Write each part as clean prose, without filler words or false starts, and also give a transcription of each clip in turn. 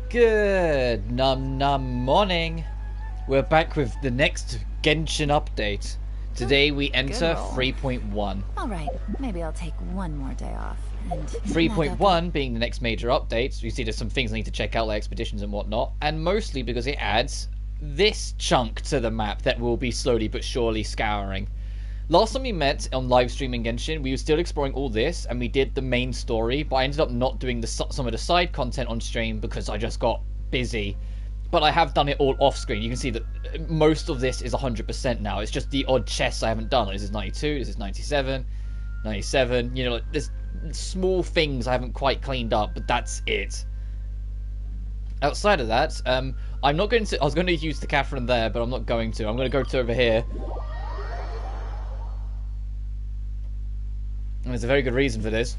Good num morning. We're back with the next Genshin update. Today we enter 3.1. Alright, maybe I'll take one more day off. 3.1 being the next major update. You see there's some things I need to check out, like expeditions and whatnot. And mostly because it adds this chunk to the map that we'll be slowly but surely scouring. Last time we met on live streaming Genshin, we were still exploring all this, and we did the main story, but I ended up not doing some of the side content on stream because I just got busy. But I have done it all off screen. You can see that most of this is 100% now. It's just the odd chests I haven't done. Like, this is 92, this is 97, 97. You know, like, there's small things I haven't quite cleaned up, but that's it. Outside of that, I'm not going to... I was going to use the Catherine there, but I'm not going to. I'm going to go to over here. And there's a very good reason for this.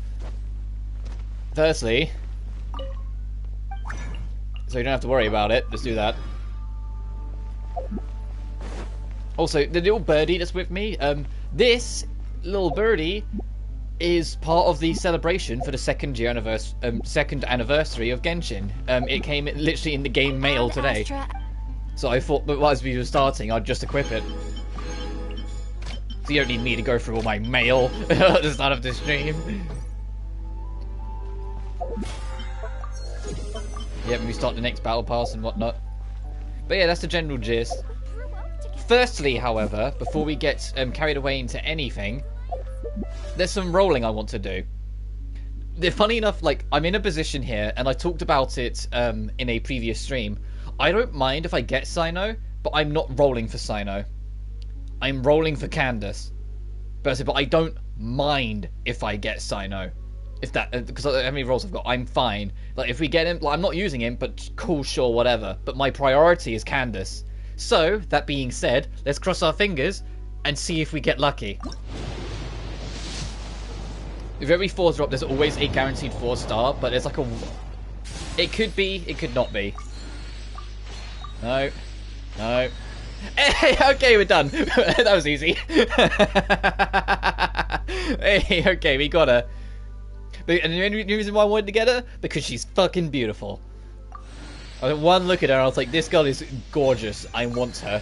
Firstly, so you don't have to worry about it. Just do that. Also, the little birdie that's with me, this little birdie is part of the celebration for the second anniversary of Genshin. It came literally in the game mail today. So I thought that as we were starting, I'd just equip it. So you don't need me to go through all my mail at the start of the stream. Yeah, when we start the next battle pass and whatnot. But yeah, that's the general gist. Firstly, however, before we get carried away into anything, there's some rolling I want to do. Funny enough, like, I'm in a position here, and I talked about it in a previous stream. I don't mind if I get Cyno, but I'm not rolling for Cyno. I'm rolling for Candace. But I don't mind if I get Cyno. If that, because how many rolls I've got, I'm fine. Like, if we get him, like, I'm not using him, but cool, sure, whatever. But my priority is Candace. So, that being said, let's cross our fingers and see if we get lucky. With every 4 drop, there's always a guaranteed 4-star, but there's like a... It could be, it could not be. No. No. Hey, okay, we're done. That was easy. Hey, okay, we got her. And the only reason why I wanted to get her? Because she's fucking beautiful. I had one look at her and I was like, this girl is gorgeous. I want her.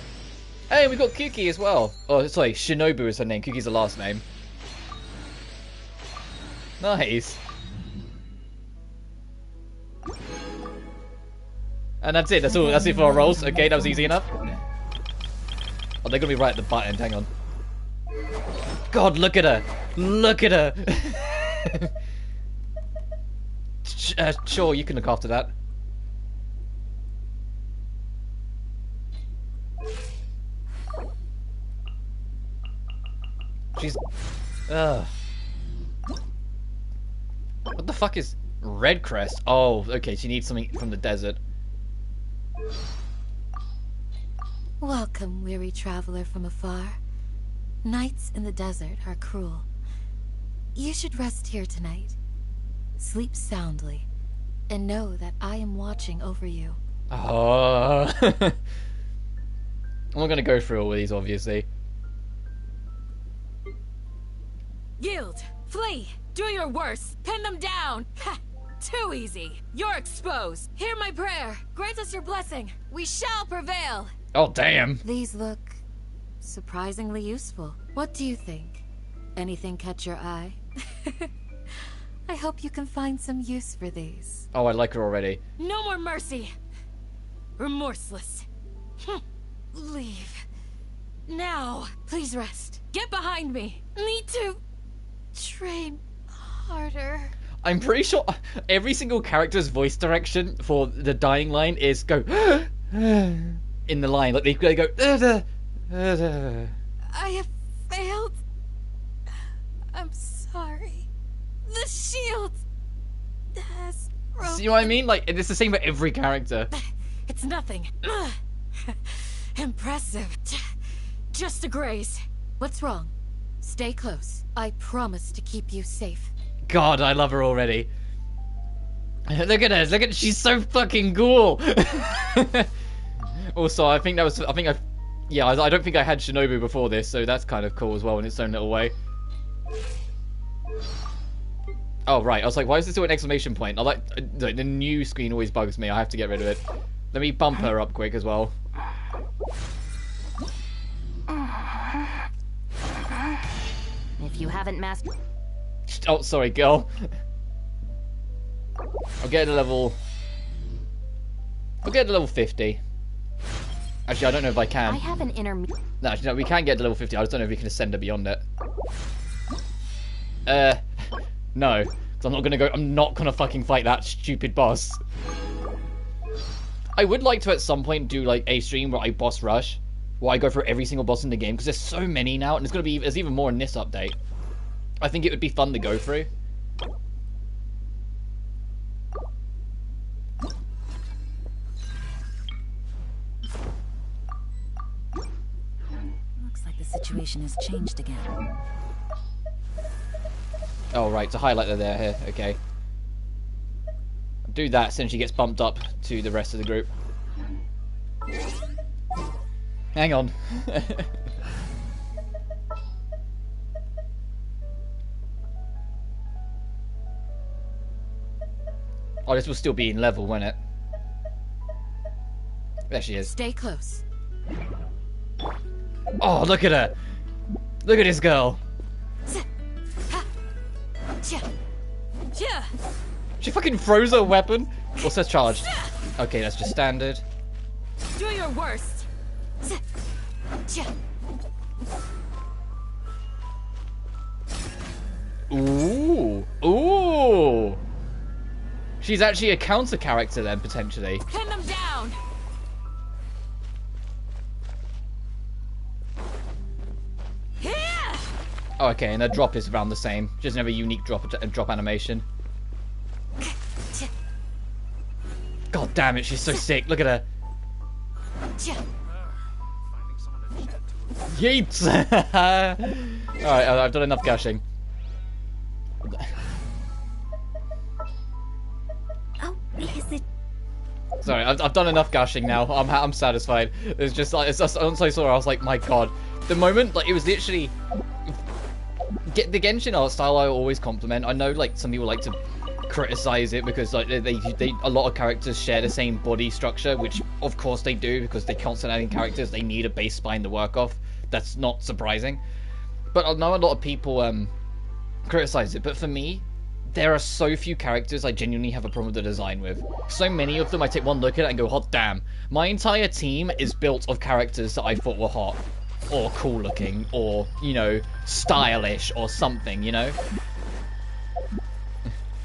Hey, we got Kuki as well. Oh, sorry, Shinobu is her name. Kuki's the last name. Nice. And that's it. That's all. That's it for our rolls. Okay, that was easy enough. Oh, they're gonna be right at the butt end. Hang on. God, look at her. Look at her. Sure, you can look after that. She's... What the fuck is Red Crest? Oh, okay, she needs something from the desert. Welcome, weary traveler from afar. Nights in the desert are cruel. You should rest here tonight. Sleep soundly, and know that I am watching over you. Oh. I'm not gonna go through all of these, obviously. Yield! Flee! Do your worst! Pin them down! Ha! Too easy! You're exposed! Hear my prayer! Grant us your blessing! We shall prevail! Oh, damn! These look surprisingly useful. What do you think? Anything catch your eye? I hope you can find some use for these. Oh, I like her already. No more mercy! Remorseless. Leave. Now. Please rest. Get behind me. Need to train harder. I'm pretty sure every single character's voice direction for the dying line is go in the line. Like they go I have failed. I'm sorry. The shield has broken. See what I mean? Like, it's the same for every character. It's nothing. Impressive. Just a graze. What's wrong? Stay close. I promise to keep you safe. God, I love her already. Look at her. Look at she's so fucking cool. Also, I think that was. Yeah, I don't think I had Shinobu before this, so that's kind of cool as well in its own little way. Oh, right. I was like, why is this still an exclamation point? I like the new screen always bugs me. I have to get rid of it. Let me bump her up quick as well. If you haven't mastered... Oh, sorry, girl. I'll get to level 50. Actually, I don't know if I can. I have an intermediate... No, actually, no, we can get to level 50. I just don't know if we can ascend her beyond it. No. Because I'm not gonna fucking fight that stupid boss. I would like to at some point do like a stream where I boss rush. Where I go through every single boss in the game. Because there's so many now. And there's even more in this update. I think it would be fun to go through. Looks like the situation has changed again. Oh, right, to highlight her there, here, okay. Do that, since she gets bumped up to the rest of the group. Hang on. Oh, this will still be in level, won't it? There she is. Stay close. Oh, look at her! Look at this girl! She fucking froze her weapon? What's her charged? Okay, that's just standard. Do your worst. Ooh! Ooh! She's actually a counter character then, potentially. Pin them down. Oh, okay, and her drop is around the same. She doesn't have a unique drop animation. God damn it, she's so sick. Look at her. Yeet! Alright, I've done enough gushing. Oh, is it? Sorry, I've done enough gushing now. I'm satisfied. It's just like, once I saw her, I was like, my god. The moment, like, it was literally... The Genshin art style I always compliment. I know, like, some people like to criticize it because, like, a lot of characters share the same body structure, which, of course, they do because they're constantly adding characters. They need a base spine to work off. That's not surprising. But I know a lot of people criticize it. But for me, there are so few characters I genuinely have a problem with the design with. So many of them, I take one look at it and go, hot damn. My entire team is built of characters that I thought were hot. Or cool looking, or, you know, stylish, or something, you know?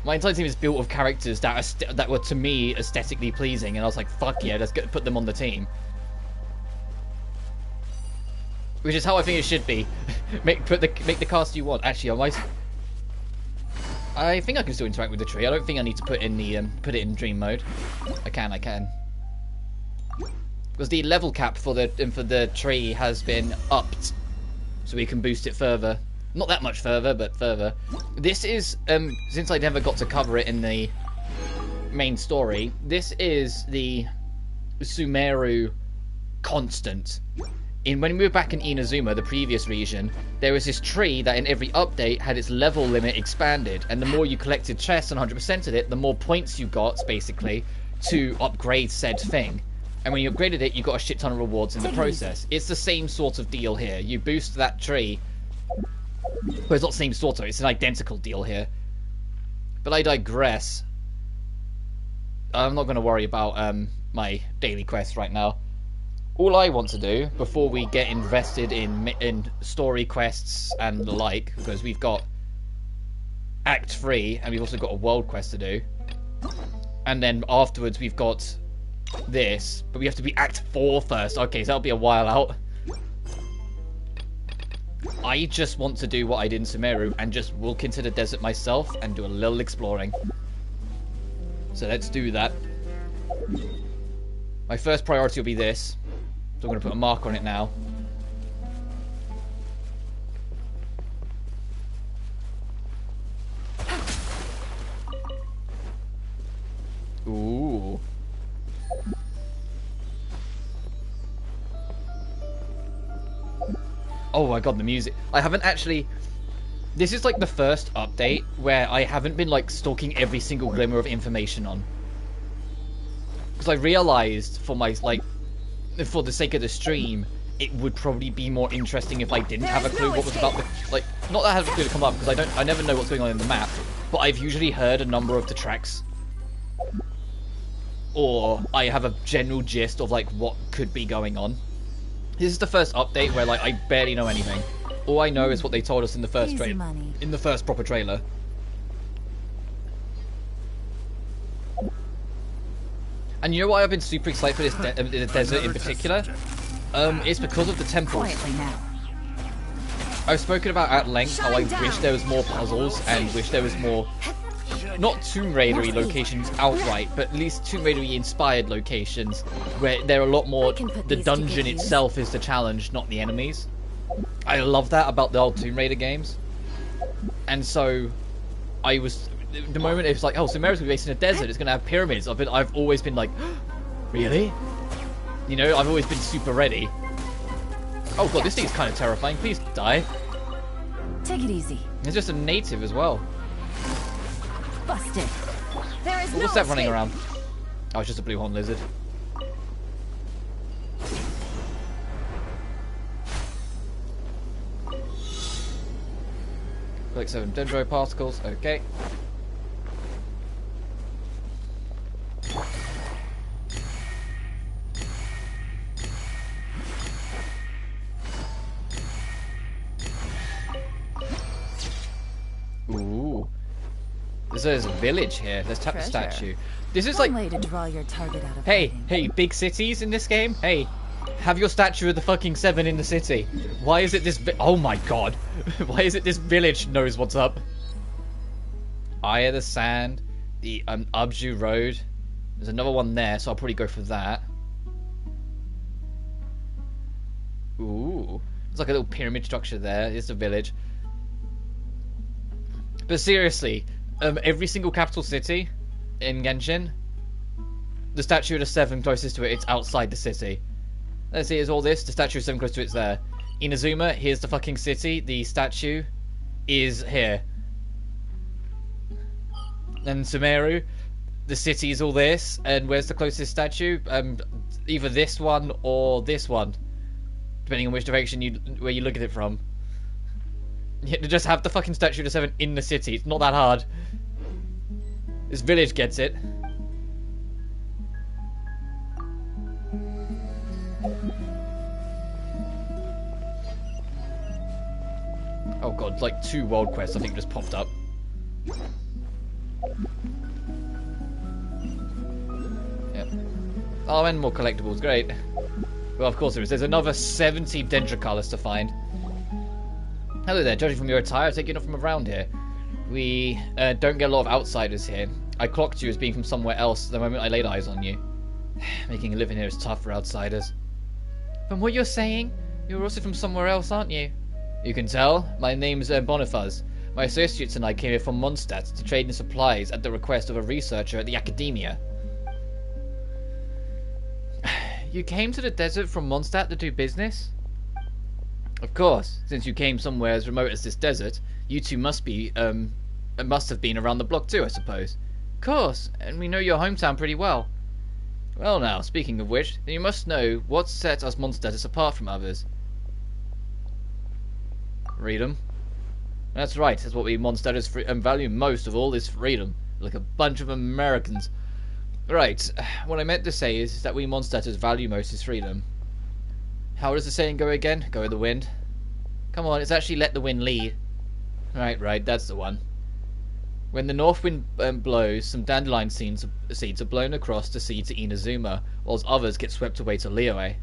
My entire team is built of characters that were, to me, aesthetically pleasing, and I was like, fuck yeah, let's put them on the team. Which is how I think it should be. make the cast you want. Actually, I think I can still interact with the tree. I don't think I need to put it in dream mode. I can. Because the level cap for the tree has been upped, so we can boost it further. Not that much further, but further. This is, since I never got to cover it in the main story, this is the Sumeru constant. When we were back in Inazuma, the previous region, there was this tree that in every update had its level limit expanded, and the more you collected chests and 100%ed it, the more points you got, basically, to upgrade said thing. And when you upgraded it, you got a shit ton of rewards in the process. It's the same sort of deal here. You boost that tree. Well, it's not the same sort of, it's an identical deal here. But I digress. I'm not going to worry about my daily quest right now. All I want to do, before we get invested in story quests and the like, because we've got Act 3, and we've also got a world quest to do. And then afterwards we've got... this, but we have to be Act 4 first. Okay, so that'll be a while out. I just want to do what I did in Sumeru and just walk into the desert myself and do a little exploring. So let's do that. My first priority will be this. So I'm going to put a mark on it now. Ooh. Oh my god, the music. I haven't actually... This is like the first update where I haven't been like stalking every single glimmer of information on. Because I realized for my, like, for the sake of the stream, it would probably be more interesting if I didn't have a clue what was about the, like, not that I have a clue to come up, because I never know what's going on in the map, but I've usually heard a number of the tracks. Or I have a general gist of, like, what could be going on. This is the first update where, like, I barely know anything. All I know is what they told us in the first trailer, in the first proper trailer. And you know why I've been super excited for this the desert in particular? It's because of the temples. I've spoken about at length how I wish there was more puzzles and wish there was more, not Tomb Raider-y locations outright, but at least Tomb Raider-y inspired locations where there are a lot more, the dungeon itself is the challenge, not the enemies. I love that about the old Tomb Raider games. And so, I was, the moment it was like, oh, Sumerio's going to be based in a desert, it's going to have pyramids, I've always been like, really? You know, I've always been super ready. Oh god, this thing's kind of terrifying, please die. Take it easy. It's just a native as well. Busted. There is What's that running around? Oh, it's just a blue horn lizard. Collect 7 dendro particles, okay. Ooh. There's a village here. Let's tap the statue. This is like... way to draw your target out of hey, big cities in this game? Hey, have your statue of the fucking 7 in the city. Why is it this... oh my god. Why is it this village knows what's up? Eye of the Sand. The Ubju Road. There's another one there, so I'll probably go for that. Ooh. There's like a little pyramid structure there. It's a village. But seriously, every single capital city in Genshin, the statue of the 7 closest to it, it's outside the city. Let's see, here's all this. The statue of 7 close to it's there. Inazuma, here's the fucking city. The statue is here. And Sumeru, the city is all this. And where's the closest statue? Either this one or this one, depending on which direction where you look at it from. You just have the fucking statue of the 7 in the city. It's not that hard. This village gets it. Oh god, like 2 world quests I think just popped up. Yep. Oh, and more collectibles, great. Well, of course there is. There's another 70 Dendrocalysts to find. Hello there, judging from your attire, I take you're not from around here. We don't get a lot of outsiders here. I clocked you as being from somewhere else the moment I laid eyes on you. Making a living here is tough for outsiders. From what you're saying, you're also from somewhere else, aren't you? You can tell. My name's Bonifaz. My associates and I came here from Mondstadt to trade in supplies at the request of a researcher at the Academia. You came to the desert from Mondstadt to do business? Of course, since you came somewhere as remote as this desert, you two must have been around the block too, I suppose. Of course, and we know your hometown pretty well. Well now, speaking of which, then you must know what sets us Mondstadters apart from others. Freedom. That's right, that's what we Mondstadters value most of all is freedom. Like a bunch of Americans. Right, what I meant to say is that we Mondstadters value most is freedom. How does the saying go again? Go with the wind. Come on, it's actually let the wind lead. Right, that's the one. When the north wind blows, some dandelion seeds are blown across the sea to Inazuma, whilst others get swept away to Liyue.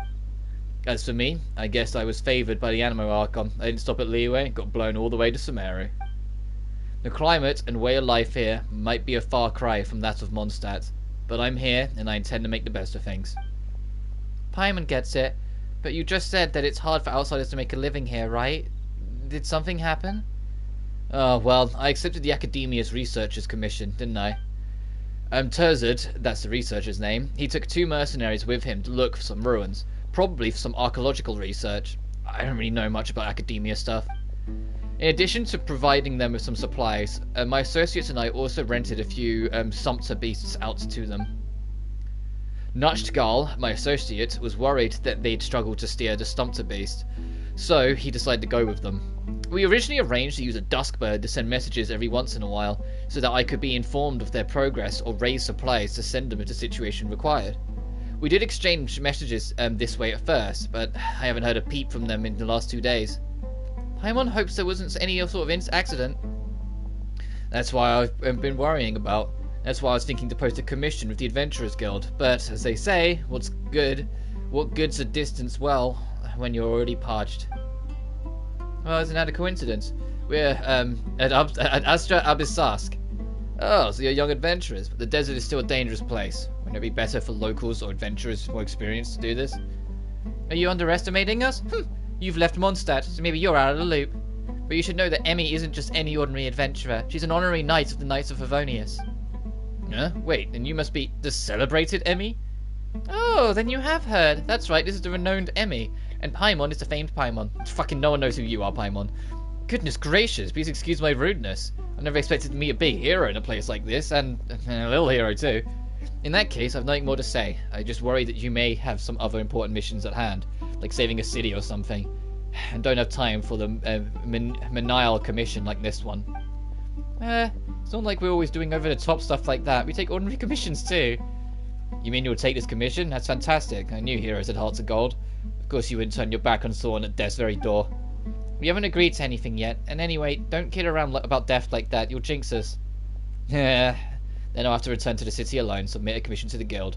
As for me, I guess I was favoured by the Animo Archon. I didn't stop at Liyue and got blown all the way to Sumeru. The climate and way of life here might be a far cry from that of Mondstadt, but I'm here and I intend to make the best of things. Paimon gets it. But you just said that it's hard for outsiders to make a living here, right? Did something happen? Oh, well, I accepted the Academia's researcher's commission, didn't I? Terzard, that's the researcher's name, he took 2 mercenaries with him to look for some ruins. Probably for some archaeological research. I don't really know much about Academia stuff. In addition to providing them with some supplies, my associates and I also rented a few sumpter beasts out to them. Nutchgal, my associate, was worried that they'd struggle to steer the sumpter beast, so he decided to go with them. We originally arranged to use a duskbird to send messages every once in a while, so that I could be informed of their progress or raise supplies to send them if the situation required. We did exchange messages this way at first, but I haven't heard a peep from them in the last 2 days. Paimon hopes there wasn't any sort of accident. That's why I've been worrying about. That's why I was thinking to post a commission with the Adventurers Guild. But, as they say, what good's a distance well when you're already parched? Well, isn't that a coincidence? We're at Astra Abyssask. Oh, so you're young adventurers, but the desert is still a dangerous place. Wouldn't it be better for locals or adventurers more experienced to do this? Are you underestimating us? You've left Mondstadt, so maybe you're out of the loop. But you should know that Emmy isn't just any ordinary adventurer. She's an honorary knight of the Knights of Favonius. Huh? Wait, then you must be the celebrated Emmy? Oh, then you have heard. That's right, this is the renowned Emmy. And Paimon is the famed Paimon. Fucking no one knows who you are, Paimon. Goodness gracious, please excuse my rudeness. I never expected to meet a big hero in a place like this, and a little hero too. In that case, I've nothing more to say. I just worry that you may have some other important missions at hand, like saving a city or something, and don't have time for the menial commission like this one. It's not like we're always doing over-the-top stuff like that. We take ordinary commissions too. You mean you'll take this commission? That's fantastic. I knew heroes had hearts of gold. Of course you wouldn't turn your back on Thorn at death's very door. We haven't agreed to anything yet, and anyway, don't kid around about death like that. You'll jinx us. Then I'll have to return to the city alone, submit a commission to the guild.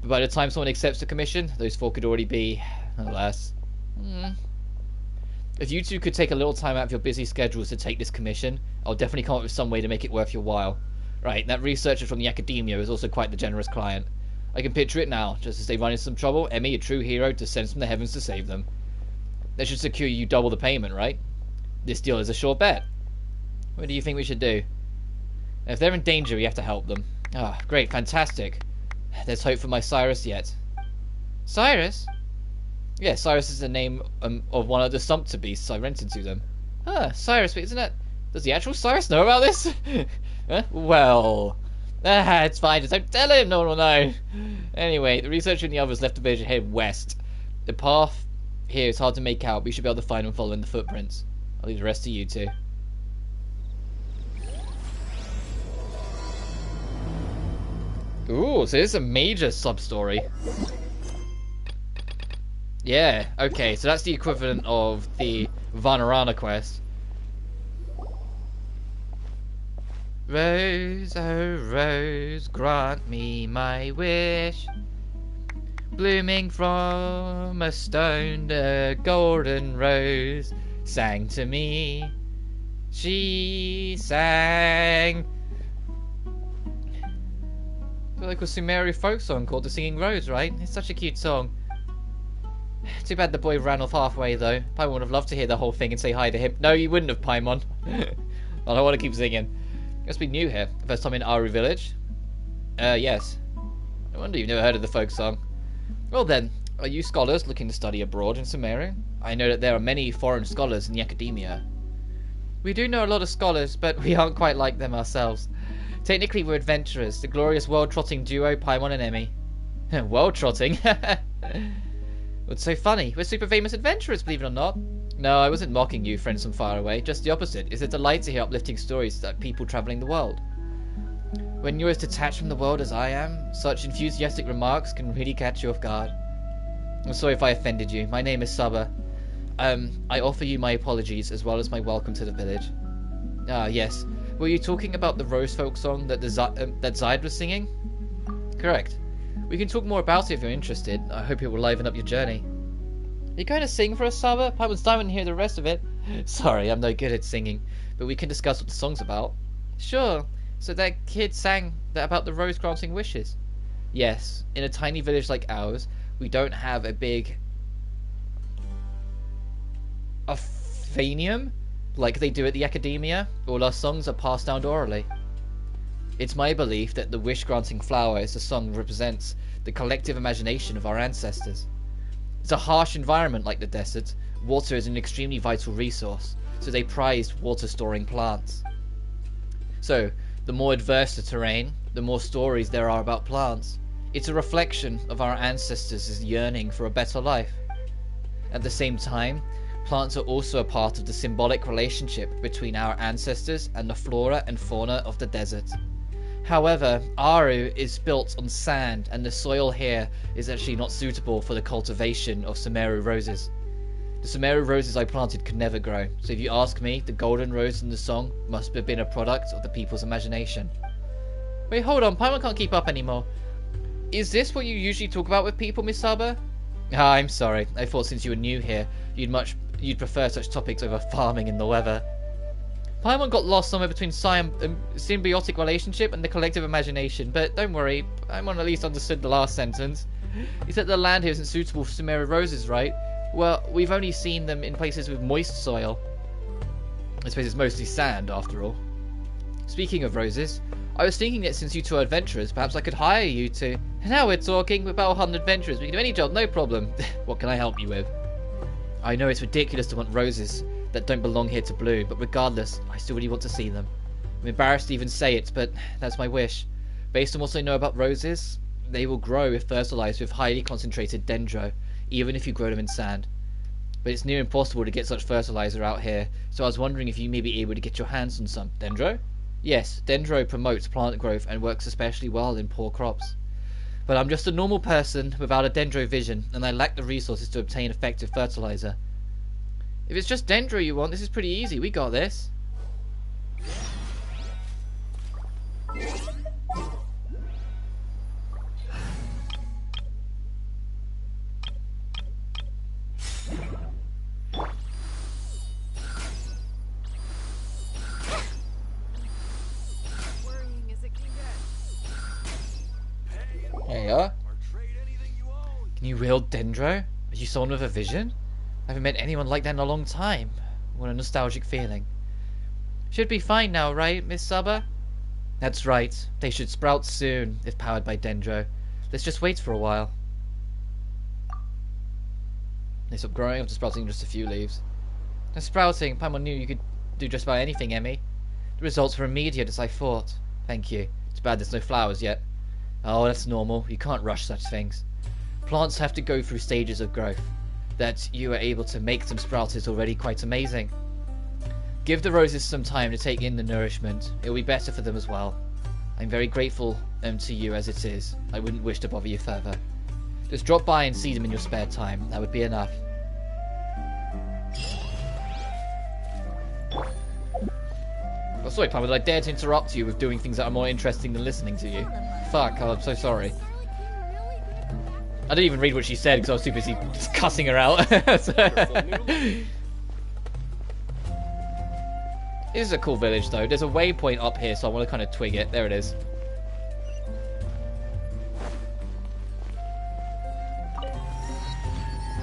But by the time someone accepts the commission, those four could already be, alas. If you two could take a little time out of your busy schedules to take this commission, I'll definitely come up with some way to make it worth your while. Right, that researcher from the academia is also quite the generous client. I can picture it now. Just as they run into some trouble, Emmy, a true hero, descends from the heavens to save them. That should secure you double the payment, right? This deal is a sure bet. What do you think we should do? If they're in danger, we have to help them. Ah, great, fantastic. There's hope for my Cyrus yet. Cyrus? Yeah, Cyrus is the name of one of the sumpter beasts I rented to them. Ah, Cyrus, but isn't that... Does the actual Cyrus know about this? Well... it's fine, just don't tell him, no one will know. Anyway, the researcher and the others left the village and head west. The path here is hard to make out, but you should be able to find them following the footprints. I'll leave the rest to you two. Ooh, so this is a major sub-story. Yeah, okay, so that's the equivalent of the Vanarana quest. Rose, oh rose, grant me my wish. Blooming from a stone, a golden rose sang to me. She sang. It's like a Sumerian folk song called The Singing Rose, right? It's such a cute song. Too bad the boy ran off halfway, though. Paimon would have loved to hear the whole thing and say hi to him. No, you wouldn't have, Paimon. I don't want to keep singing. Must be new here. First time in Aru village? Yes. No wonder you've never heard of the folk song. Well then, are you scholars looking to study abroad in Sumeria? I know that there are many foreign scholars in the academia. We do know a lot of scholars, but we aren't quite like them ourselves. Technically, we're adventurers, the glorious world-trotting duo Paimon and Emmy. World-trotting? What's so funny? We're super famous adventurers, believe it or not. No, I wasn't mocking you, friends from far away. Just the opposite. It's a delight to hear uplifting stories about people travelling the world. When you're as detached from the world as I am, such enthusiastic remarks can really catch you off guard. I'm sorry if I offended you. My name is Saba. I offer you my apologies as well as my welcome to the village. Ah, yes. Were you talking about the Rose folk song that Zaid was singing? Correct. We can talk more about it if you're interested. I hope it will liven up your journey. Are you going to sing for us, Saba? Paimon's dying to hear the rest of it. Sorry, I'm no good at singing, but we can discuss what the song's about. Sure. So that kid sang that about the rose granting wishes? Yes. In a tiny village like ours, we don't have a big... Aphanium? Like they do at the academia. All our songs are passed down orally. It's my belief that the wish-granting flower is a song that represents the collective imagination of our ancestors. It's a harsh environment like the desert. Water is an extremely vital resource. so they prized water-storing plants. So, the more adverse the terrain, the more stories there are about plants. It's a reflection of our ancestors' yearning for a better life. At the same time, plants are also a part of the symbolic relationship between our ancestors and the flora and fauna of the desert. However, Aru is built on sand, and the soil here is actually not suitable for the cultivation of Sumeru roses. The Sumeru roses I planted could never grow, so if you ask me, the golden rose in the song must have been a product of the people's imagination. Wait, hold on, Paimon can't keep up anymore. Is this what you usually talk about with people, Miss Saba? Ah, I'm sorry. I thought since you were new here, you'd prefer such topics over farming and the weather. Paimon got lost somewhere between symbiotic relationship and the collective imagination, but don't worry, Paimon at least understood the last sentence. He said the land here isn't suitable for Sumeru roses, right? Well, we've only seen them in places with moist soil. I suppose it's mostly sand, after all. Speaking of roses, I was thinking that since you two are adventurers, perhaps I could hire you to... Now we're talking, we're Battlehunted adventurers, we can do any job, no problem. What can I help you with? I know it's ridiculous to want roses that don't belong here to bloom, but regardless, I still really want to see them. I'm embarrassed to even say it, but that's my wish. Based on what I know about roses, they will grow if fertilized with highly concentrated dendro, even if you grow them in sand. But it's near impossible to get such fertilizer out here, so I was wondering if you may be able to get your hands on some. Dendro? Yes, dendro promotes plant growth and works especially well in poor crops. But I'm just a normal person without a dendro vision, and I lack the resources to obtain effective fertilizer. If it's just dendro you want, this is pretty easy, we got this. There you are. Can you wield dendro? Are you someone with a vision? I haven't met anyone like that in a long time. What a nostalgic feeling. Should be fine now, right, Miss Saba? That's right. They should sprout soon, if powered by dendro. Let's just wait for a while. They stop growing after sprouting just a few leaves. They're sprouting. Paimon knew you could do just about anything, Emmy. The results were immediate as I thought. Thank you. It's bad there's no flowers yet. Oh, that's normal. You can't rush such things. Plants have to go through stages of growth. That you are able to make them sprout is already quite amazing. Give the roses some time to take in the nourishment. It will be better for them as well. I'm very grateful to you as it is. I wouldn't wish to bother you further. Just drop by and see them in your spare time. That would be enough. Oh, sorry, Pamela, did I dare to interrupt you with doing things that are more interesting than listening to you? Fuck, I'm so sorry. I didn't even read what she said because I was too busy just cussing her out. This is a cool village though. There's a waypoint up here, so I want to kind of twig it. There it is.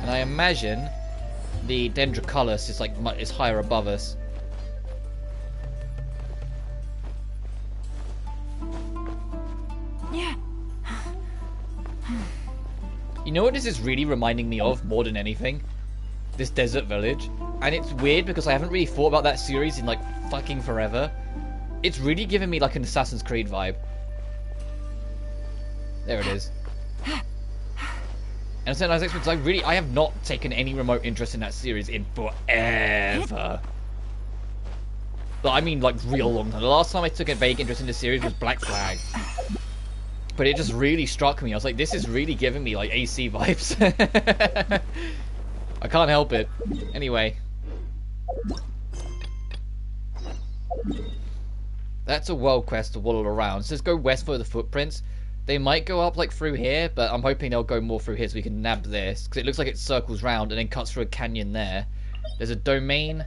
And I imagine the Dendroculus is like is higher above us. Yeah. You know what this is really reminding me of more than anything? This desert village. And it's weird because I haven't really thought about that series in like fucking forever. It's really giving me like an Assassin's Creed vibe. There it is. And so I have not taken any remote interest in that series in forever. But I mean like real long time. The last time I took a vague interest in the series was Black Flag. But it just really struck me. I was like, this is really giving me like AC vibes. I can't help it. Anyway. That's a world quest to waddle around. It says go west for the footprints. They might go up like through here, but I'm hoping they'll go more through here so we can nab this. Because it looks like it circles round and then cuts through a canyon there. There's a domain.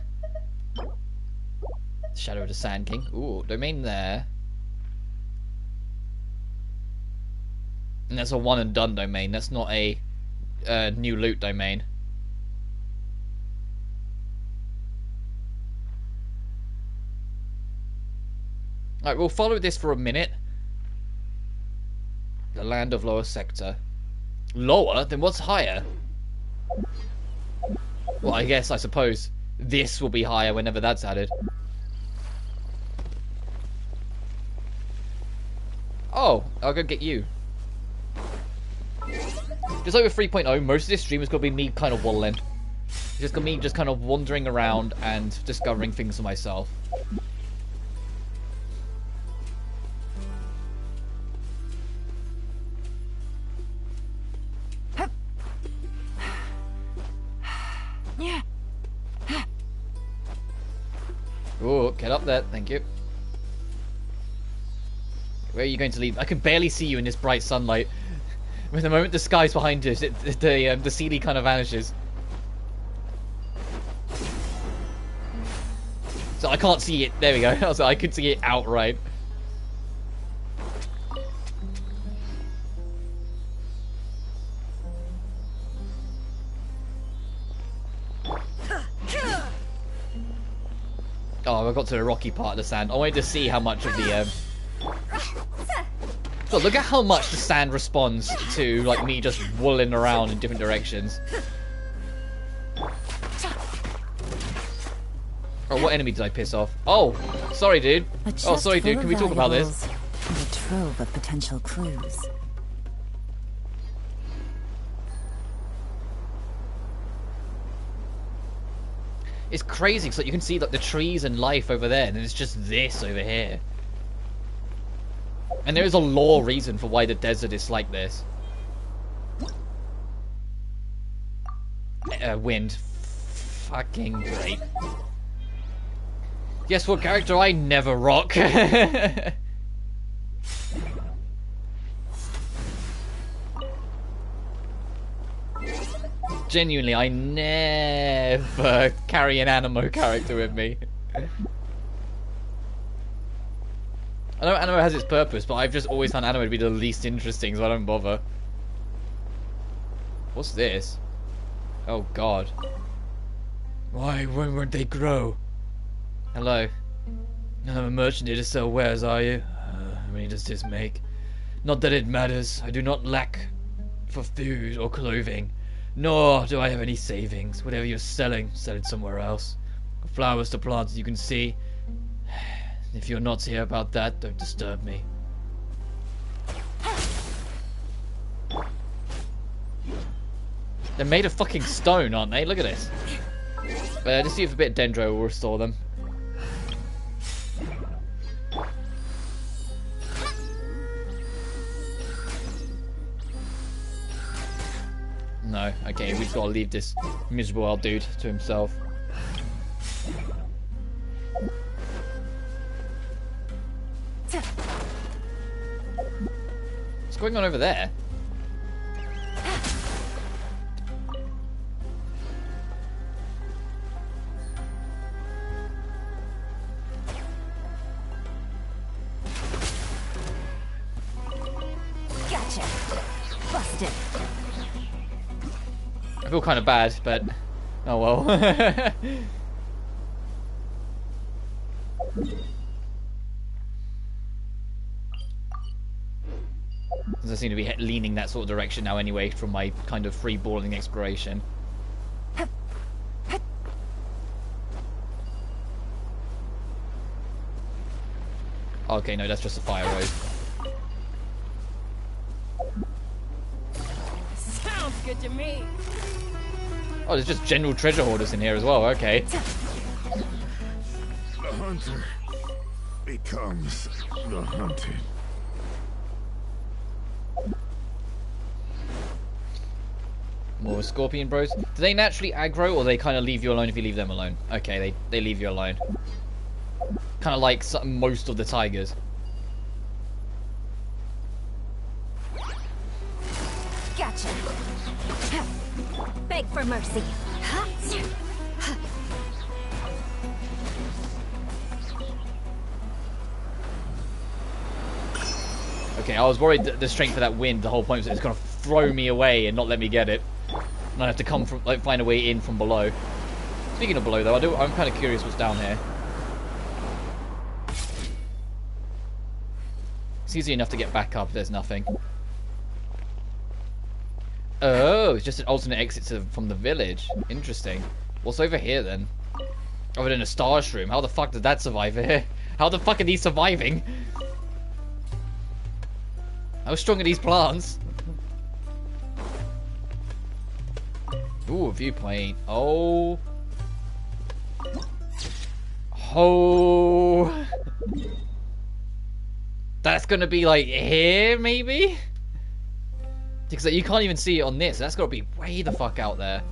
Shadow of the Sand King. Ooh, domain there. And that's a one and done domain. That's not a new loot domain. Alright, we'll follow this for a minute. The land of lower sector. Lower? Then what's higher? Well, I suppose this will be higher whenever that's added. Oh, I'll go get you. Just like with 3.0, most of this stream is going to be me kind of waddling. It's just going to be me just kind of wandering around and discovering things for myself. Oh, get up there. Thank you. Where are you going to leave? I can barely see you in this bright sunlight. With the moment the sky's behind us, the ceiling kind of vanishes. So I can't see it. There we go. So I could see it outright. Oh, I got to the rocky part of the sand. I wanted to see how much of the God, look at how much the sand responds to like me just wooling around in different directions. Oh, what enemy did I piss off? Oh, sorry, dude. Oh, sorry, dude. Can we talk about this? And a trove of potential clues. It's crazy because like, you can see like the trees and life over there, and then it's just this over here. And there is a lore reason for why the desert is like this. Wind. Fucking great. Guess what character I never rock? Genuinely, I never carry an animo character with me. I know anime has its purpose, but I've just always found anime to be the least interesting, so I don't bother. What's this? Oh god. Why won't they grow? Hello. I'm a merchant here to sell wares, are you? How many does this make? Not that it matters. I do not lack for food or clothing. Nor do I have any savings. Whatever you're selling, sell it somewhere else. Flowers to plants, you can see. If you're not here about that, don't disturb me. They're made of fucking stone, aren't they? Look at this. But just see if a bit of dendro will restore them. No, okay, we've got to leave this miserable old dude to himself. What's going on over there? Gotcha. Busted. I feel kind of bad, but oh well. I seem to be leaning that sort of direction now anyway from my kind of free-balling exploration. Okay, no, that's just a fire road. Sounds good to me. Oh, there's just general treasure hoarders in here as well, okay. The hunter becomes the hunted. More scorpion bros. Do they naturally aggro, or they kind of leave you alone if you leave them alone? Okay, they leave you alone. Kind of like most of the tigers. Gotcha. Beg for mercy. Okay, I was worried that the strength of that wind, the whole point was it's going to throw me away and not let me get it. And I have to come from, like, find a way in from below. Speaking of below, though, I'm kind of curious what's down here. It's easy enough to get back up if there's nothing. Oh, it's just an alternate exit from the village. Interesting. What's over here, then? Other than a star shroom. How the fuck did that survive here? How the fuck are these surviving? How strong are these plants? Ooh, a viewpoint. Oh. Oh. That's gonna be like here, maybe? Because you can't even see it on this. That's gotta be way the fuck out there.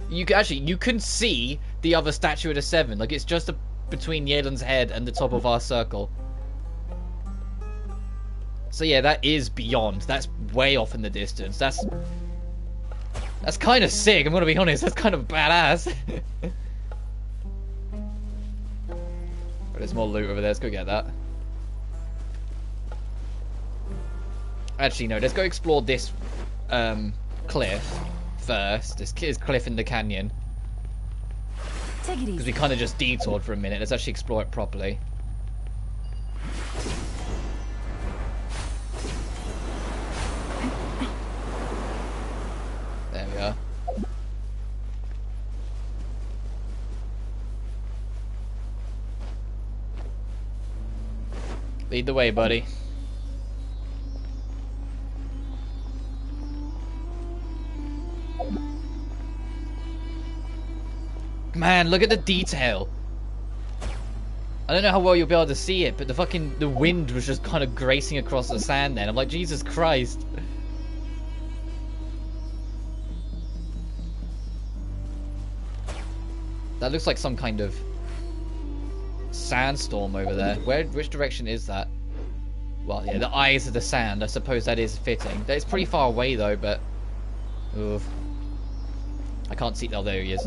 You can see the other statue of the Seven. Like, it's just between Yelan's head and the top of our circle. So yeah, that is beyond. That's way off in the distance. That's kind of sick, I'm gonna be honest. That's kind of badass. But there's more loot over there. Let's go get that. Actually, no. Let's go explore this cliff first. This cliff in the canyon. Because we kind of just detoured for a minute. Let's actually explore it properly. There we are. Lead the way, buddy. Man, look at the detail. I don't know how well you'll be able to see it, but the wind was just kind of gracing across the sand then. I'm like, Jesus Christ. That looks like some kind of sandstorm over there. Which direction is that? Well, yeah, the eyes of the sand. I suppose that is fitting. It's pretty far away though, but oof. I can't see. Oh, there he is.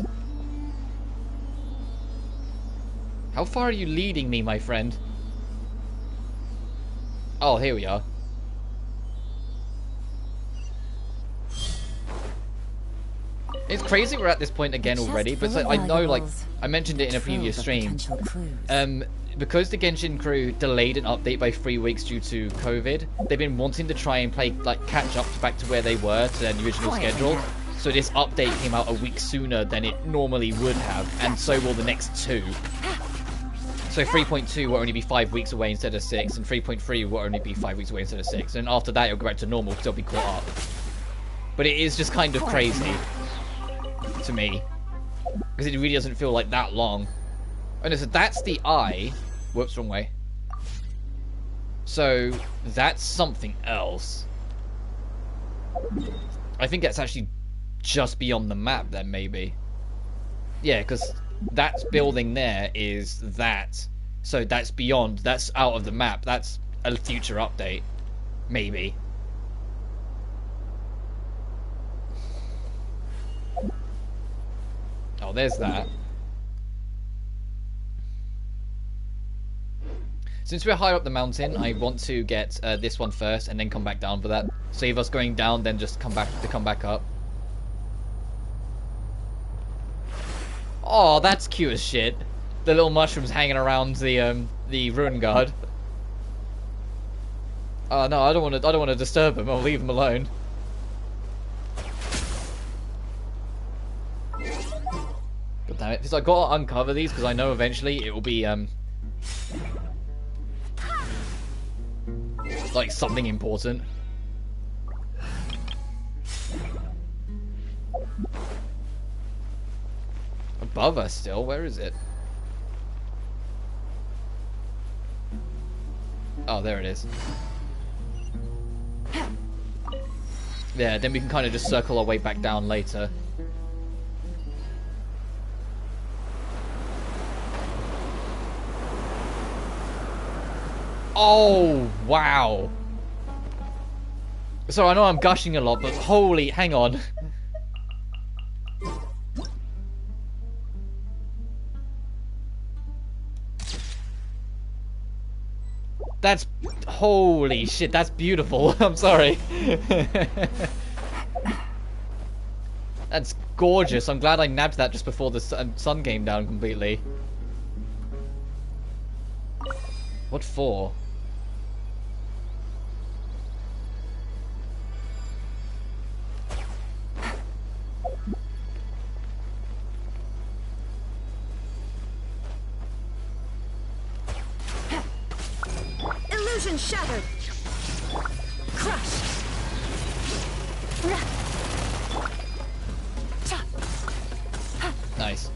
How far are you leading me, my friend? Oh, here we are. It's crazy we're at this point again already, but I know, like, I mentioned it in a previous stream. Because the Genshin crew delayed an update by 3 weeks due to COVID, they've been wanting to try and play, like, catch up back to where they were to their original schedule. So this update came out a week sooner than it normally would have, and so will the next two. So 3.2 will only be 5 weeks away instead of 6, and 3.3 will only be 5 weeks away instead of 6. And after that, it'll go back to normal because they'll be caught up. But it is just kind of crazy to me, because it really doesn't feel like that long. Oh no, so that's the eye. Whoops, wrong way. So that's something else. I think that's actually just beyond the map then, maybe. Yeah, because that building there is that. So that's beyond. That's out of the map. That's a future update. Maybe. Oh, there's that. Since we're higher up the mountain, I want to get this one first and then come back down for that. Save us going down, then just come back up. Oh, that's cute as shit. The little mushrooms hanging around the ruin guard. Oh no, I don't want to disturb him. I'll leave him alone. God damn it! Because I gotta uncover these because I know eventually it will be like something important. Above us still? Where is it? Oh, there it is. Yeah, then we can kind of just circle our way back down later. Oh, wow. So I know I'm gushing a lot, but holy, hang on. That's, holy shit, that's beautiful. I'm sorry. That's gorgeous. I'm glad I nabbed that just before the sun came down completely. What for? Illusion shattered. Crush. Nice.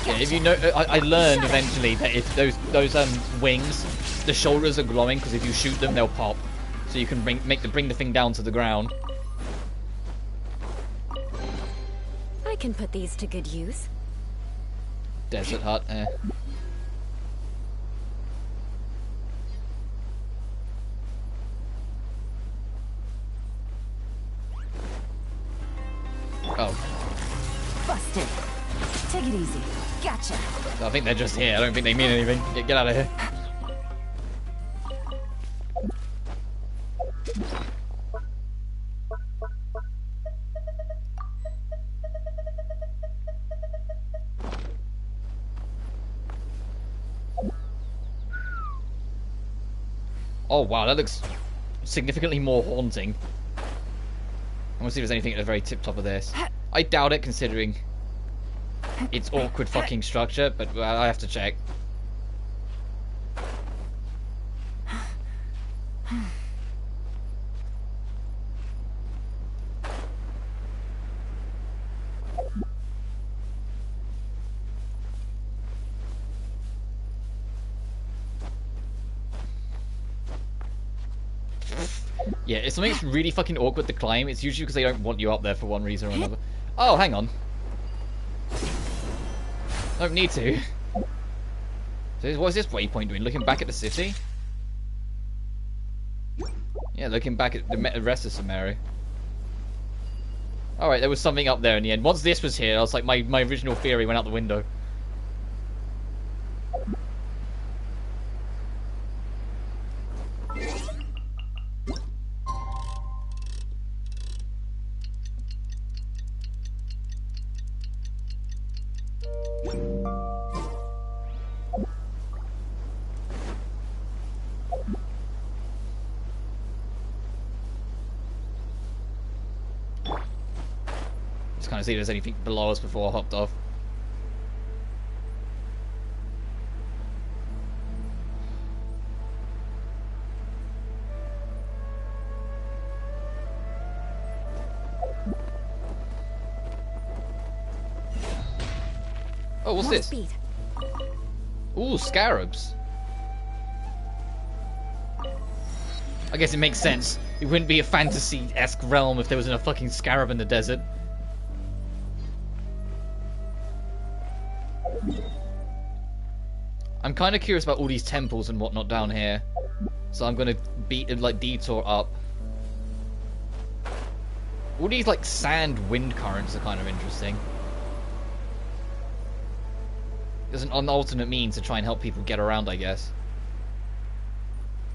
Yeah, if you know, I learned eventually that if those wings, the shoulders are glowing because if you shoot them, they'll pop. So you can bring the thing down to the ground. I can put these to good use. Desert hut. Oh. Busted. Take it easy. Gotcha. I think they're just here. I don't think they mean anything. Get out of here. Oh wow, that looks significantly more haunting. I want to see if there's anything at the very tip top of this. I doubt it, considering its awkward fucking structure, but I have to check. Yeah, if something's really fucking awkward to climb, it's usually because they don't want you up there for one reason or another. Oh, hang on. Don't need to. So what is this waypoint doing? Looking back at the city? Yeah, looking back at the rest of Sumeru. Alright, there was something up there in the end. Once this was here, I was like, my original theory went out the window. Kind of see if there's anything below us before I hopped off. Oh, what's this? Speed. Ooh, scarabs. I guess it makes sense. It wouldn't be a fantasy-esque realm if there wasn't a fucking scarab in the desert. I'm kind of curious about all these temples and whatnot down here, so I'm gonna detour up. All these like sand wind currents are kind of interesting. There's an alternate means to try and help people get around, I guess.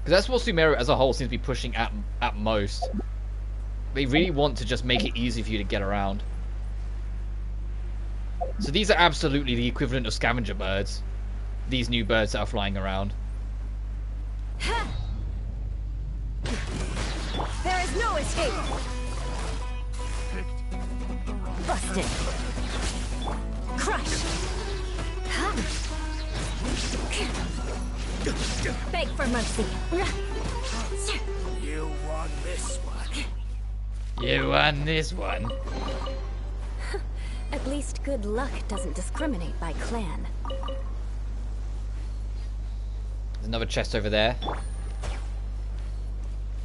Because that's what Sumeru as a whole seems to be pushing at most. They really want to just make it easy for you to get around. So these are absolutely the equivalent of scavenger birds. These new birds that are flying around. There is no escape. Busted. Crush. Beg for mercy. You won this one. You won this one. At least good luck doesn't discriminate by clan. There's another chest over there.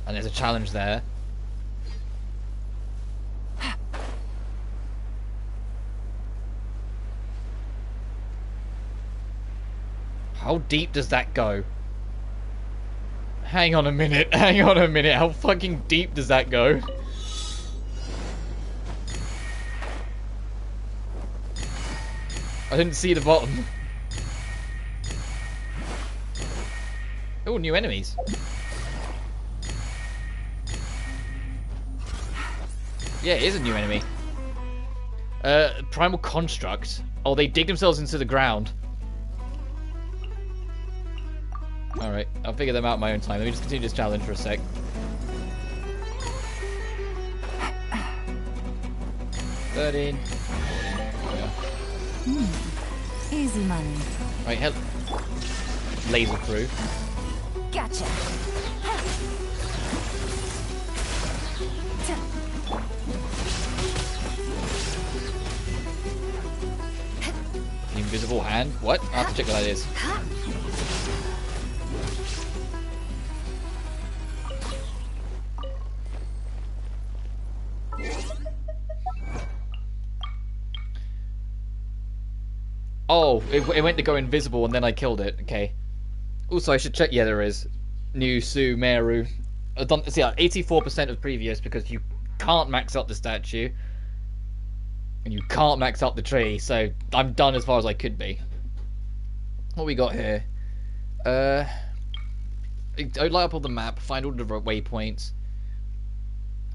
And there's a challenge there. How deep does that go? Hang on a minute, hang on a minute. How fucking deep does that go? I didn't see the bottom. Oh, new enemies. Yeah, it is a new enemy. Primal Construct. Oh, they dig themselves into the ground. Alright, I'll figure them out in my own time. Let me just continue this challenge for a sec. $13. Yeah. Easy money. Right, hell. laser through. Gotcha. Invisible hand? What? I have to check what that is. Oh, it went to go invisible and then I killed it. Okay. Also, I should check. Yeah, there is. New Sumeru. See, 84% of previous because you can't max up the statue. And you can't max up the tree, so I'm done as far as I could be. What we got here? Light up all the map, find all the waypoints.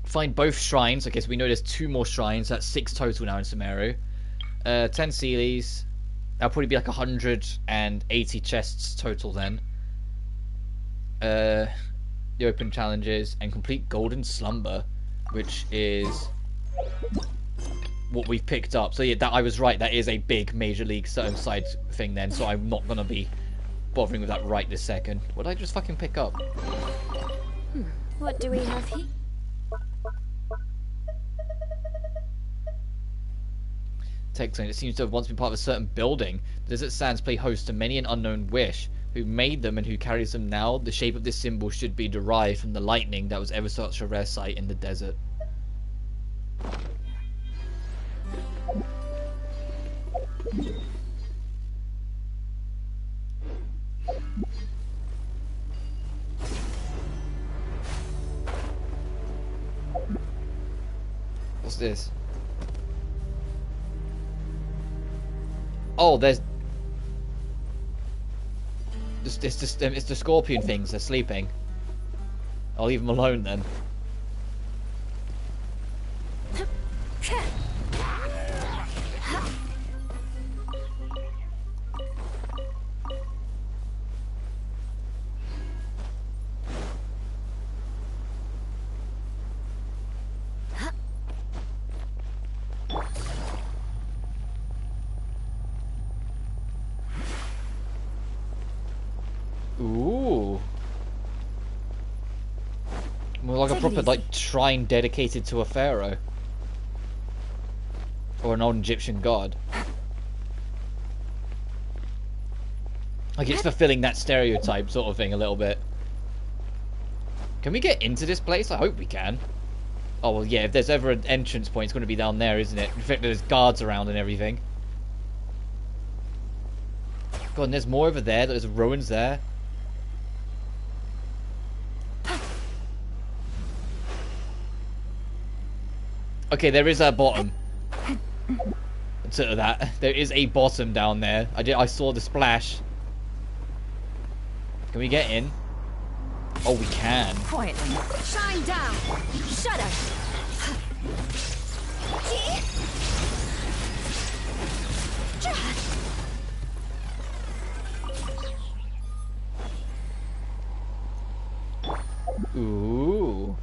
Find both shrines. Okay, so we know there's 2 more shrines. That's 6 total now in Sumeru. 10 Sealies. That'll probably be like 180 chests total then. The open challenges and complete Golden Slumber, which is what we've picked up. So yeah, that I was right. That is a big Major League side thing then. So I'm not gonna be bothering with that right this second. What did I just fucking pick up? What do we have here? Text saying it seems to have once been part of a certain building. The Desert Sands play host to many an unknown wish. Who made them and who carries them now? The shape of this symbol should be derived from the lightning that was ever such a rare sight in the desert. What's this? Oh, there's... It's the scorpion things. They're sleeping. I'll leave them alone then. Ooh. More like a proper shrine dedicated to a pharaoh. Or an old Egyptian god. Like it's fulfilling that stereotype sort of thing a little bit. Can we get into this place? I hope we can. Oh well yeah, if there's ever an entrance point it's going to be down there, isn't it? In fact there's guards around and everything. God, and there's more over there. There's ruins there. Okay, there is a bottom to that. There is a bottom down there. I saw the splash. Can we get in? Oh, we can. Quietly. Shine down. Shut up. Ooh.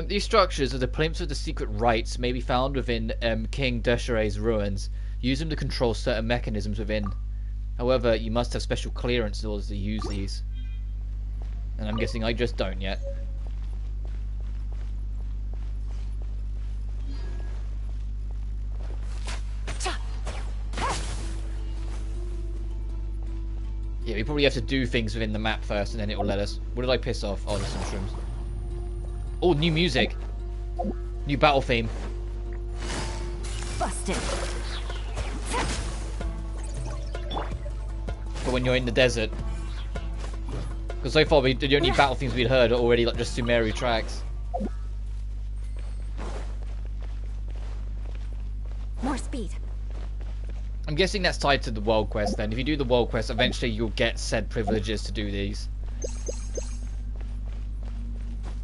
These structures are the plinths of the secret rites may be found within King Deshere's ruins. Use them to control certain mechanisms within. However, you must have special clearance in order to use these. And I'm guessing I just don't yet. Yeah, we probably have to do things within the map first and then it will let us. What did I piss off? Oh, there's some shrooms. Oh, new music. New battle theme. Busted. For when you're in the desert. Because so far, the only battle themes we'd heard are already like just Sumeru tracks. More speed. I'm guessing that's tied to the world quest then. If you do the world quest, eventually you'll get said privileges to do these.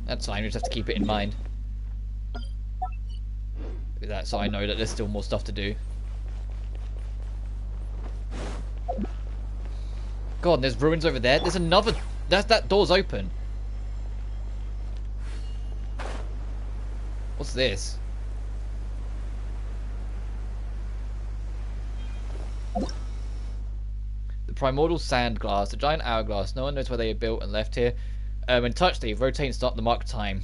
That's fine, we just have to keep it in mind. With that, so I know that there's still more stuff to do. God, and there's ruins over there. There's another... That door's open. What's this? primordial sand glass, the giant hourglass. No one knows where they are built and left here. When touched, they rotate and start the mark time.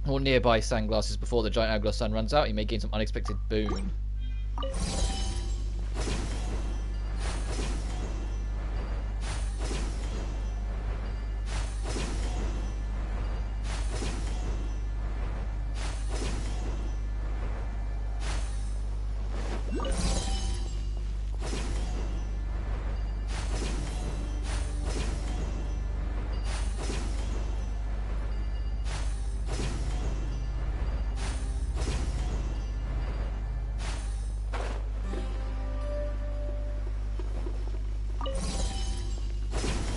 All nearby sand glasses before the giant hourglass sun runs out. You may gain some unexpected boon.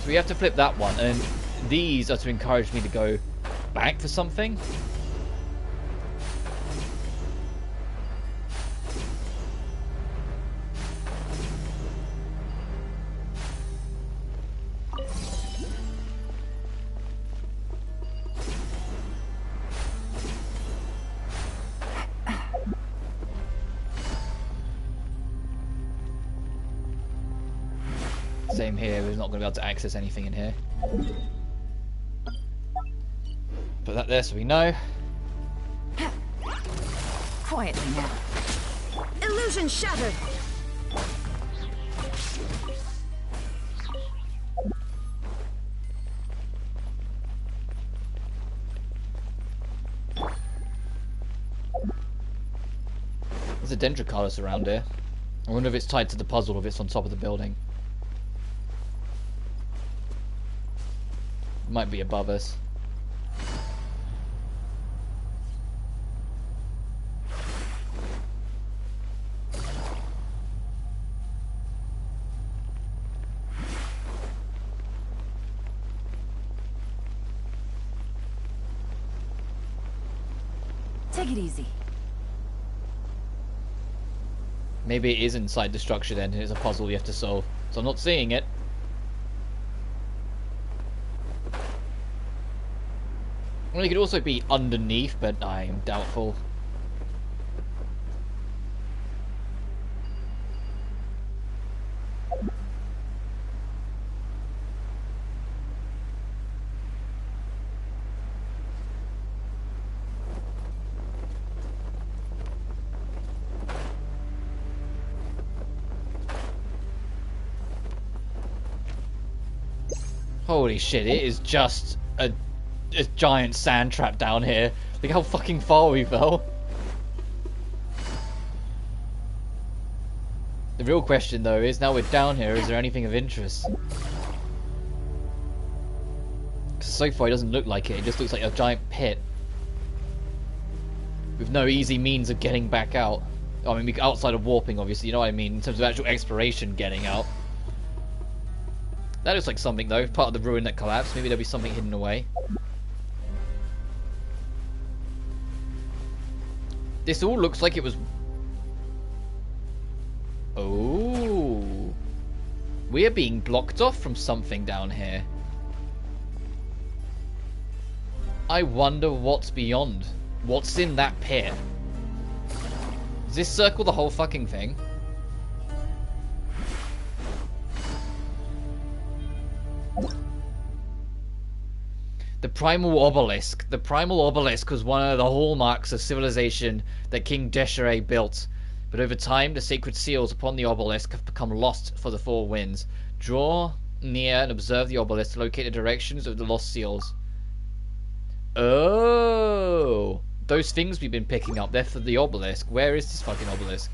We have to flip that one, and these are to encourage me to go back for something. Same here, we're not going to be able to access anything in here. Put that there so we know. Quietly now. Illusion shattered! There's a Dendrocarus around here. I wonder if it's tied to the puzzle or if it's on top of the building. Might be above us. Take it easy. Maybe it is inside the structure then, and it's a puzzle you have to solve. So I'm not seeing it. Well, it could also be underneath, but I am doubtful. Holy shit, it is just a giant sand trap down here. Look how fucking far we fell. The real question though is, now we're down here, is there anything of interest? Because so far it doesn't look like it, it just looks like a giant pit. With no easy means of getting back out. I mean, outside of warping obviously, you know what I mean, in terms of actual exploration getting out. That looks like something though, part of the ruin that collapsed. Maybe there'll be something hidden away. This all looks like it was... Oh. We are being blocked off from something down here. I wonder what's beyond. What's in that pit? Does this circle the whole fucking thing? The Primal Obelisk. The Primal Obelisk was one of the hallmarks of civilization that King Desiree built. But over time, the sacred seals upon the obelisk have become lost for the four winds. Draw near and observe the obelisk to locate the directions of the lost seals. Oh! Those things we've been picking up, they're for the obelisk. Where is this fucking obelisk?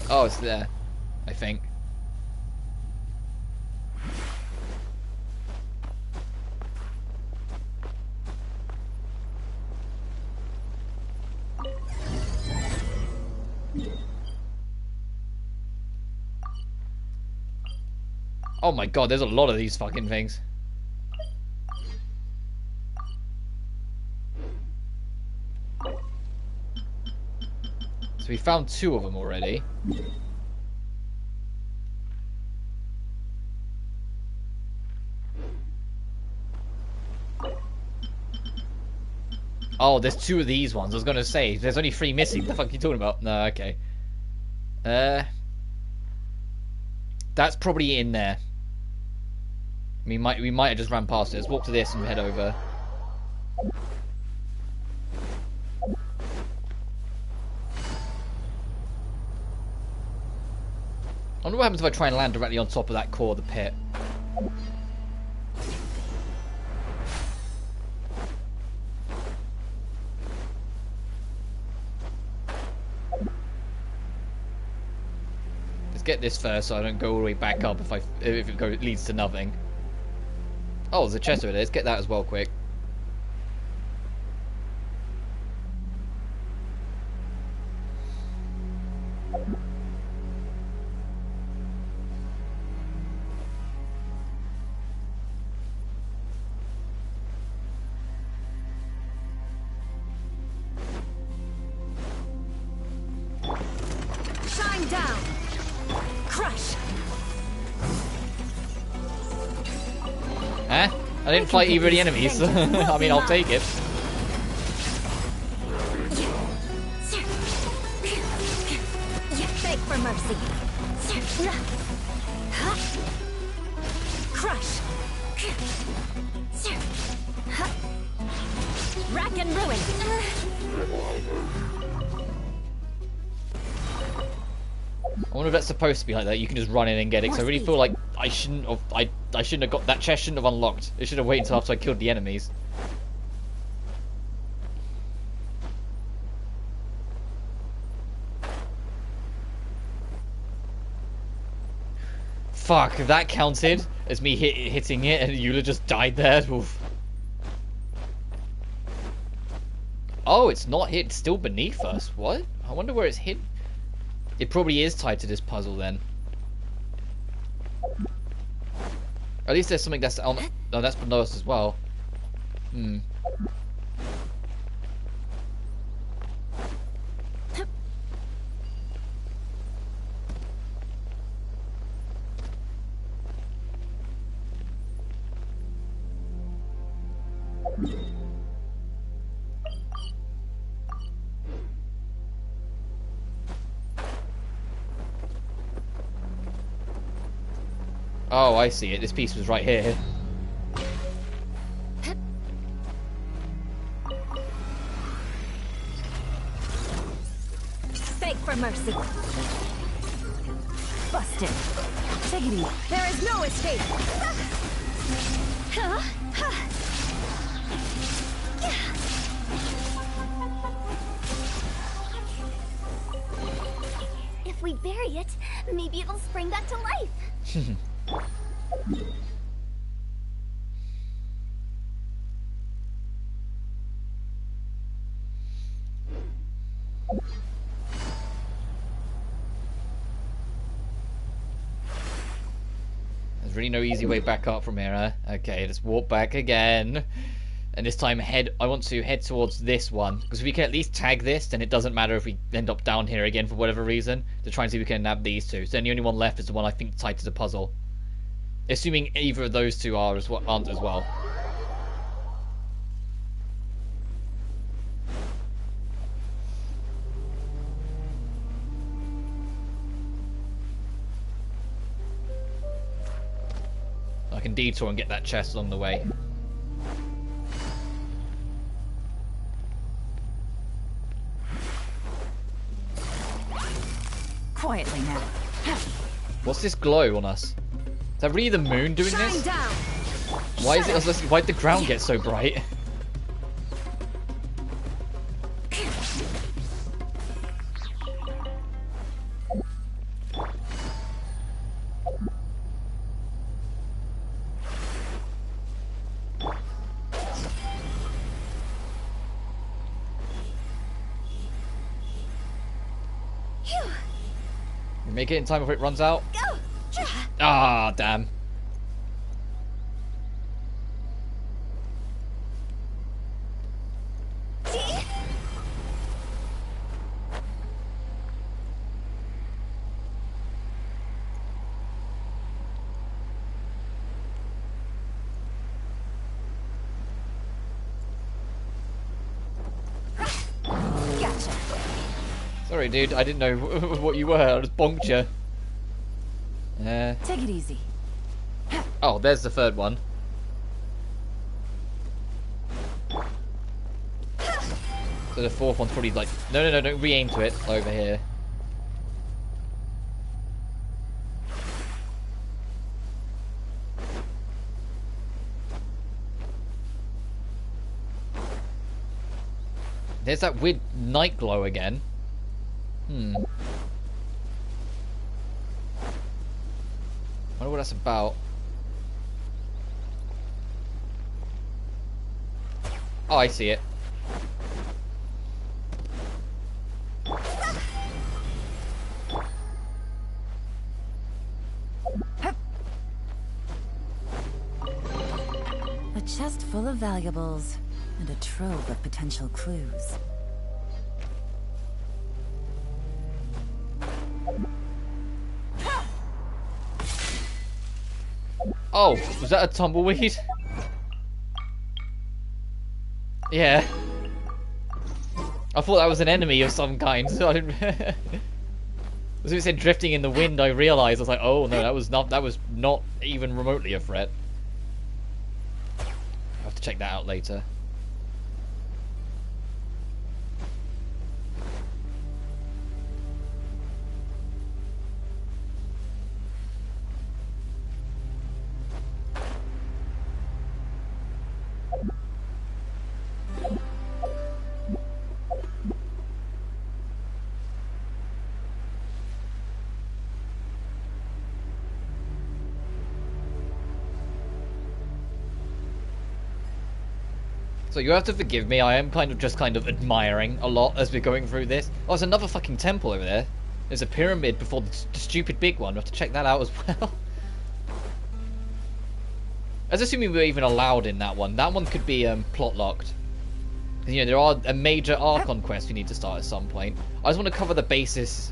Oh, it's there, I think. Oh my god, there's a lot of these fucking things. So we found 2 of them already. Oh, there's 2 of these ones. I was going to say, there's only 3 missing. What the fuck are you talking about? No, okay. That's probably in there. We might have just ran past it. Let's walk to this and head over. I wonder what happens if I try and land directly on top of that core of the pit. Let's get this first so I don't go all the way back up if it leads to nothing. Oh, there's a chest over there. Let's get that as well quick. Shine down. Crush. Huh? I didn't fight either of the enemies. I mean, I'll take it. Beg for mercy. Crush. Rack and ruin. I wonder if that's supposed to be like that. You can just run in and get it. Cause I really feel like I shouldn't have got that chest. Shouldn't have unlocked. It should have waited until after I killed the enemies. Fuck! If that counted as me hitting it and Eula just died there. Oof. Oh, it's not hit. It's still beneath us. What? I wonder where it's hit. It probably is tied to this puzzle then. At least there's something that's on. No, that's below us as well. Hmm. Oh, I see it. This piece was right here. Beg for mercy. Busted. Take it easy. There is no escape. If we bury it, maybe it'll spring back to life. There's really no easy way back up from here, huh? Okay, let's walk back again. And this time I want to head towards this one. Because if we can at least tag this, then it doesn't matter if we end up down here again for whatever reason. To try and see if we can nab these two. So then the only one left is the one I think tied to the puzzle. Assuming either of those two aren't as well. I can detour and get that chest along the way. Quietly now. What's this glow on us? Is that really the moon doing this? Down. Why is it? Why'd the ground get so bright? We make it in time before it runs out. Ah, damn. Sorry, dude. I didn't know what you were. I just bonked you. Take it easy. Oh, there's the third one. So the fourth one's probably like... No, don't re-aim to it. Over here. There's that weird night glow again. Wonder what that's about. Oh, I see it. A chest full of valuables and a trove of potential clues. Oh, was that a tumbleweed? Yeah. I thought that was an enemy of some kind, so I didn't... As it said drifting in the wind, I realised, I was like, oh no, that was not even remotely a threat. I'll have to check that out later. So you have to forgive me, I am kind of admiring a lot as we're going through this. Oh, there's another fucking temple over there. There's a pyramid before the stupid big one. We have to check that out as well. I was assuming we were even allowed in that one. That one could be plot locked. You know, there are a major Archon quest we need to start at some point. I just want to cover the basis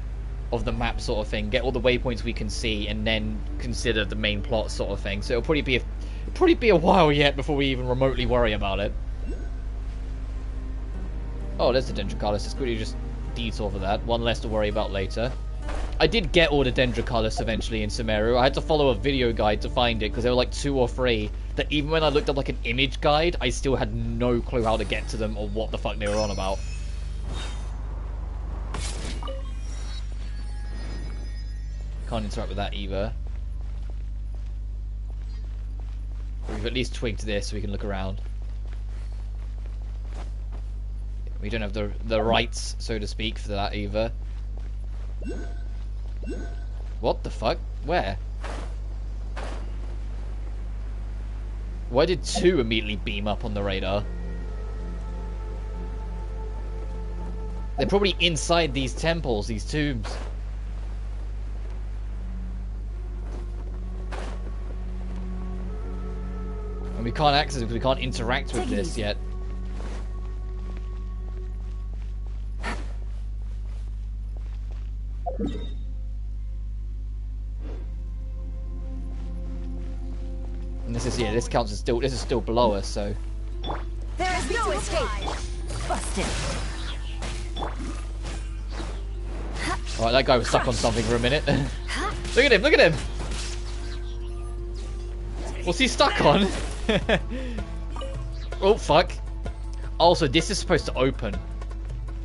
of the map sort of thing, get all the waypoints we can see, and then consider the main plot sort of thing. So it'll probably be a while yet before we even remotely worry about it. Oh, there's the Dendrocalyst. It's good you just detour for that. One less to worry about later. I did get all the Dendrocalysts eventually in Sumeru. I had to follow a video guide to find it because there were like 2 or 3 that even when I looked up like an image guide, I still had no clue how to get to them or what the fuck they were on about. Can't interact with that either. We've at least twigged this so we can look around. We don't have the rights, so to speak, for that either. What the fuck? Where? Why did 2 immediately beam up on the radar? They're probably inside these temples, these tombs. And we can't access it because we can't interact with this yet. And this is this counts as this is still below us, so There is no escape. Busted. alright, that guy was stuck on something for a minute. Look at him! What's he stuck on? Oh fuck. Also, this is supposed to open.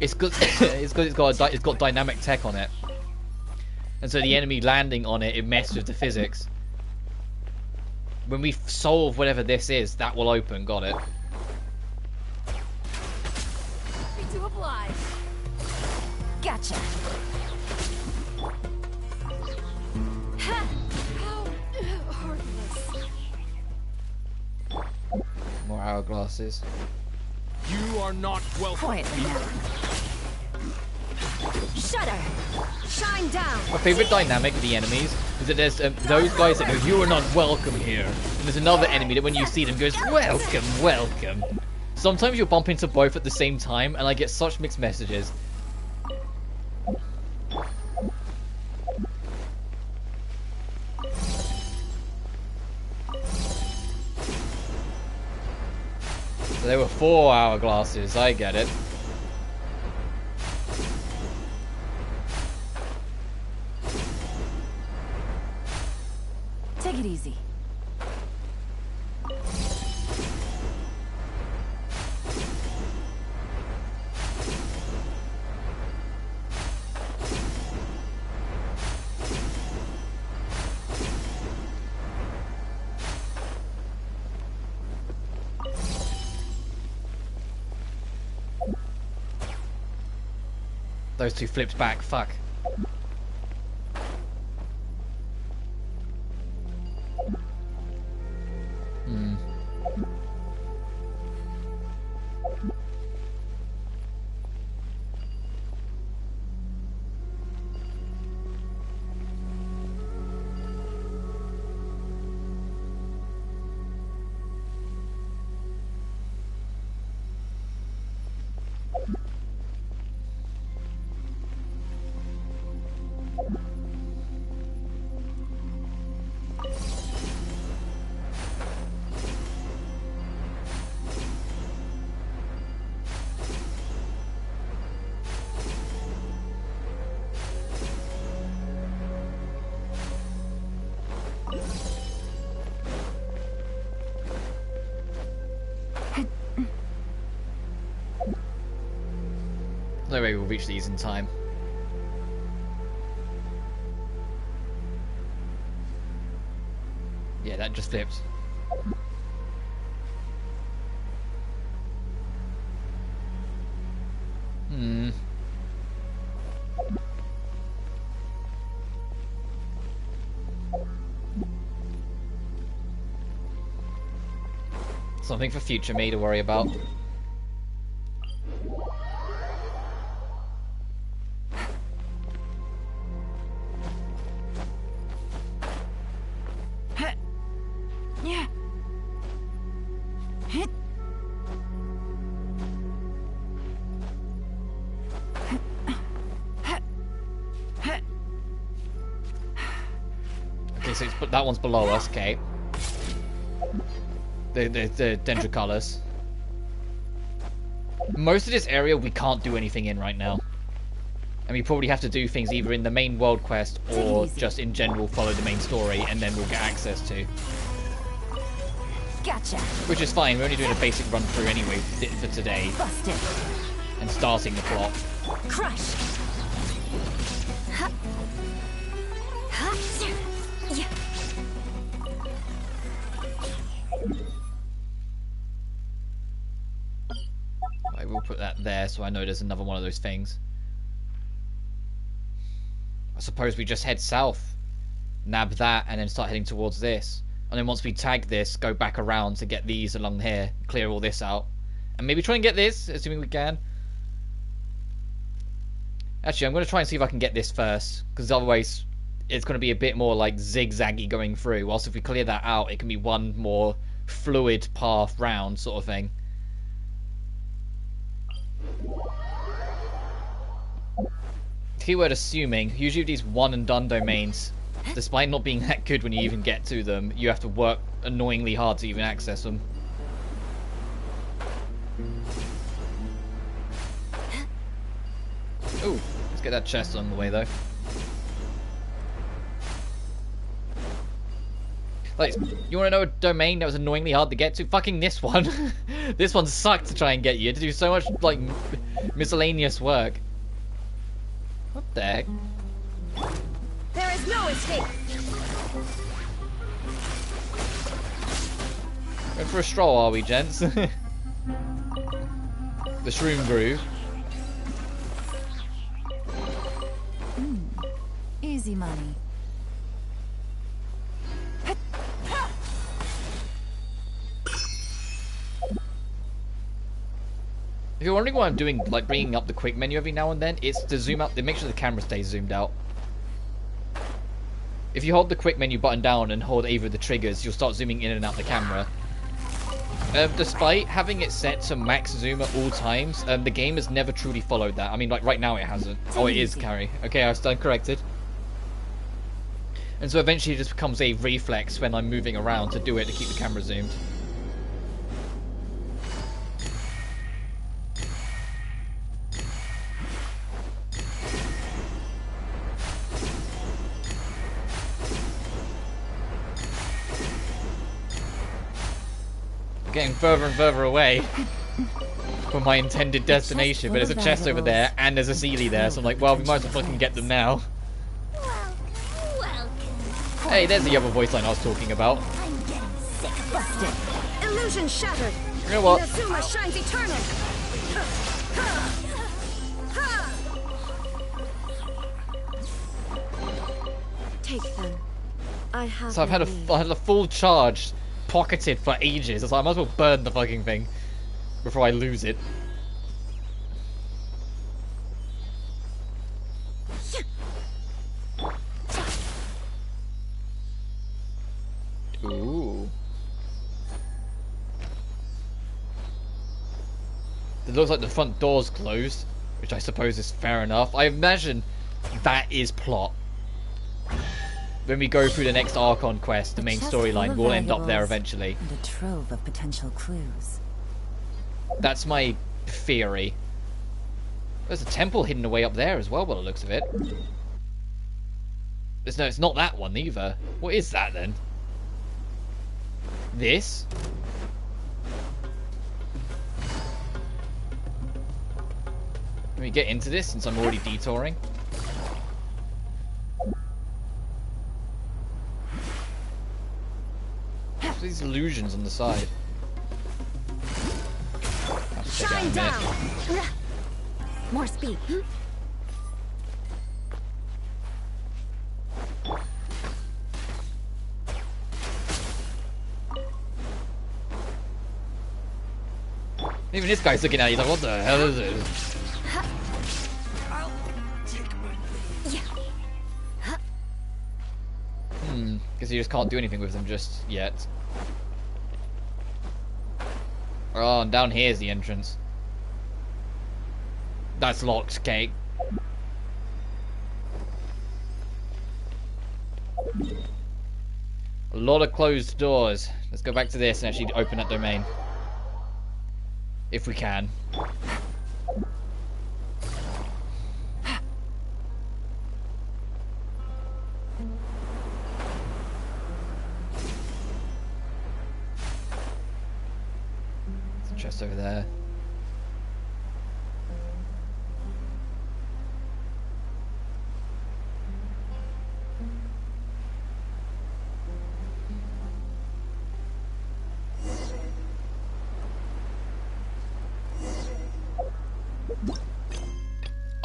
It's got dynamic tech on it. And so the enemy landing on it, it messes with the physics. When we solve whatever this is, that will open. Got it. To oblige. Gotcha. How heartless. More hourglasses. You are not welcome. Quietly now. Shudder. Shine down. My favourite dynamic of the enemies is that there's those guys that go, "You are not welcome here," and there's another enemy that when you see them goes, "Welcome, welcome." Sometimes you'll bump into both at the same time, and I get such mixed messages. So there were 4 hourglasses. I get it. Take it easy. Those two flipped back. Fuck. No way we'll reach these in time. Yeah, that just flipped. Something for future me to worry about. Okay, so that one's below us, okay. The Dendrocolors. Most of this area we can't do anything in right now. And we probably have to do things either in the main world quest or just in general follow the main story and then we'll get access to. Gotcha. Which is fine, we're only doing a basic run through anyway for today. Busted. And starting the plot. Crush. I will put that there so I know there's another one of those things. I suppose we just head south, nab that, and then start heading towards this. And then once we tag this, go back around to get these along here, clear all this out. And maybe try and get this, assuming we can. Actually, I'm going to try and see if I can get this first, because otherwise it's going to be a bit more like zigzaggy going through. Whilst if we clear that out, it can be one more fluid path round sort of thing. Keyword assuming, usually these one and done domains, despite not being that good when you even get to them, you have to work annoyingly hard to even access them. Ooh, let's get that chest on the way though. Like, you want to know a domain that was annoyingly hard to get to? Fucking this one. This one sucked to try and get you. You had to do so much, like, miscellaneous work. What the heck? There is no escape. Going for a stroll, are we, gents? The shroom groove. Easy money. If you're wondering why I'm doing, like, bringing up the quick menu every now and then, it's to zoom out, to make sure the camera stays zoomed out. If you hold the quick menu button down and hold either of the triggers, you'll start zooming in and out the camera. Despite having it set to max zoom at all times, the game has never truly followed that. I mean, like, right now it hasn't. Oh, it is, Carrie. Okay, I stand corrected. And so eventually it just becomes a reflex when I'm moving around to do it to keep the camera zoomed. getting further and further away from my intended destination, but there's a chest over there, and there's a Sealy there, so I'm like, well, we might as well fucking get them now. Welcome. Hey, there's the other voice line I was talking about. I'm getting sick of Busted. Illusion shattered. You know what? Inazuma shines eternal. Take them. I have. So I've had a full charge pocketed for ages. So I might as well burn the fucking thing before I lose it. Ooh. It looks like the front door's closed, which I suppose is fair enough. I imagine that is plot. When we go through the next Archon quest, the main storyline will end up there eventually. And a trove of potential clues. That's my theory. There's a temple hidden away up there as well, by the looks of it. No, it's not that one either. What is that then? This? Can we get into this since I'm already detouring? What's these illusions on the side? Shine down. More speed. Even this guy's looking at you like, what the hell is it? Because you just can't do anything with them just yet. Oh, and down here's the entrance. That's locked, Kate. A lot of closed doors. Let's go back to this and actually open that domain. If we can. There's a chest over there.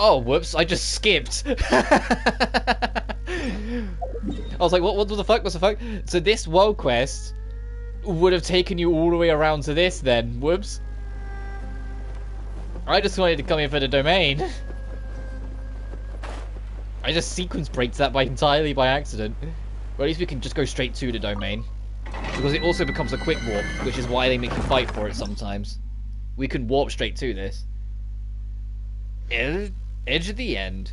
Oh, whoops, I just skipped. I was like, what the fuck? What's the fuck? So this world quest would have taken you all the way around to this then. Whoops. I just wanted to come in for the domain. I just sequence breaks that entirely by accident. But at least we can just go straight to the domain. Because it also becomes a quick warp, which is why they make you fight for it sometimes. We can warp straight to this. Edge of the end.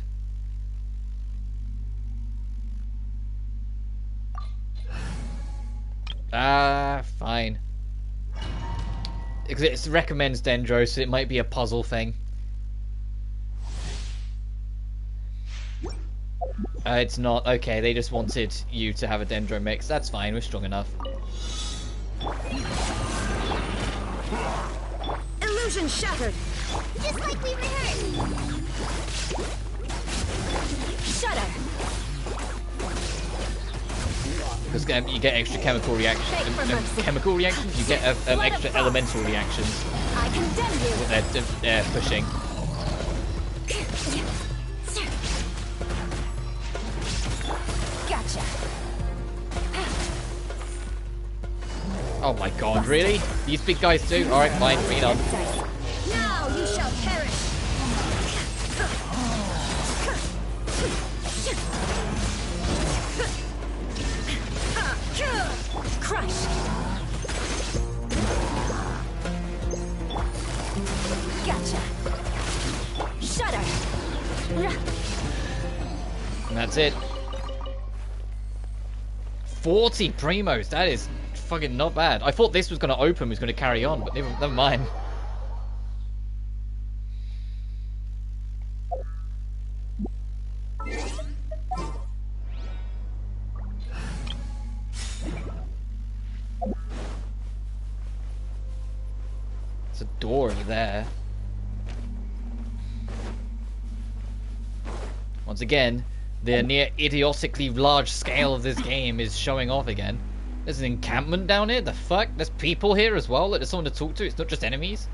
Fine. Because it recommends Dendro, so it might be a puzzle thing. It's not. Okay, they just wanted you to have a Dendro mix. That's fine, we're strong enough. Illusion shattered. Just like we rehearsed. Shudder. Because you get extra chemical reactions. Chemical reactions? You get extra elemental reactions. I condemn you. What they're pushing. Gotcha. Oh my god, really? These big guys too? Alright, fine, bring it on. Now you shall perish. Crush. Gotcha. Shudder. And that's it. 40 primos, that is fucking not bad. I thought this was going to open, was going to carry on, but never mind. door over there. Once again, the near idiotically large scale of this game is showing off again. There's an encampment down here? The fuck? There's people here as well? Like, there's someone to talk to? It's not just enemies?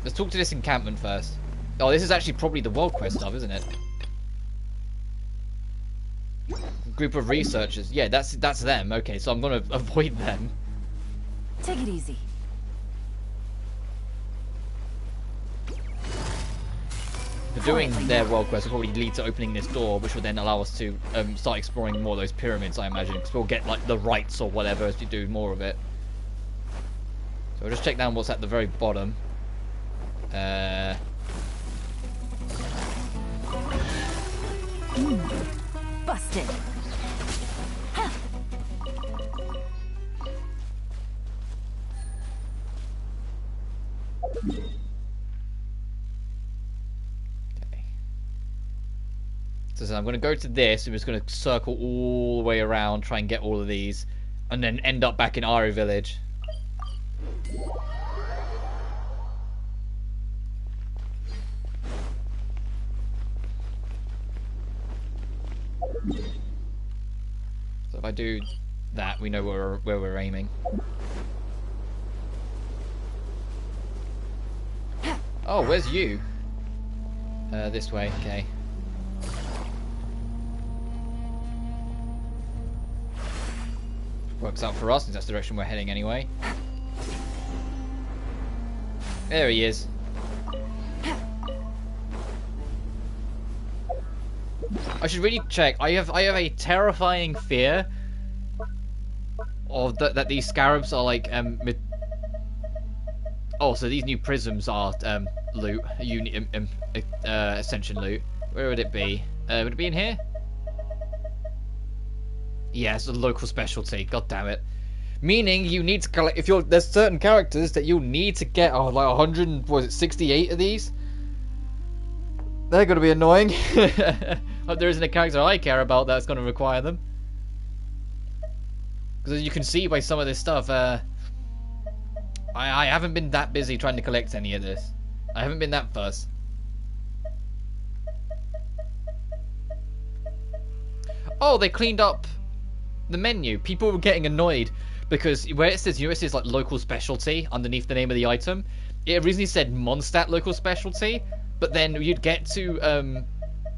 Let's talk to this encampment first. Oh, this is actually probably the world quest stuff, isn't it? Group of researchers. Yeah, that's them. Okay, so I'm gonna avoid them. Take it easy. For doing their world quest will probably lead to opening this door, which will then allow us to start exploring more of those pyramids, I imagine, because we'll get like the rights or whatever as we do more of it. So we'll just check down what's at the very bottom. Busted. So I'm going to go to this, and we're just going to circle all the way around, try and get all of these, and then end up back in Ari Village. So if I do that, we know where we're aiming. Oh, where's you? This way, okay. Works out for us, since that's the direction we're heading anyway. There he is. I should really check. I have a terrifying fear of that these scarabs are like oh, so these new prisms are loot, ascension loot. Where would it be? Would it be in here? Yeah, it's a local specialty. God damn it. Meaning you need to collect. If you're there's certain characters that you'll need to get. Oh, like 100. Was it 68 of these? They're going to be annoying. Hope there isn't a character I care about that's going to require them. Because as you can see by some of this stuff, I haven't been that busy trying to collect any of this. I haven't been that fussed. Oh, they cleaned up the menu. People were getting annoyed because where it says, it says like local specialty underneath the name of the item, it originally said Mondstadt local specialty, but then you'd get to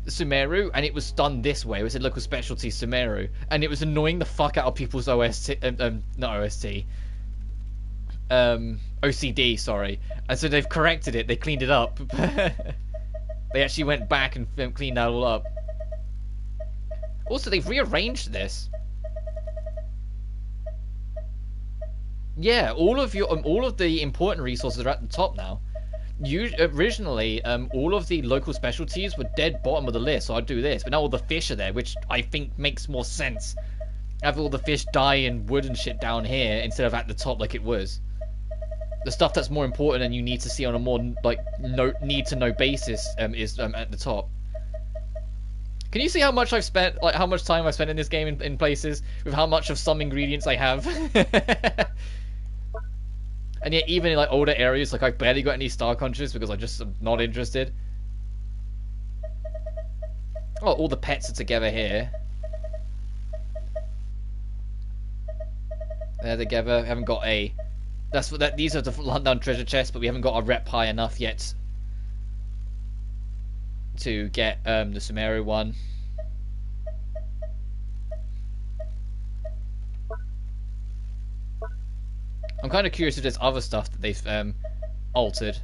Sumeru and it was done this way. It said local specialty Sumeru, and it was annoying the fuck out of people's OCD, sorry. And so they've corrected it. They cleaned it up. They actually went back and cleaned that all up. Also, they've rearranged this. Yeah, all of the important resources are at the top now. Originally, all of the local specialties were dead bottom of the list, so I'd do this. But now all the fish are there, which I think makes more sense. Have all the fish die in wood and shit down here instead of at the top like it was. The stuff that's more important and you need to see on a more like need-to-know basis is at the top. Can you see how much I've spent, like how much time I've spent in this game in places with how much of some ingredients I have? And yet even in like older areas, like I've barely got any star conches because I just am not interested. Oh, all the pets are together here. They're together. We haven't got a. That's what that. These are the hunt down treasure chests, but we haven't got a rep high enough yet to get the Sumeru one. I'm kind of curious if there's other stuff that they've altered.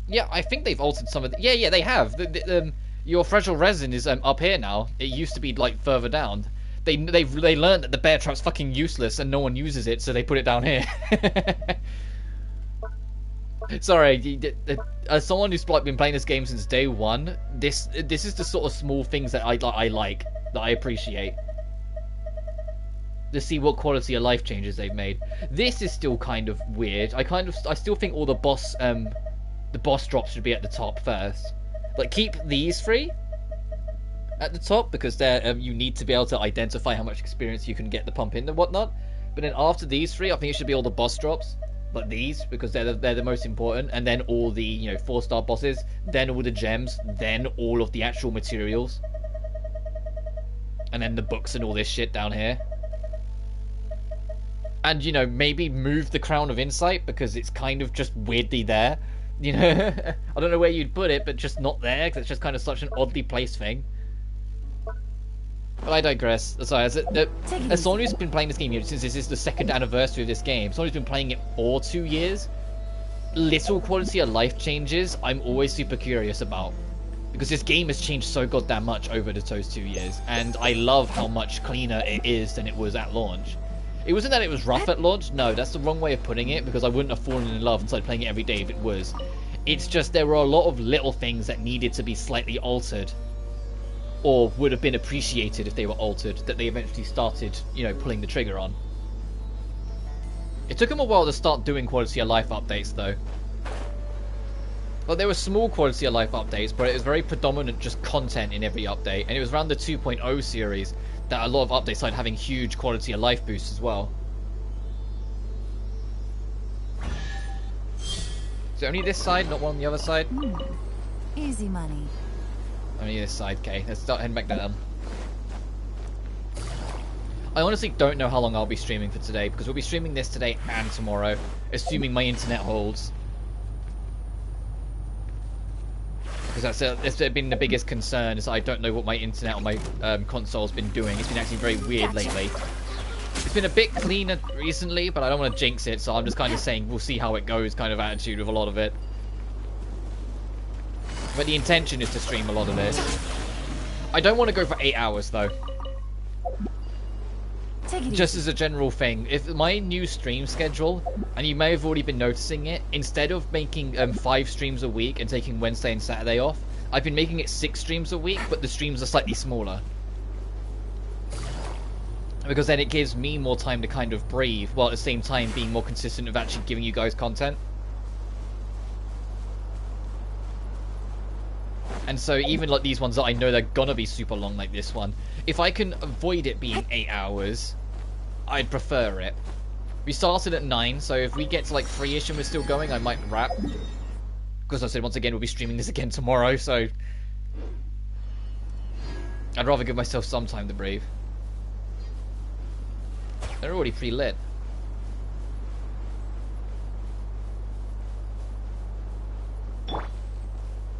Yeah, I think they've altered some of the... Yeah, they have. Your fragile resin is up here now. It used to be like further down. They learned that the bear trap's fucking useless and no one uses it, so they put it down here. Sorry, as someone who's like been playing this game since day one, this is the sort of small things that I like, that I appreciate. To see what quality of life changes they've made. This is still kind of weird. I still think all the boss drops should be at the top first. Like keep these three at the top because they're you need to be able to identify how much experience you can get the pump in and whatnot. But then after these three, I think it should be all the boss drops, like these, because they're the most important, and then all the, you know, 4-star bosses, then all the gems, then all of the actual materials, and then the books and all this shit down here. And, you know, maybe move the Crown of Insight, because it's kind of just weirdly there. You know, I don't know where you'd put it, but just not there, because it's just kind of such an oddly placed thing. But I digress. Sorry, as someone who's been playing this game since this is the 2nd anniversary of this game, someone who's been playing it for 2 years, little quality of life changes I'm always super curious about. Because this game has changed so goddamn much over those 2 years, and I love how much cleaner it is than it was at launch. It wasn't that it was rough at launch, no, that's the wrong way of putting it, because I wouldn't have fallen in love and started playing it every day if it was. It's just there were a lot of little things that needed to be slightly altered, or would have been appreciated if they were altered, that they eventually started, you know, pulling the trigger on. It took them a while to start doing quality of life updates, though. Well, there were small quality of life updates, but it was very predominant just content in every update, and it was around the 2.0 series that a lot of updates started having huge quality of life boosts as well. So only this side, not one on the other side? Easy money. Only this side, okay. Let's start heading back down. I honestly don't know how long I'll be streaming for today, because we'll be streaming this today and tomorrow, assuming my internet holds. Because that's been the biggest concern, is I don't know what my internet on my console's been doing. It's been actually very weird lately. It's been a bit cleaner recently, but I don't want to jinx it, so I'm just kind of saying we'll see how it goes kind of attitude with a lot of it. But the intention is to stream a lot of this. I don't want to go for 8 hours, though. Just as a general thing, if my new stream schedule, and you may have already been noticing it, instead of making 5 streams a week and taking Wednesday and Saturday off, I've been making it 6 streams a week, but the streams are slightly smaller. Because then it gives me more time to kind of breathe, while at the same time being more consistent of actually giving you guys content. And so even like these ones that I know they're gonna be super long, like this one, if I can avoid it being 8 hours, I'd prefer it. We started at 9, so if we get to like 3-ish and we're still going, I might wrap. Because I said, once again, we'll be streaming this again tomorrow, so I'd rather give myself some time to breathe. They're already pre-lit.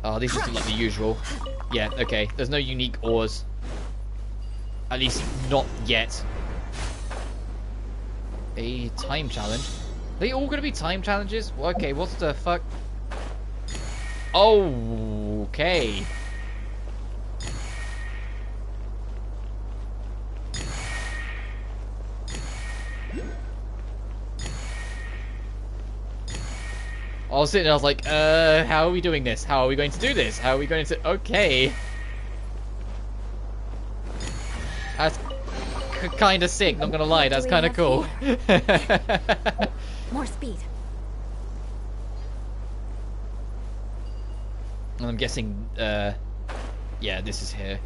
Oh, these just look like the usual. Yeah, okay. There's no unique ores. At least not yet. A time challenge? Are they all gonna be time challenges? Well, okay, what's the fuck? Oh, okay. I was sitting there, I was like, how are we doing this? How are we going to do this? How are we going to... Okay. That's kind of sick, not gonna lie, that's kind of cool. More speed. And I'm guessing, yeah, this is here.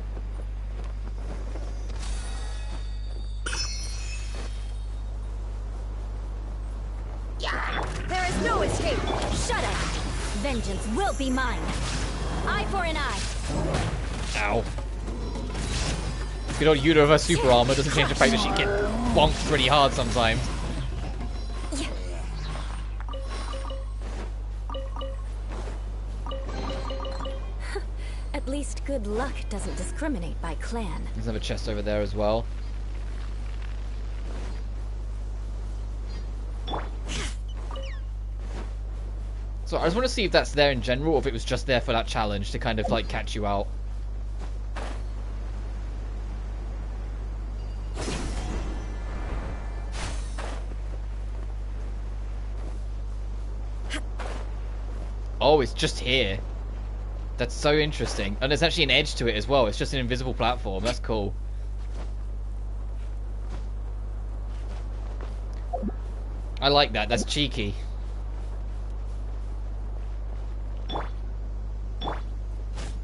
There is no escape. Shut up. Vengeance will be mine. Eye for an eye. Ow. Good old Uta of her super armor doesn't change the fact that she gets bonked pretty hard sometimes. At least good luck doesn't discriminate by clan. There's another chest over there as well. So I just want to see if that's there in general, or if it was just there for that challenge to kind of like catch you out. Oh, it's just here. That's so interesting. And there's actually an edge to it as well. It's just an invisible platform. That's cool. I like that. That's cheeky.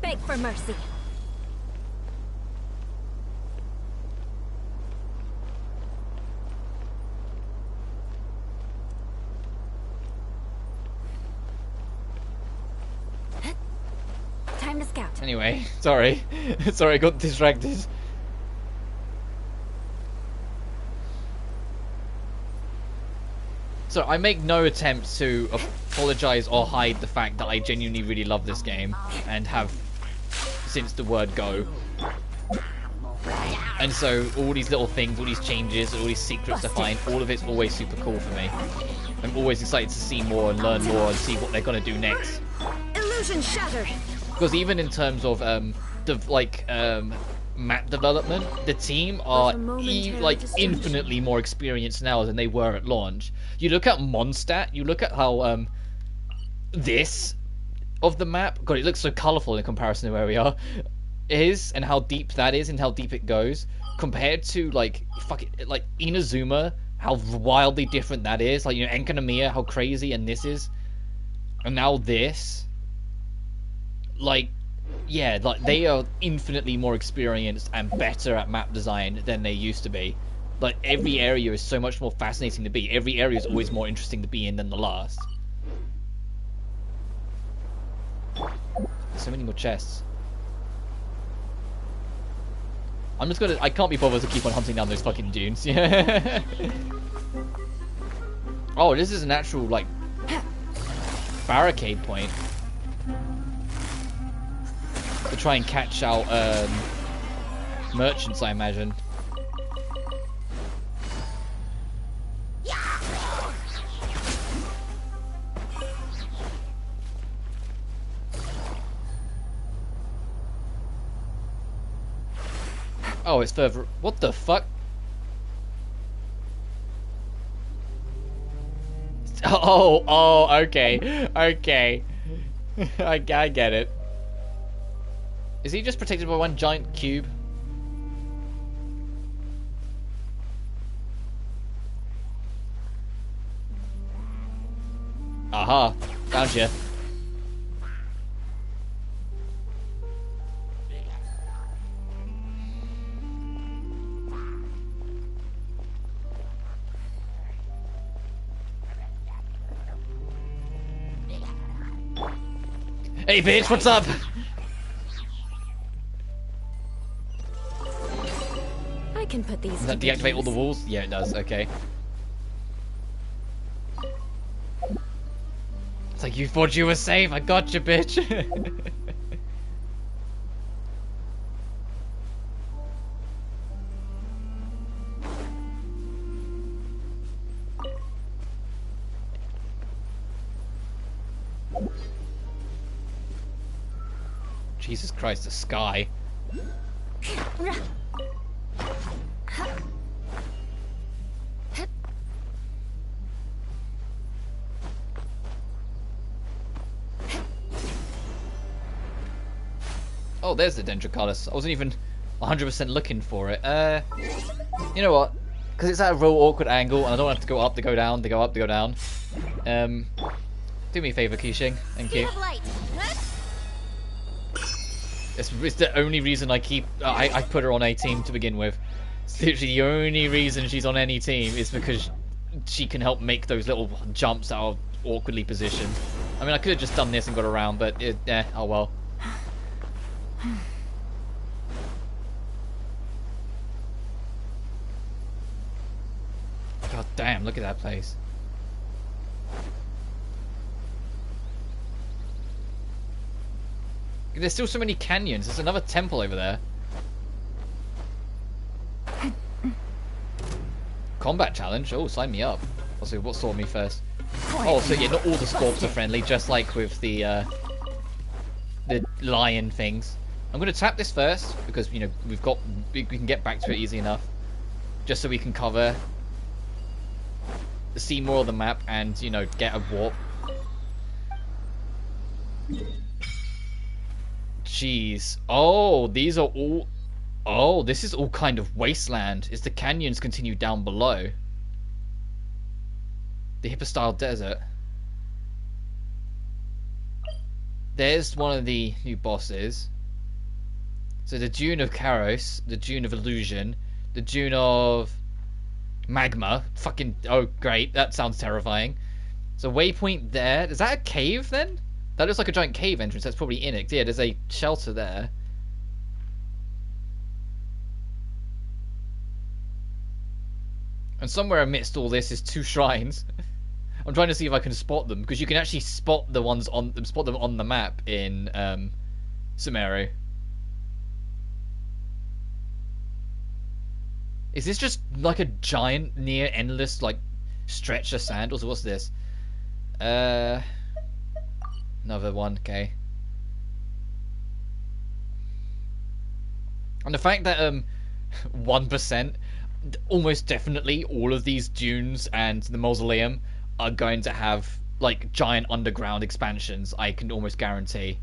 Beg for mercy. time to scout. Anyway, sorry. Sorry, I got distracted. So I make no attempt to apologize or hide the fact that I genuinely really love this game and have since the word go. And so all these little things, all these changes, all these secrets to find, all of it's always super cool for me. I'm always excited to see more and learn more and see what they're gonna do next. Illusion shattered. Because even in terms of map development, the team are infinitely more experienced now than they were at launch. You look at Mondstadt, you look at how this of the map, God, it looks so colourful in comparison to where we are, is, and how deep that is and how deep it goes, compared to like Inazuma, how wildly different that is. Like, you know, Enkanomiya, how crazy and this is, and now this, like, yeah, like they are infinitely more experienced and better at map design than they used to be. Like, every area is so much more fascinating to be. Every area is always more interesting to be in than the last. So many more chests. I'm just gonna... I can't be bothered to keep on hunting down those fucking dunes. Yeah. Oh, this is an actual, like, barricade point. To try and catch out merchants, I imagine. Oh, it's further... What the fuck? Oh, okay. Okay. I get it. Is he just protected by one giant cube? Aha, found you. Hey bitch, what's up? I can put these. Does that deactivate all the walls? Yeah, it does. Okay. It's like, you thought you were safe. I got you, bitch. Jesus Christ, the sky. Oh, there's the Dendrocalyst. I wasn't even 100% looking for it. You know what? Because it's at a real awkward angle, and I don't have to go up to go down, to go up to go down. Do me a favor, Keishing. Thank you. It's the only reason I keep... I put her on a team to begin with. It's literally the only reason she's on any team is because she can help make those little jumps that are awkwardly positioned. I mean, I could have just done this and got around, but oh well. God damn, look at that place. There's still so many canyons. There's another temple over there. Combat challenge? Oh, sign me up. Also, what saw me first? Oh, so yeah, not all the scorps are friendly, just like with the lion things. I'm going to tap this first, because, you know, we can get back to it easy enough. Just so we can see more of the map and, you know, get a warp. Jeez. Oh, these are all... Oh, this is all kind of wasteland. As the canyons continue down below. The Hippostyle Desert. There's one of the new bosses. So the Dune of Karos, the Dune of Illusion, the Dune of Magma. Fucking... Oh, great. That sounds terrifying. So waypoint there. Is that a cave, then? That looks like a giant cave entrance. That's probably in it. Yeah, there's a shelter there. And somewhere amidst all this is 2 shrines. I'm trying to see if I can spot them, because you can actually spot the ones on them on the map in Sumeru. Is this just like a giant, near endless like stretch of sand, or what's this? Another one, okay. And the fact that 1%, almost definitely all of these dunes and the mausoleum are going to have like giant underground expansions, I can almost guarantee.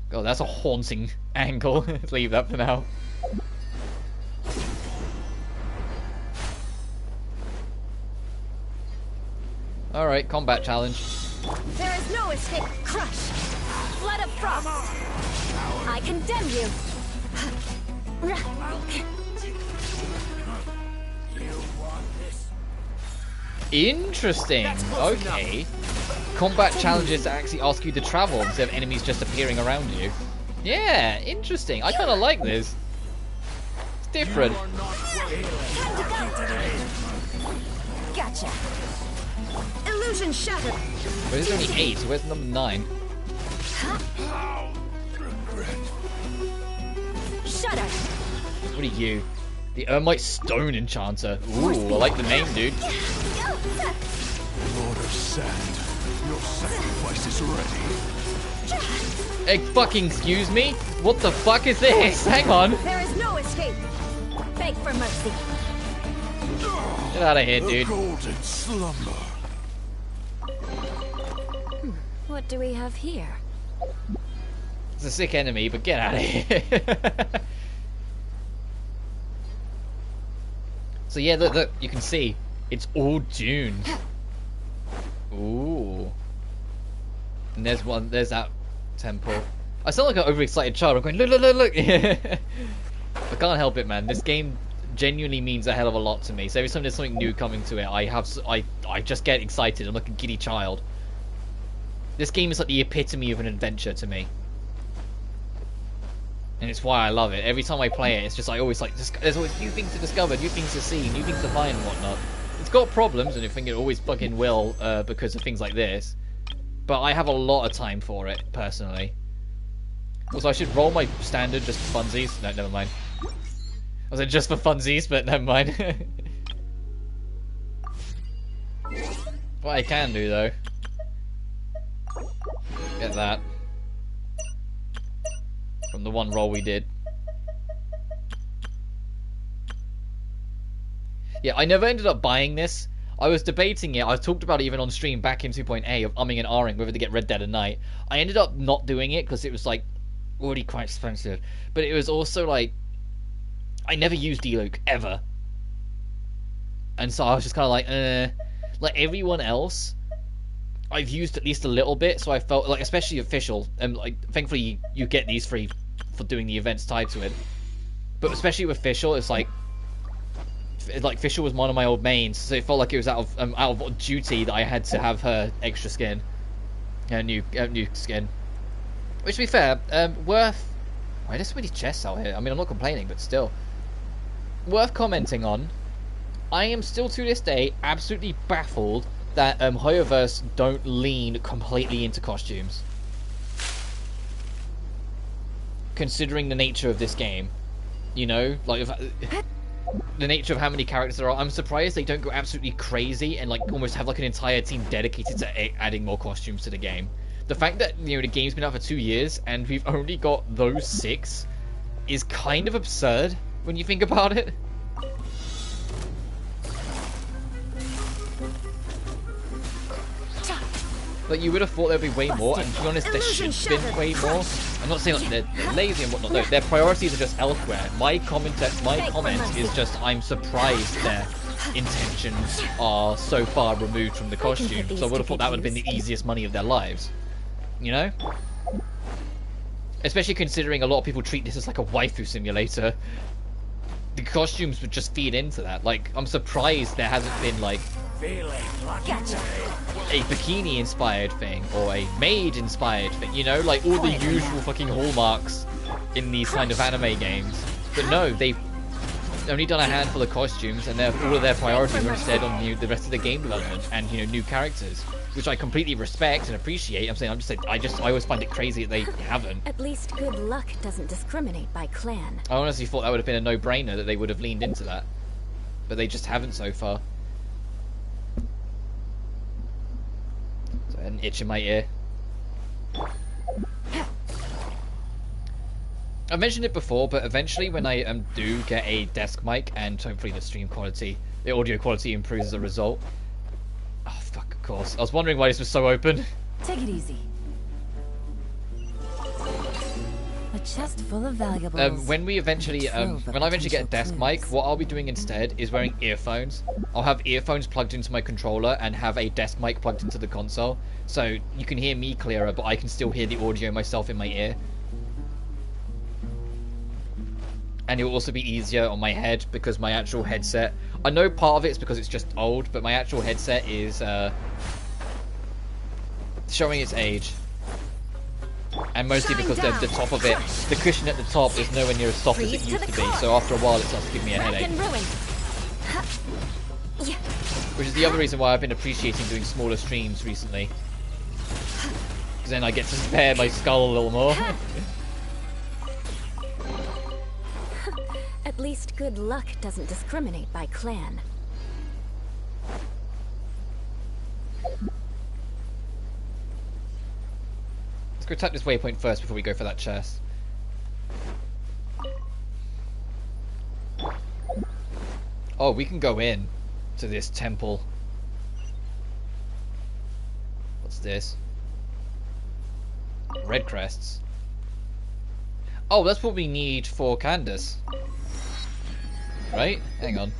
God, that's a haunting angle. Let's leave that for now. Alright, combat challenge. There is no escape. Crush. Flood of frost. I condemn you. Interesting. Okay. Combat challenges actually ask you to travel instead of enemies just appearing around you. Yeah, interesting. I kind of like this. It's different. Gotcha. Illusion shattered. But there's only 8, so where's number 9? Shudder. What are you? The Ermite Stone Enchanter. Ooh, I like the name, dude. Lord of Sand, your sacrifice is ready. Hey, fucking excuse me? What the fuck is this? Hang on. There is no escape. Beg for mercy. Get out of here, The dude. golden slumber. What do we have here? It's a sick enemy, but get out of here. So yeah, look, you can see it's all dunes. Ooh. And there's that temple. I sound like an overexcited child. I'm going, look. I can't help it, man. This game genuinely means a hell of a lot to me. So every time there's something new coming to it, I just get excited. I'm like a giddy child. This game is like the epitome of an adventure to me. And it's why I love it. Every time I play it, it's just there's always new things to discover, new things to see, new things to find and whatnot. It's got problems, and I think it always fucking will because of things like this. But I have a lot of time for it, personally. Also, I should roll my standard just for funsies. No, never mind. I was like, just for funsies, but never mind. What I can do, though. Get that. From the one roll we did. Yeah, I never ended up buying this. I was debating it. I talked about it even on stream back in 2.A of umming and ahhing whether to get Red Dead at Night. I ended up not doing it because it was like already quite expensive. But it was also like I never used D-Luke ever. And so I was just kind of like everyone else I've used at least a little bit, so I felt like, especially official, and like thankfully you get these free for doing the events tied to it. But especially with official, it's like official was one of my old mains, so it felt like it was out of duty that I had to have her extra skin, new skin. Which, to be fair, worth. Why there's so many chests out here? I mean, I'm not complaining, but still worth commenting on. I am still to this day absolutely baffled that Hoyoverse don't lean completely into costumes, considering the nature of this game. You know, like the nature of how many characters there are. I'm surprised they don't go absolutely crazy and like almost have like an entire team dedicated to adding more costumes to the game. The fact that, you know, the game's been out for 2 years and we've only got those 6 is kind of absurd when you think about it. Like, you would have thought there'd be way more, and to be honest, there should have been way more. I'm not saying like they're lazy and whatnot, no, their priorities are just elsewhere. My comment is just, I'm surprised their intentions are so far removed from the costume, so I would have thought that would have been the easiest money of their lives. You know? Especially considering a lot of people treat this as like a waifu simulator. the costumes would just feed into that. Like, I'm surprised there hasn't been like Gotcha. a bikini inspired thing or a maid inspired thing, you know, like all the usual fucking hallmarks in these kind of anime games. But no, they've only done a handful of costumes, and all of their priorities are instead on the rest of the game development and, you know, new characters, which I completely respect and appreciate. I always find it crazy that they haven't. At least good luck doesn't discriminate by clan. I honestly thought that would have been a no-brainer, that they would have leaned into that, but they just haven't so far. So an itch in my ear. I mentioned it before, but eventually when I do get a desk mic, and hopefully the audio quality improves as a result. Oh fuck, of course. I was wondering why this was so open. Take it easy. A chest full of valuables. When I eventually get a desk mic, what I'll be doing instead is wearing earphones. I'll have earphones plugged into my controller and have a desk mic plugged into the console, so you can hear me clearer, but I can still hear the audio myself in my ear. And it will also be easier on my head because my actual headset, I know part of it's because it's just old, but my actual headset is showing its age. And mostly because the top of it, the cushion at the top is nowhere near as soft as it used to be, so after a while it starts to give me a headache. Which is the other reason why I've been appreciating doing smaller streams recently. Because then I get to spare my skull a little more. At least good luck doesn't discriminate by clan. Let's go tap this waypoint first before we go for that chest. Oh, we can go in to this temple. What's this? Red crests. Oh, that's what we need for Candace. Right? Hang on.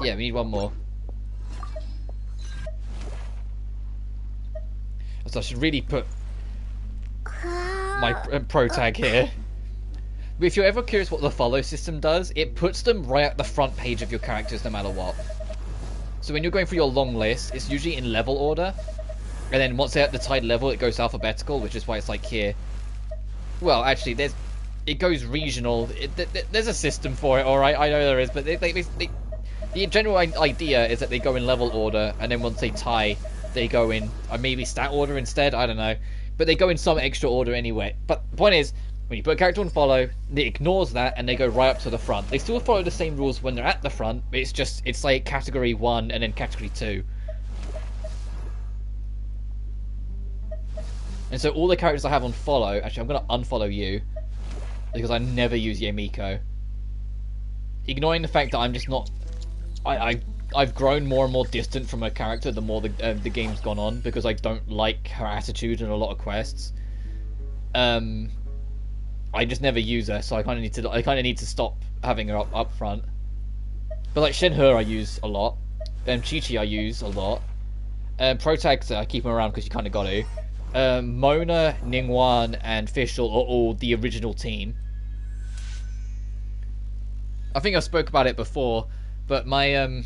Yeah, we need one more. So I should really put my pro tag here. But if you're ever curious what the follow system does, it puts them right at the front page of your characters no matter what. So when you're going through your long list, it's usually in level order. And then once they're at the tied level, it goes alphabetical, which is why it's like here. Well, actually, it goes regional. There's a system for it, alright, I know there is, but the general idea is that they go in level order, and then once they tie, they go in maybe stat order instead, I don't know. But they go in some extra order anyway. But the point is, when you put a character on follow, it ignores that, and they go right up to the front. They still follow the same rules when they're at the front, but it's like category 1 and then category 2. And so all the characters I have on follow, actually I'm going to unfollow you, because I never use Yamiko. Ignoring the fact that I'm just not... I've grown more and more distant from her character the more the game's gone on, because I don't like her attitude in a lot of quests. I just never use her, so I kind of need to stop having her up front. But like Shenhe I use a lot, Chi-Chi I use a lot. Protags I keep them around because you kind of got to. Mona, Ningguang, and Fischl are all the original team. I think I spoke about it before, but my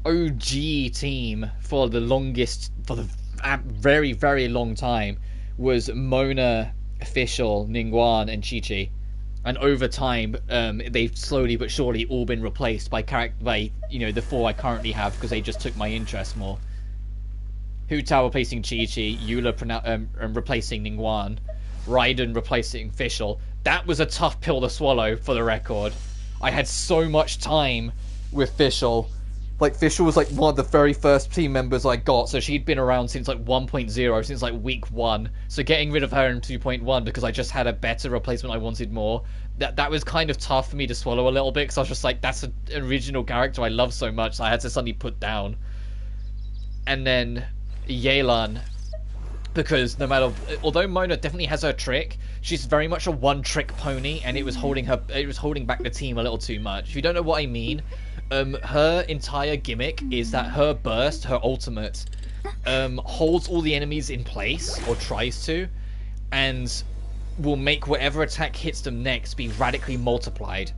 OG team for the very, very long time was Mona, Fischl, Ningguang, and Chi-Chi. And over time, they've slowly but surely all been replaced by the 4 I currently have, because they just took my interest more. Hu Tao replacing Chi-Chi, Eula replacing Ningguang, Raiden replacing Fischl. That was a tough pill to swallow, for the record. I had so much time with Fischl. Like, Fischl was like one of the very first team members I got, so she'd been around since like 1.0, since like week 1. So getting rid of her in 2.1 because I just had a better replacement I wanted more, that was kind of tough for me to swallow a little bit, because I was just like, that's an original character I love so much, so I had to suddenly put down. And then Yelan, because although Mona definitely has her trick, she's very much a one-trick pony, and it was holding back the team a little too much. If you don't know what I mean, her entire gimmick is that her burst, her ultimate, holds all the enemies in place, or tries to, and will make whatever attack hits them next be radically multiplied,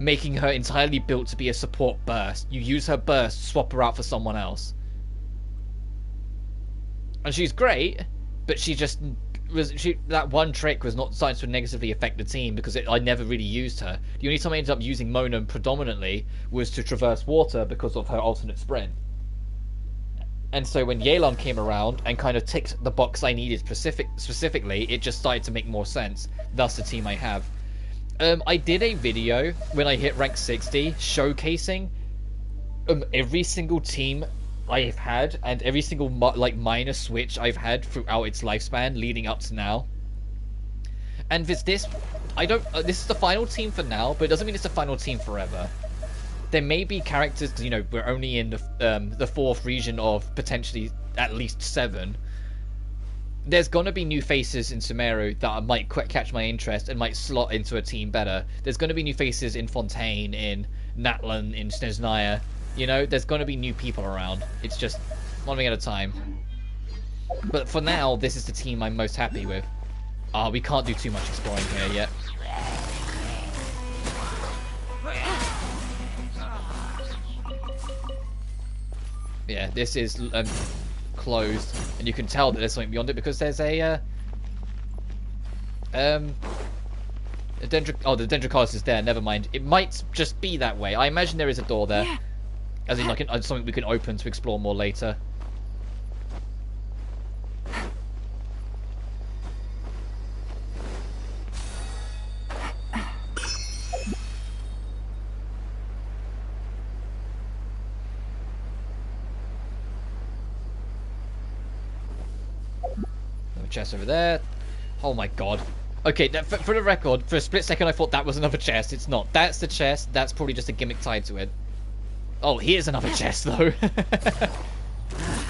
making her entirely built to be a support burst. You use her burst, swap her out for someone else. And she's great, but that one trick was not starting to negatively affect the team because I never really used her. The only time I ended up using Mona predominantly was to traverse water because of her alternate sprint. And so when Yelan came around and kind of ticked the box I needed specifically, it just started to make more sense. Thus the team I have. I did a video when I hit rank 60 showcasing every single team I've had and every single minor switch I've had throughout its lifespan leading up to now. And this is the final team for now, but it doesn't mean it's the final team forever. There may be characters, because, you know, we're only in the 4th region of potentially at least 7. There's gonna be new faces in Sumeru that might catch my interest and might slot into a team better. There's gonna be new faces in Fontaine, in Natlan, in Snezhnaya. You know, there's gonna be new people around. It's just one thing at a time. But for now, this is the team I'm most happy with. We can't do too much exploring here yet. Yeah, this is closed, and you can tell that there's something beyond it because there's the Dendrocarus is there. Never mind. It might just be that way. I imagine there is a door there, as in like something we can open to explore more later. Chest over there. Oh my god. Okay, for the record, for a split second I thought that was another chest. It's not. That's the chest. That's probably just a gimmick tied to it. Oh, here's another chest though. Looking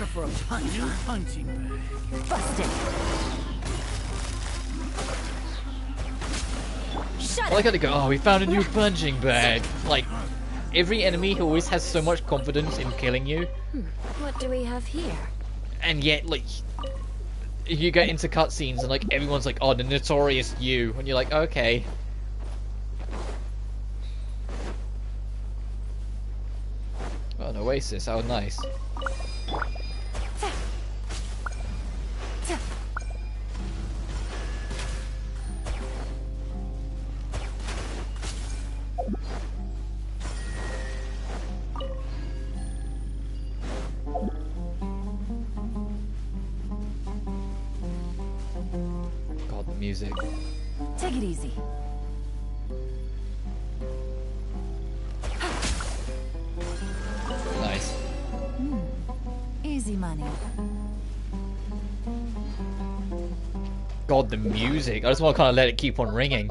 for a punching bag. Busted. Shut I like how they go, oh, we found a new punching bag. Like, every enemy always has so much confidence in killing you. What do we have here? And yet, like, you get into cutscenes and like everyone's like, oh, the notorious you, and you're like, okay. Oh, an oasis, how nice. Music. Take it easy. Nice. Easy money. God, the music. I just want to kind of let it keep on ringing.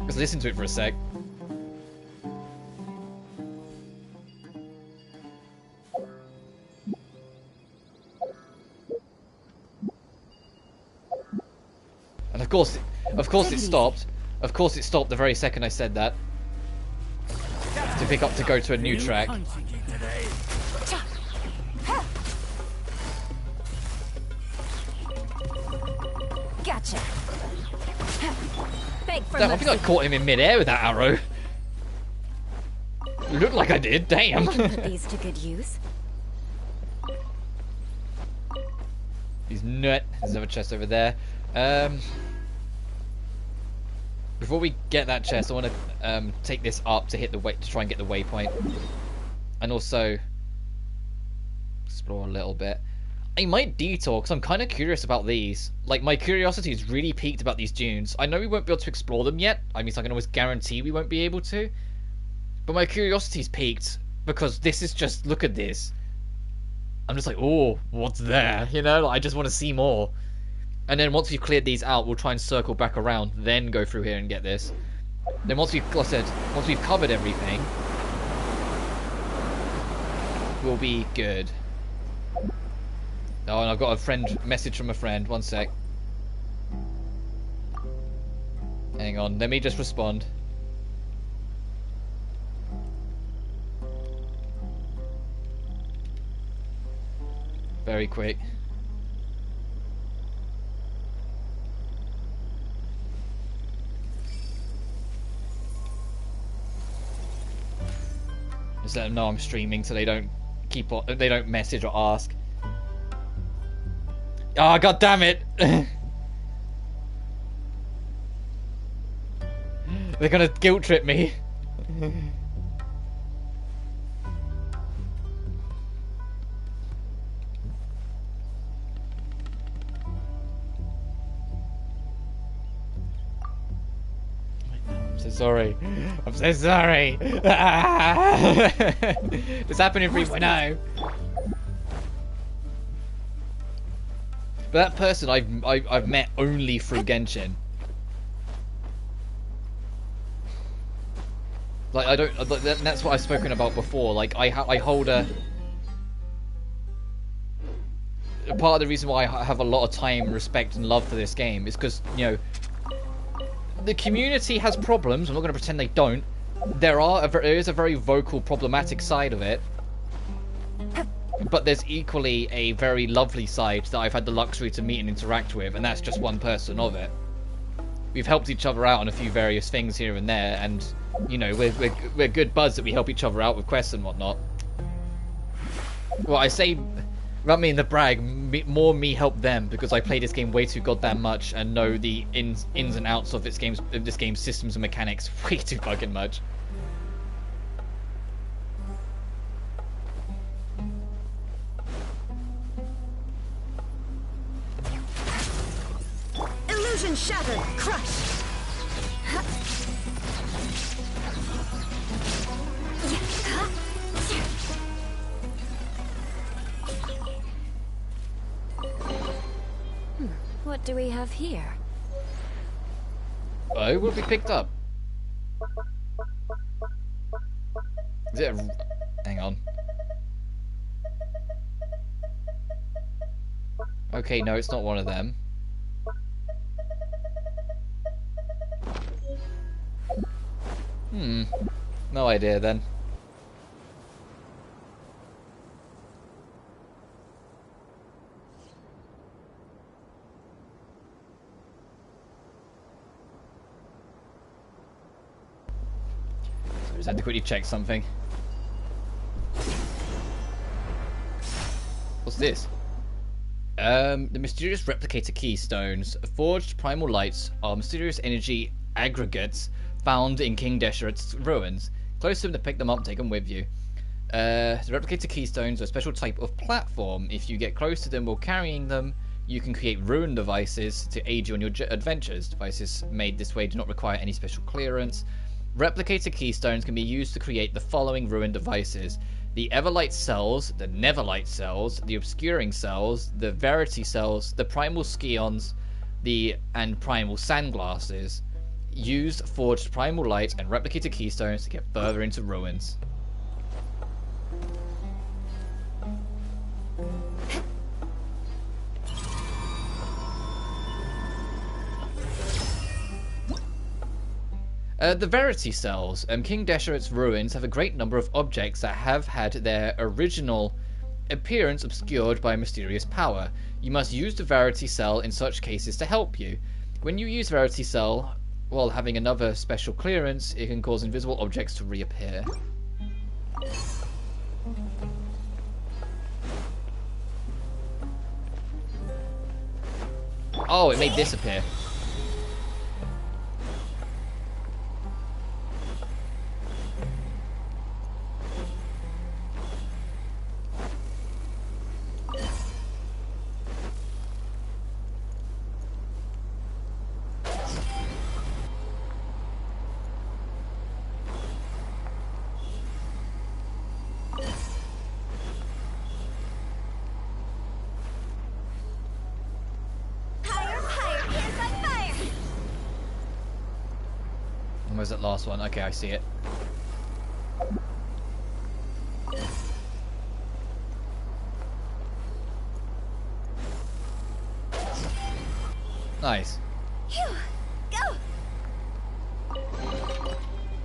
Just listen to it for a sec. Of course it stopped. Of course it stopped the very second I said that. To go to a new track. Gotcha. Damn, I think I caught him in mid-air with that arrow. It looked like I did, damn. Put these to good use. He's nut. There's another chest over there. Before we get that chest, I want to take this up to hit the to try and get the waypoint, and also explore a little bit. I might detour because I'm kind of curious about these. Like, my curiosity is really peaked about these dunes. I know we won't be able to explore them yet. I mean, so I can always guarantee we won't be able to. But my curiosity's peaked because this is just, look at this. I'm just like, oh, what's there? You know, like, I just want to see more. And then once we've cleared these out, we'll try and circle back around, then go through here and get this. Then once we've, like I said, once we've covered everything, will be good. Oh, and I've got a message from a friend. One sec. Hang on, let me just respond. Very quick. Just let them know I'm streaming so they don't they don't message or ask. Ah, oh, god damn it! They're gonna guilt trip me. I'm so sorry. I'm so sorry. It's happening 3.0. But that person I've met only through Genshin. Like I don't. That's what I've spoken about before. Like I hold a part of the reason why I have a lot of time, respect, and love for this game is because, you know, the community has problems. I'm not going to pretend they don't. There is a very vocal, problematic side of it. But there's equally a very lovely side that I've had the luxury to meet and interact with, and that's just one person of it. We've helped each other out on a few various things here and there, and, you know, we're good buds that we help each other out with quests and whatnot. Well, I say, without meaning to brag, more me help them, because I play this game way too goddamn much and know the ins and outs of this game's systems and mechanics way too fucking much. Illusion shattered! Crush! What do we have here? Oh, will be picked up. Is it a... Hang on. Okay, no, it's not one of them. No idea then. So I just had to quickly check something. What's this? The mysterious replicator keystones. Forged primal lights are mysterious energy aggregates found in King Desheret's ruins. Close to them to pick them up, take them with you. The replicator keystones are a special type of platform. If you get close to them while carrying them, you can create rune devices to aid you on your adventures. Devices made this way do not require any special clearance. Replicator keystones can be used to create the following rune devices: the Everlight cells, the Neverlight cells, the Obscuring cells, the Verity cells, the Primal Scions, and Primal Sandglasses. Used forged primal light and replicator keystones to get further into ruins. The Verity cells. King Desheret's ruins have a great number of objects that have had their original appearance obscured by a mysterious power. You must use the Verity cell in such cases to help you. When you use Verity cell while having another special clearance, it can cause invisible objects to reappear. Oh, it made this appear. Where's that last one? Okay, I see it. Nice. Phew! Go!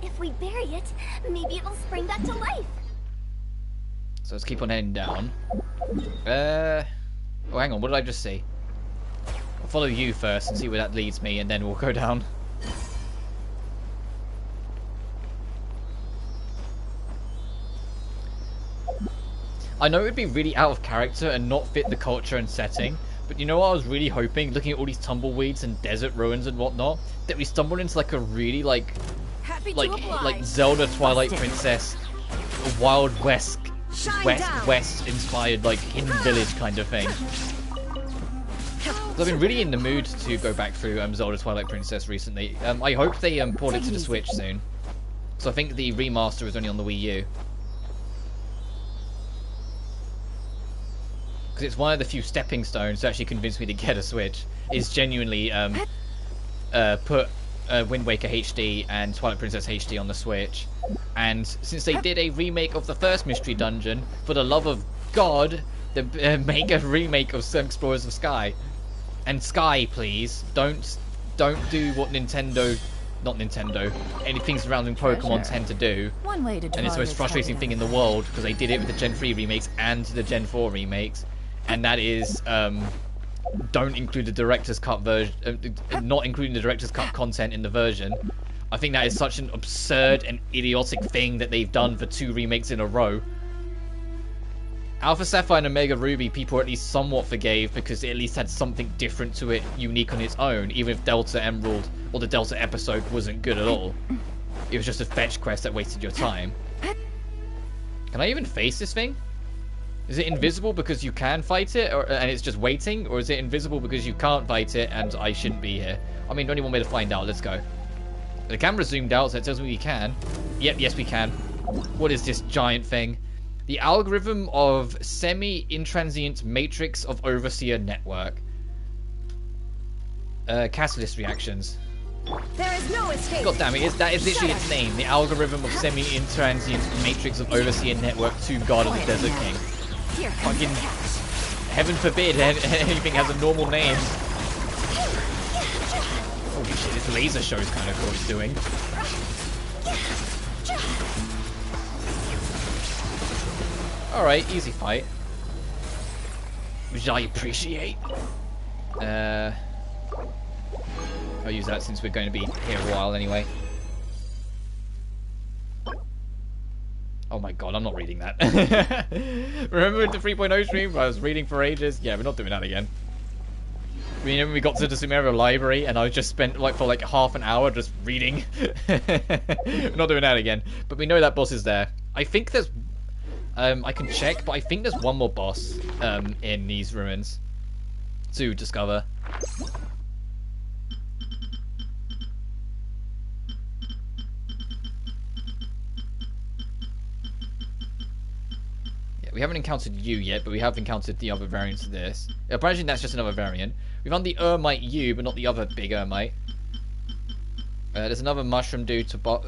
If we bury it, maybe it'll spring back to life. So let's keep on heading down. Oh, hang on. What did I just see? I'll follow you first and see where that leads me, and then we'll go down. I know it would be really out of character and not fit the culture and setting, but you know what I was really hoping, looking at all these tumbleweeds and desert ruins and whatnot, that we stumbled into like a really like Zelda Twilight Princess, Wild West inspired like hidden village kind of thing. So I've been really in the mood to go back through Zelda Twilight Princess recently. I hope they port it to the Switch soon. So I think the remaster is only on the Wii U. Because it's one of the few stepping stones to actually convince me to get a Switch. Is genuinely put Wind Waker HD and Twilight Princess HD on the Switch. And since they did a remake of the first Mystery Dungeon, for the love of God, make a remake of Some Explorers of Sky. And Sky, please, don't do what anything surrounding Pokemon tend to do. One way to And it's the most frustrating thing in the world, because they did it with the Gen 3 remakes and the Gen 4 remakes. And that is, don't include the director's cut version, not including the director's cut content in the version. I think that is such an absurd and idiotic thing that they've done for 2 remakes in a row. Alpha Sapphire and Omega Ruby people at least somewhat forgave because it at least had something different to it, unique on its own, even if Delta Emerald or the Delta episode wasn't good at all. It was just a fetch quest that wasted your time. Can I even face this thing? Is it invisible because you can fight it, and it's just waiting? Or is it invisible because you can't fight it and I shouldn't be here? I mean, only one way to find out. Let's go. The camera's zoomed out, so it tells me we can. Yep, yes we can. What is this giant thing? The algorithm of semi-intransient matrix of overseer network. Catalyst reactions. There is no escape. God damn it, that is literally its name. The algorithm of semi-intransient matrix of overseer network to God of the Desert King. Fucking heaven forbid anything has a normal name. Holy shit, this laser show is kind of what it's doing. Alright, easy fight. Which I appreciate. I'll use that since we're going to be here a while anyway. Oh my god, I'm not reading that. Remember the 3.0 stream? I was reading for ages. Yeah, we're not doing that again. Remember we got to the Sumeria library and I just spent for like half an hour just reading? We're not doing that again. But we know that boss is there. I think there's... I can check, but I think there's one more boss in these ruins to discover. We haven't encountered you yet, but we have encountered the other variants of this. Apparently that's just another variant. We found the Ermite U, but not the other big Ermite. There's another mushroom dude to boss.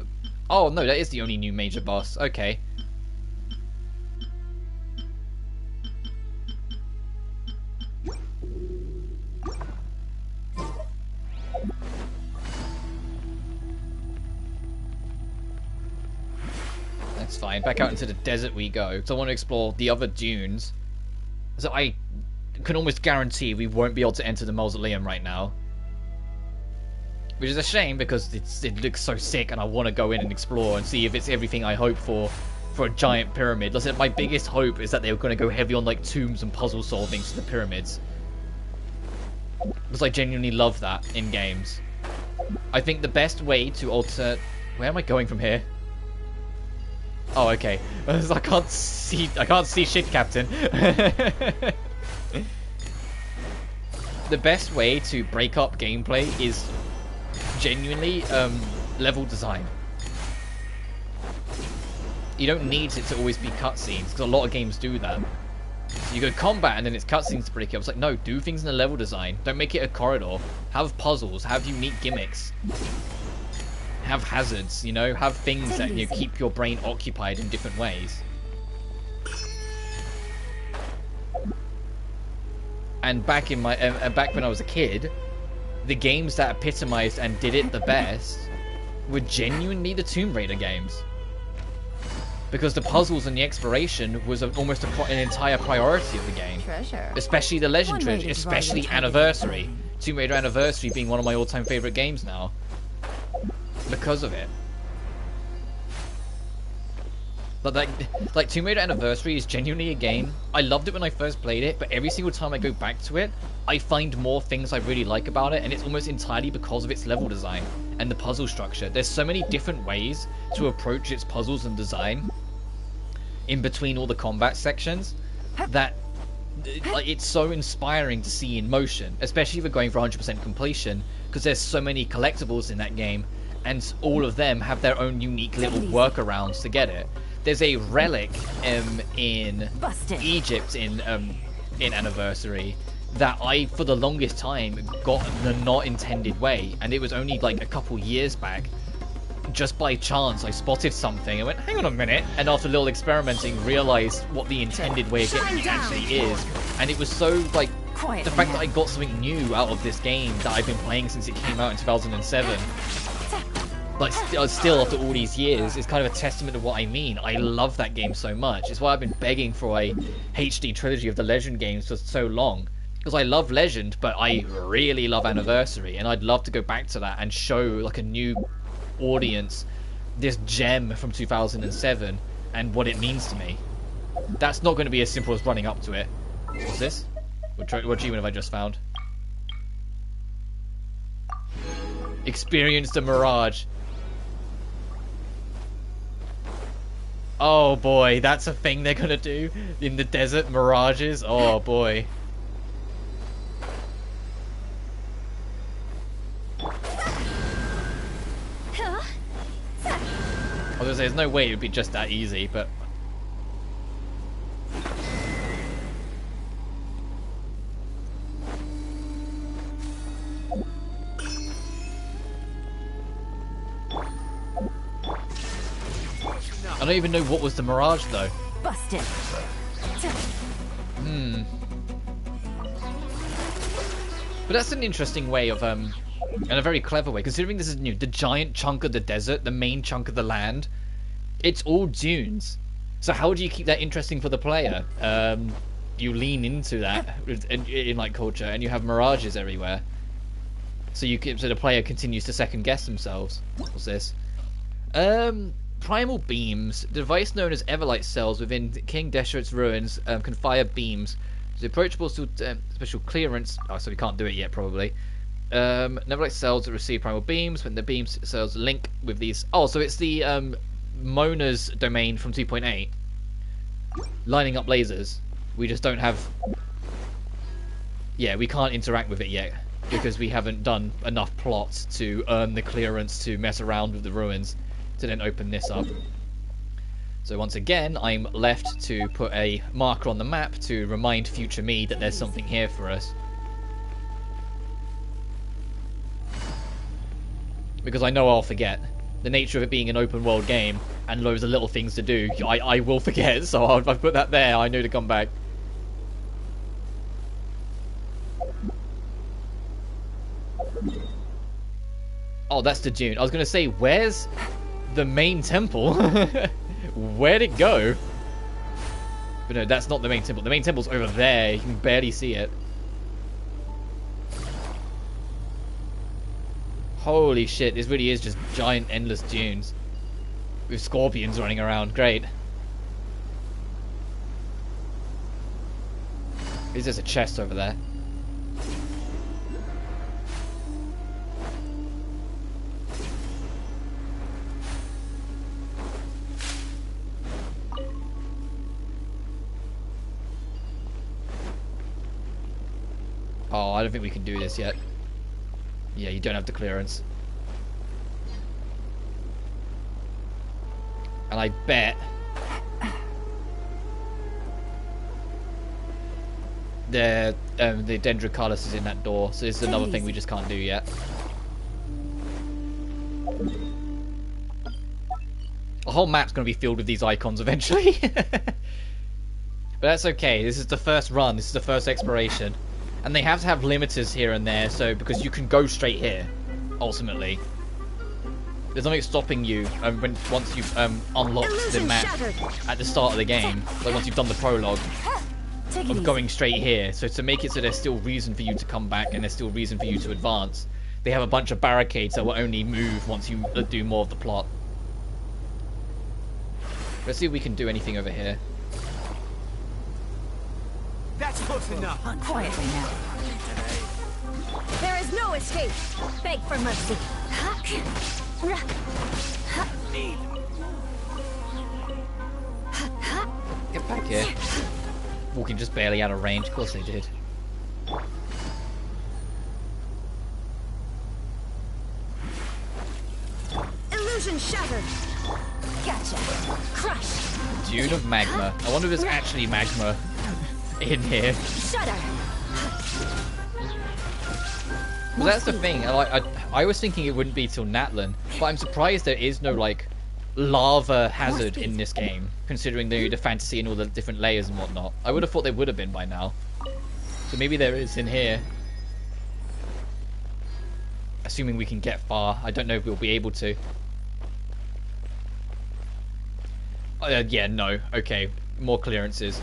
Oh, no, that is the only new major boss. Okay. That's fine. Back out into the desert we go. So I want to explore the other dunes. So I can almost guarantee we won't be able to enter the mausoleum right now. Which is a shame because it looks so sick and I want to go in and explore and see if it's everything I hope for a giant pyramid. Listen, my biggest hope is that they're going to go heavy on like tombs and puzzle solving to the pyramids. Because I genuinely love that in games. I think the best way to alter... Where am I going from here? Oh, okay. I can't see shit, Captain. The best way to break up gameplay is genuinely level design. You don't need it to always be cutscenes, because a lot of games do that. You go combat and then it's cutscenes to break it up. It's like, no, do things in the level design. Don't make it a corridor. Have puzzles. Have unique gimmicks. Have hazards, you know, have things that keep your brain occupied in different ways. And back in my back when I was a kid, the games that epitomized and did it the best were genuinely the Tomb Raider games. Because the puzzles and the exploration was almost an entire priority of the game. Treasure. Especially the Legend One trilogy, lady's especially volume Anniversary. Tomb Raider Anniversary being one of my all-time favorite games now. Because of it. But like Tomb Raider Anniversary is genuinely a game. I loved it when I first played it, but every single time I go back to it, I find more things I really like about it, and it's almost entirely because of its level design and the puzzle structure. There's so many different ways to approach its puzzles and design in between all the combat sections that like, it's so inspiring to see in motion, especially if we're going for 100% completion, because there's so many collectibles in that game, and all of them have their own unique little workarounds to get it. There's a relic in Egypt in Anniversary that I, for the longest time, got the not intended way, and it was only like a couple years back. Just by chance, I spotted something and went, hang on a minute, and after a little experimenting, realized what the intended way of getting it actually is. And it was so, like, the fact that I got something new out of this game that I've been playing since it came out in 2007, like, still after all these years, is kind of a testament to what I mean. I love that game so much. It's why I've been begging for a HD trilogy of the Legend games for so long. Because I love Legend, but I really love Anniversary, and I'd love to go back to that and show, like, a new audience this gem from 2007 and what it means to me. That's not going to be as simple as running up to it. What's this? What achievement have I just found? Experienced a mirage. Oh boy, that's a thing they're gonna do in the desert, mirages. Oh boy. I was gonna say, there's no way it would be just that easy, but... I don't even know what was the mirage, though. Busted. But that's an interesting way of, and a very clever way, considering this is new. The giant chunk of the desert, the main chunk of the land, it's all dunes. So how do you keep that interesting for the player? You lean into that in like culture, and you have mirages everywhere. So so the player continues to second guess themselves. What's this? Primal beams. The device known as Everlight cells within King Desheret's ruins can fire beams. It's approachable to special clearance. Oh, so we can't do it yet, probably. Everlight cells that receive primal beams when the beam cells link with these. Oh, so it's the Mona's domain from 2.8. Lining up lasers. We just don't have... Yeah, we can't interact with it yet because we haven't done enough plots to earn the clearance to mess around with the ruins to then open this up. So once again, I'm left to put a marker on the map to remind future me that there's something here for us. Because I know I'll forget. The nature of it being an open world game and loads of little things to do, I will forget, so I've put that there, I know to come back. Oh, that's the dune. I was going to say, where's the main temple? Where'd it go? But no, that's not the main temple. The main temple's over there. You can barely see it. Holy shit, this really is just giant, endless dunes. With scorpions running around. Great. Is there a chest over there? Oh, I don't think we can do this yet. Yeah, you don't have the clearance. And I bet the Dendrocalyx is in that door, so this is another thing we just can't do yet. The whole map's going to be filled with these icons eventually. But that's okay, this is the first run, this is the first exploration. And they have to have limiters here and there, so because you can go straight here, ultimately. There's nothing stopping you once you've unlocked the map at the start of the game, like once you've done the prologue, of going straight here. So to make it so there's still reason for you to come back and there's still reason for you to advance, they have a bunch of barricades that will only move once you do more of the plot. Let's see if we can do anything over here. That's close enough. Quietly now. There is no escape. Beg for mercy. Get back here. Walking just barely out of range. Of course they did. Illusion shattered. Gotcha. Crush. Dune of magma. I wonder if there's actually magma in here. Shudder. Well, that's the thing. I was thinking it wouldn't be till Natlan, but I'm surprised there is no like lava hazard in this game, considering the fantasy and all the different layers and whatnot. I would have thought there would have been by now. So maybe there is in here. Assuming we can get far. I don't know if we'll be able to. Yeah, no. Okay, more clearances.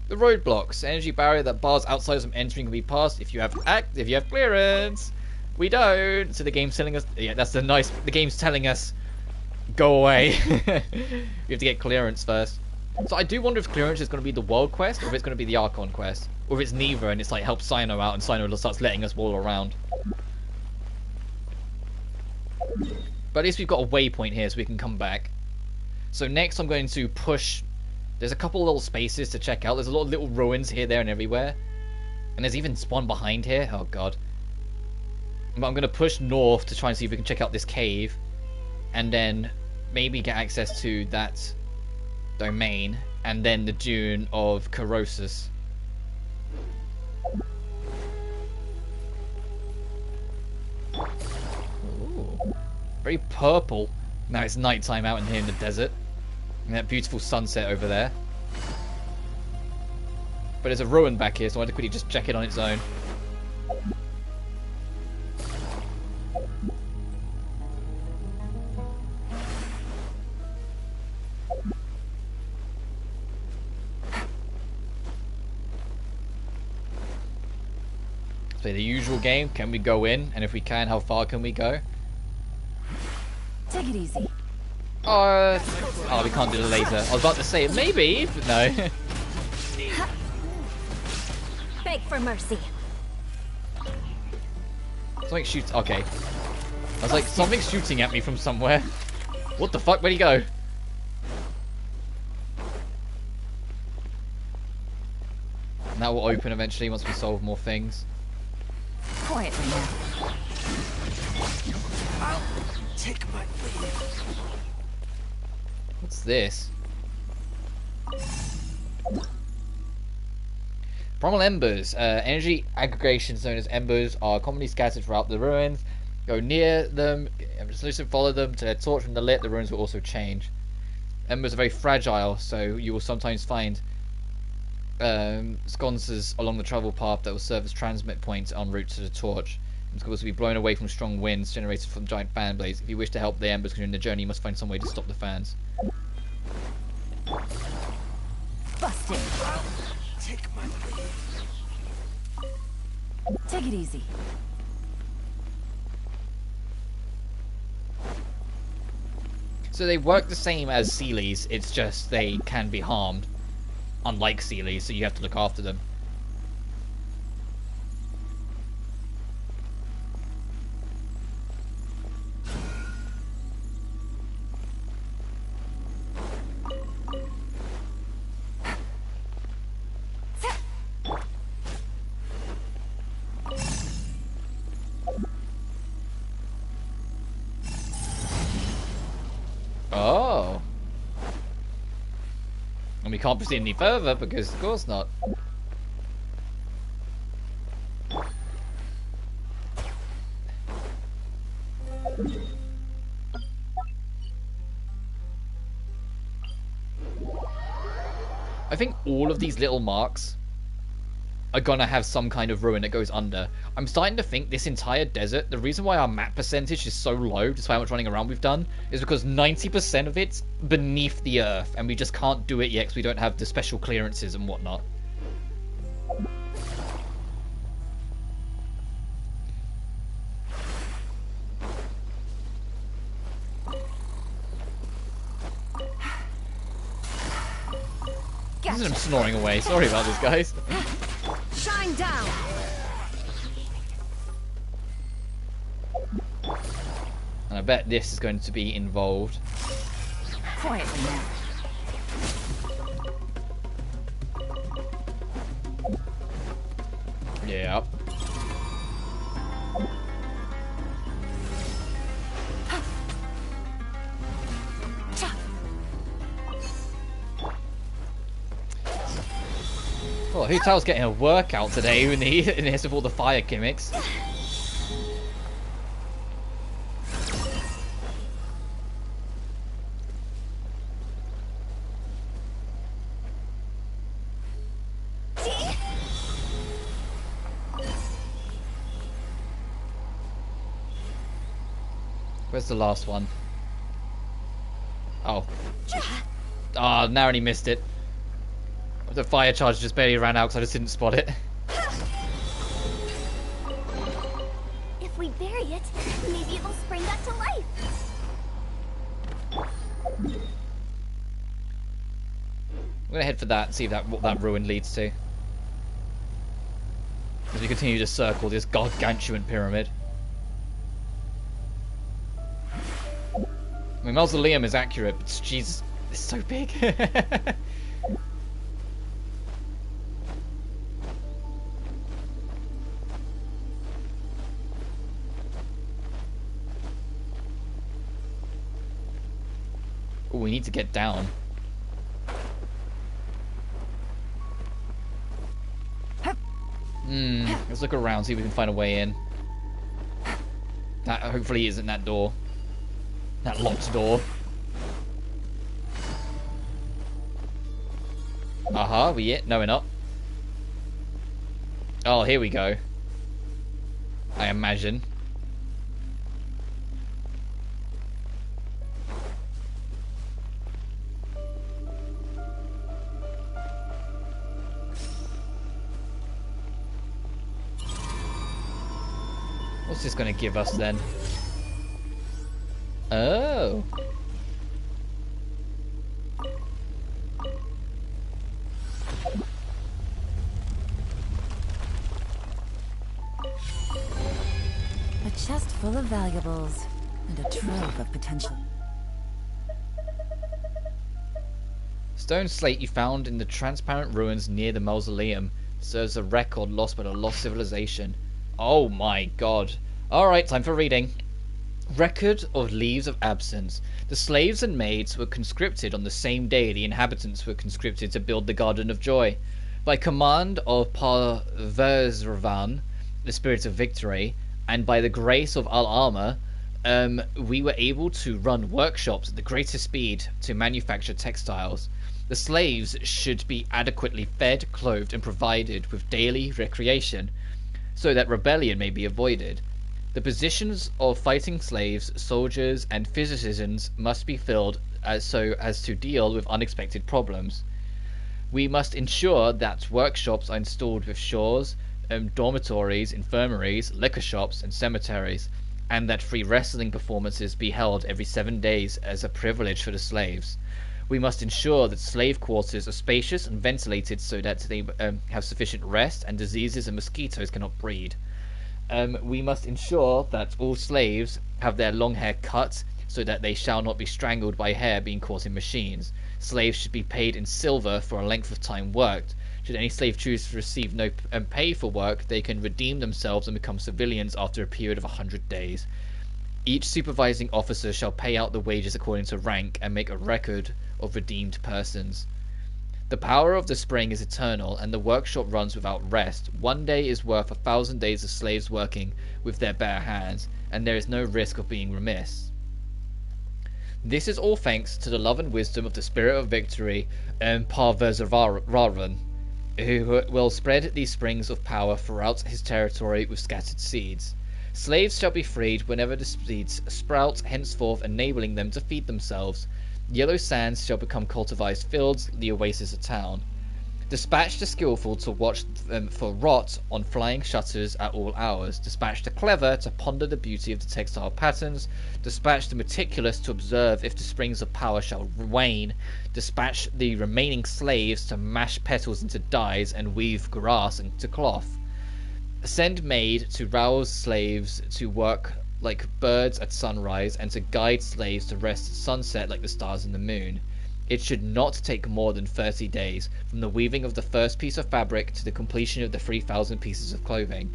The roadblocks, energy barrier that bars outsiders from entering can be passed if you have clearance. We don't. So the game's telling us, yeah, that's the nice. The game's telling us, go away. We have to get clearance first. So I do wonder if clearance is going to be the world quest or if it's going to be the Archon quest, or if it's neither and it's like help Sino out and Sino starts letting us waddle around. But at least we've got a waypoint here so we can come back. So next I'm going to push. There's a couple little spaces to check out. There's a lot of little ruins here, there, and everywhere. And there's even one behind here. Oh, God. But I'm going to push north to try and see if we can check out this cave. And then maybe get access to that domain. And then the dune of Kajneesus. Ooh. Very purple. Now it's nighttime out in here in the desert. And that beautiful sunset over there. But there's a ruin back here, so I had to quickly just check it on its own. Let's play the usual game. Can we go in? And if we can, how far can we go? Take it easy. Oh, we can't do the laser. I was about to say maybe, but no. Beg for mercy. Something shoots. Okay. I was like, something's shooting at me from somewhere. What the fuck? Where'd he go? And that will open eventually once we solve more things. Quietly now. I'll take my leave. What's this? Primal embers. Energy aggregations known as embers are commonly scattered throughout the ruins. Go near them, follow them to their torch from the lit. The ruins will also change. Embers are very fragile, so you will sometimes find sconces along the travel path that will serve as transmit points en route to the torch. It's going to be blown away from strong winds generated from giant fan blades. If you wish to help the embers during the journey, you must find some way to stop the fans. Busted. Take my leave. Take it easy. So they work the same as Sealies, it's just they can be harmed. Unlike Sealies, so you have to look after them. Oh. And we can't proceed any further because of course not. I think all of these little marks are gonna have some kind of ruin that goes under. I'm starting to think this entire desert, the reason why our map percentage is so low, despite how much running around we've done, is because 90% of it's beneath the earth, and we just can't do it yet because we don't have the special clearances and whatnot. I'm snoring away. Sorry about this, guys. Shine down. And I bet this is going to be involved. Quietly now. Yeah. Oh, Hutao's getting a workout today in the midst of all the fire gimmicks. Where's the last one? Oh. Ah, narrowly missed it. The fire charge just barely ran out because I just didn't spot it. If we bury it, maybe it will spring back to life. I'm gonna head for that and see if what that ruin leads to. As we continue to circle this gargantuan pyramid. I mean, mausoleum is accurate, but Jesus, it's so big. Ooh, we need to get down. Let's look around, see if we can find a way in. That hopefully isn't that door. That locked door. We it? No, we're not. Oh, here we go. I imagine. What's this going to give us then? Oh. A chest full of valuables and a trove of potential. Stone slate you found in the transparent ruins near the mausoleum serves a record lost by a lost civilization. Oh my god. Alright, time for reading. Record of leaves of absence. The slaves and maids were conscripted on the same day the inhabitants were conscripted to build the Garden of Joy. By command of Parvezravan, the Spirit of Victory, and by the grace of Al-Arma, we were able to run workshops at the greatest speed to manufacture textiles. The slaves should be adequately fed, clothed, and provided with daily recreation, so that rebellion may be avoided. The positions of fighting slaves, soldiers, and physicians must be filled so as to deal with unexpected problems. We must ensure that workshops are installed with shores, dormitories, infirmaries, liquor shops, and cemeteries, and that free wrestling performances be held every 7 days as a privilege for the slaves. We must ensure that slave quarters are spacious and ventilated so that they have sufficient rest and diseases and mosquitoes cannot breed. We must ensure that all slaves have their long hair cut so that they shall not be strangled by hair being caught in machines. Slaves should be paid in silver for a length of time worked. Should any slave choose to receive no pay for work, they can redeem themselves and become civilians after a period of 100 days. Each supervising officer shall pay out the wages according to rank and make a record of redeemed persons. The power of the spring is eternal, and the workshop runs without rest. 1 day is worth 1,000 days of slaves working with their bare hands, and there is no risk of being remiss. This is all thanks to the love and wisdom of the Spirit of Victory and Parvezararan, who will spread these springs of power throughout his territory with scattered seeds. Slaves shall be freed whenever the seeds sprout, henceforth enabling them to feed themselves. Yellow sands shall become cultivated fields, the oasis a town. Dispatch the skillful to watch for rot on flying shutters at all hours. Dispatch the clever to ponder the beauty of the textile patterns. Dispatch the meticulous to observe if the springs of power shall wane. Dispatch the remaining slaves to mash petals into dyes and weave grass into cloth. Send maid to rouse slaves to work like birds at sunrise, and to guide slaves to rest at sunset like the stars and the moon. It should not take more than 30 days, from the weaving of the first piece of fabric to the completion of the 3,000 pieces of clothing.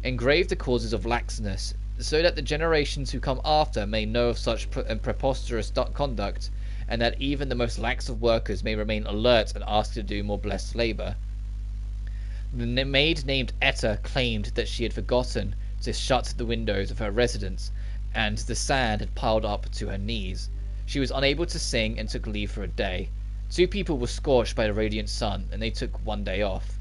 Engrave the causes of laxness, so that the generations who come after may know of such preposterous conduct, and that even the most lax of workers may remain alert and ask to do more blessed labour. The maid named Etta claimed that she had forgotten to shut the windows of her residence, and the sand had piled up to her knees. She was unable to sing and took leave for a day. 2 people were scorched by the radiant sun, and they took 1 day off.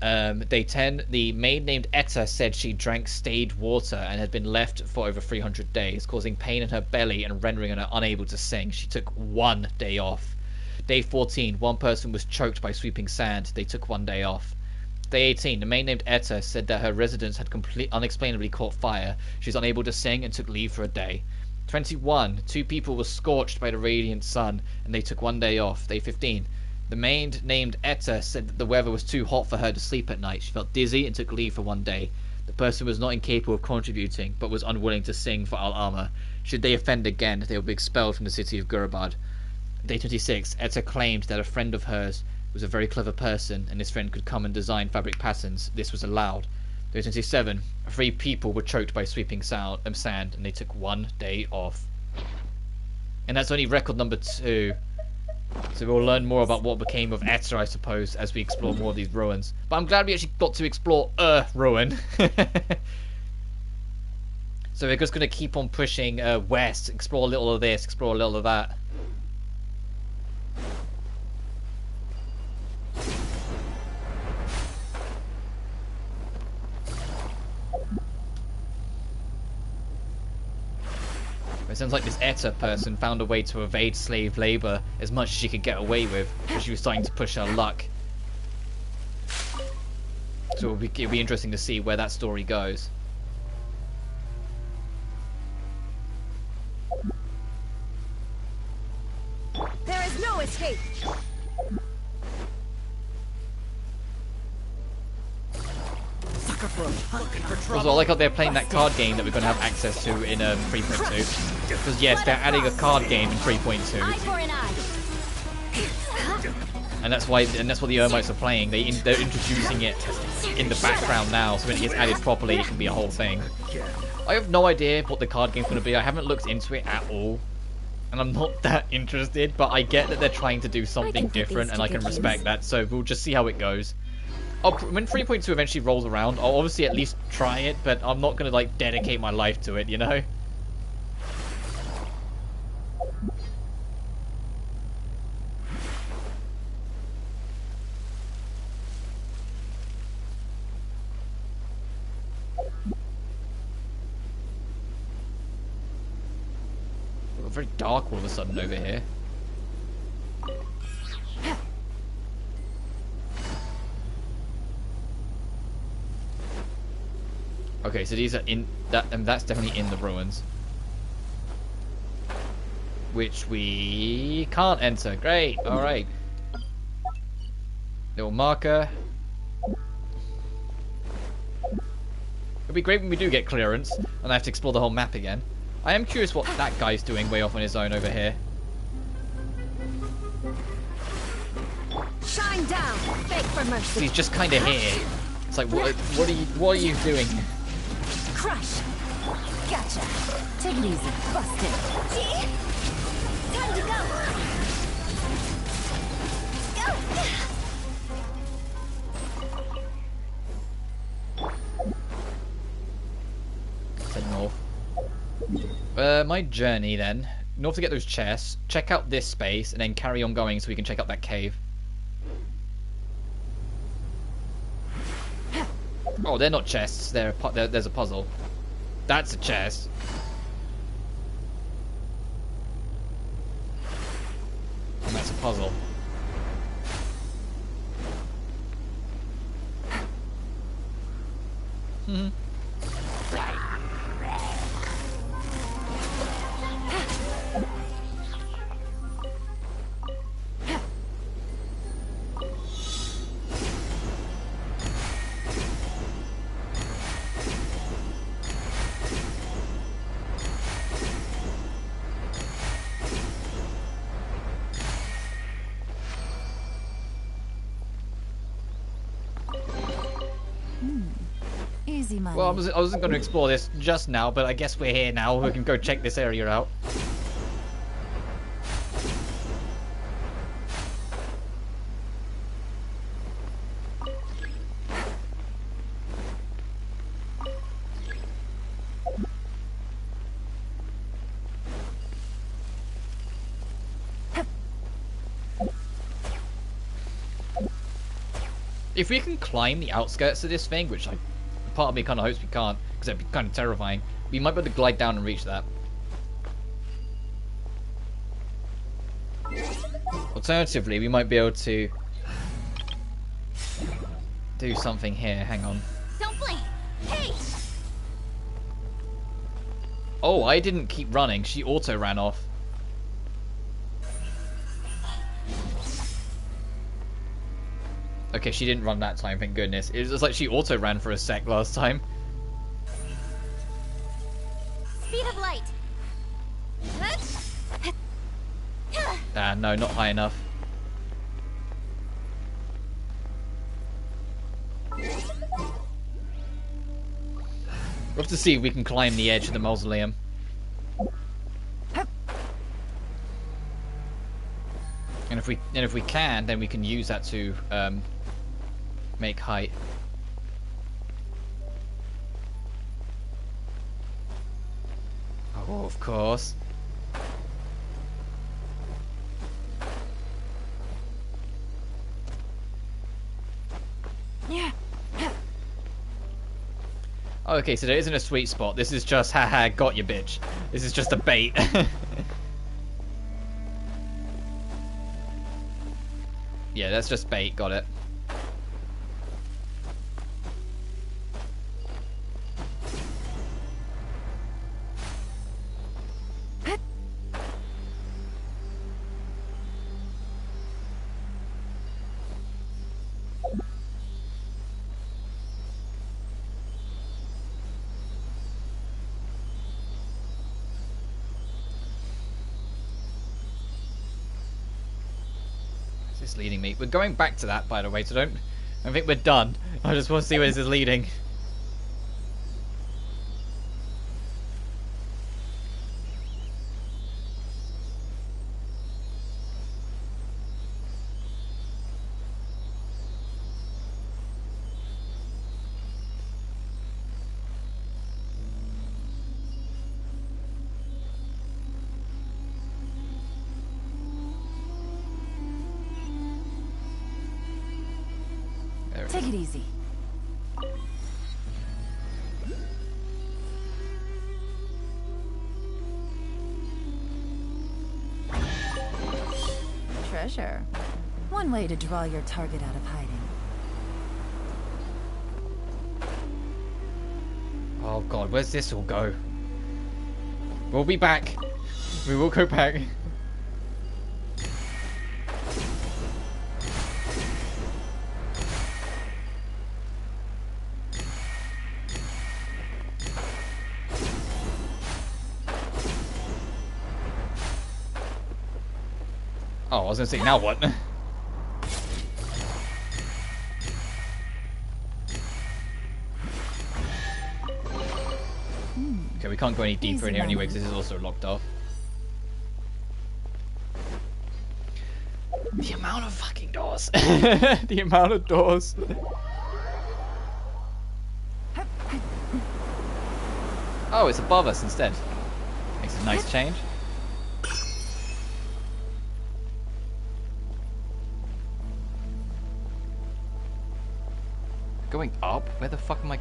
Day 10, the maid named Etta said she drank stayed water and had been left for over 300 days, causing pain in her belly and rendering her unable to sing. She took 1 day off. Day 14, 1 person was choked by sweeping sand. They took 1 day off. Day 18, the maid named Etta said that her residence had unexplainably caught fire. She was unable to sing and took leave for a day. 21, 2 people were scorched by the radiant sun, and they took 1 day off. Day 15, the maid named Etta said that the weather was too hot for her to sleep at night. She felt dizzy and took leave for 1 day. The person was not incapable of contributing, but was unwilling to sing for Al-Amma. Should they offend again, they will be expelled from the city of Gurabad. Day 26, Etta claimed that a friend of hers was a very clever person, and his friend could come and design fabric patterns. This was allowed. Day 27, 3 people were choked by sweeping sand, and they took 1 day off. And that's only record number 2. So we'll learn more about what became of Etta, I suppose, as we explore more of these ruins. But I'm glad we actually got to explore a ruin. So we're just going to keep on pushing west, explore a little of this, explore a little of that. It sounds like this Etta person found a way to evade slave labor as much as she could get away with, because she was starting to push her luck. So it'll be interesting to see where that story goes. There is no escape! Also, I like how they're playing that card game that we're going to have access to in 3.2. Because yes, they're adding a card game in 3.2. And that's what the Ermites are playing. They're introducing it in the background now, so when it gets added properly, it can be a whole thing. I have no idea what the card game's going to be. I haven't looked into it at all. And I'm not that interested, but I get that they're trying to do something different, and I can respect that, so we'll just see how it goes. When 3.2 eventually rolls around, I'll obviously at least try it, but I'm not going to, like, dedicate my life to it, you know? It's very dark all of a sudden over here. Okay, so these are in that, and that's definitely in the ruins, which we can't enter. Great. All right. Little marker. It'll be great when we do get clearance, and I have to explore the whole map again. I am curious what that guy's doing way off on his own over here. Shine down, beg for mercy. He's just kind of here. It's like, what are you doing? Crush. Gotcha. Take it easy. Bust it. Gee! Time to go! Head north. My journey then in order to get those chests, check out this space, and then carry on going so we can check out that cave. Oh, they're not chests. There's a puzzle. That's a chest. And that's a puzzle. Easy money. Well, I wasn't going to explore this just now, but I guess we're here now. We can go check this area out. If we can climb the outskirts of this thing, which part of me kind of hopes we can't, because that'd be kind of terrifying, we might be able to glide down and reach that. Alternatively, we might be able to do something here. Hang on. Don't blink! Hey! Oh, I didn't keep running. She auto ran off. Okay, she didn't run that time, thank goodness. It was just like she auto ran for a sec last time. Speed of light! Ah, no, not high enough. We'll have to see if we can climb the edge of the mausoleum. And if we can, then we can use that to make height. Oh, of course. Yeah. Okay, so there isn't a sweet spot. This is just, haha, got you, bitch. This is just a bait. Yeah, that's just bait. Got it. Leading me. We're going back to that, by the way, so I think we're done. I just want to see where this is leading. Take it easy. Treasure. One way to draw your target out of hiding. Oh god, where's this all go? We'll be back. We will go back. Oh, I was gonna say, now what? Okay, we can't go any deeper in here anyway, because this is also locked off. The amount of fucking doors. The amount of doors. Oh, it's above us instead. Makes a nice change. Going up? Where the fuck am I?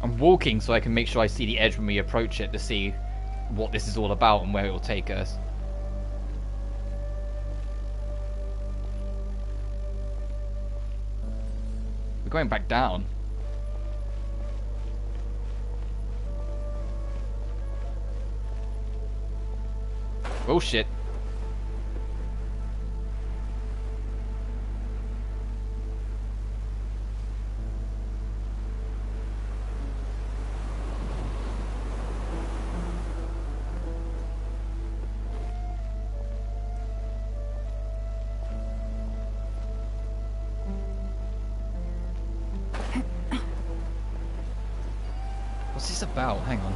I'm walking so I can make sure I see the edge when we approach it to see what this is all about and where it will take us. We're going back down. Oh shit. What's this about? Hang on.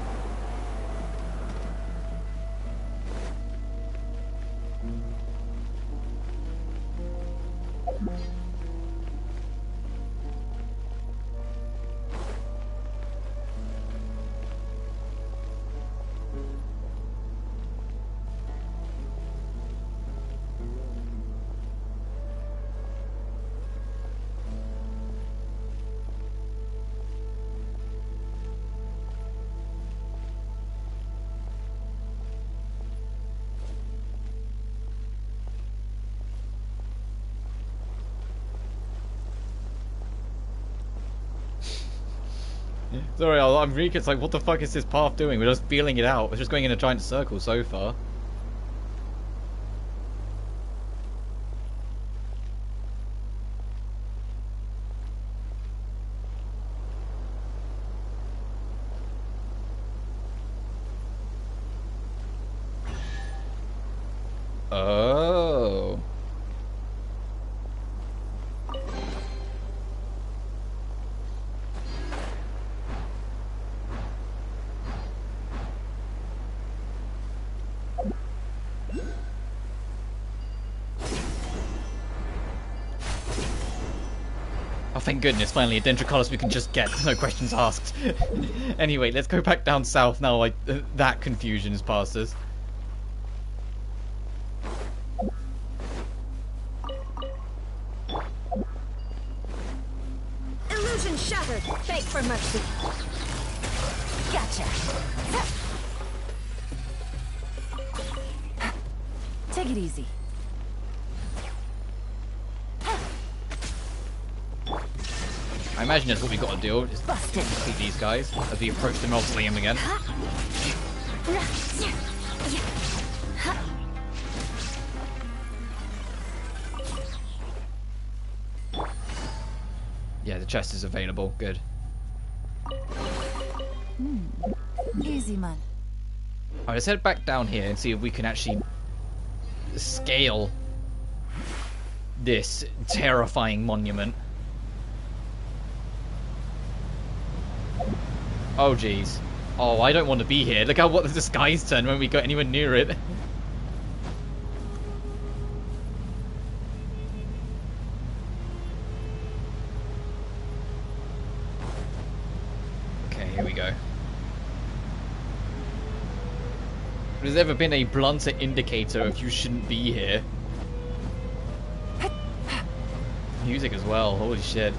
Sorry, I'm really it's like, what the fuck is this path doing? We're just feeling it out. We're just going in a giant circle so far. Oh. Oh, thank goodness, finally a Dendrocollis we can just get, no questions asked. Anyway, let's go back down south now, like, that confusion has passed us. Illusion shattered. Beg for mercy. Gotcha. Take it easy. I imagine that's what we got to do, is defeat these guys as we approach the mausoleum again. Yeah, the chest is available. Good. Easy, man. Alright, let's head back down here and see if we can actually scale this terrifying monument. Oh jeez. Oh, I don't want to be here. Look how what the skies turn when we go anywhere near it. Okay, here we go. If there's ever been a blunter indicator of you shouldn't be here. Music as well, holy shit.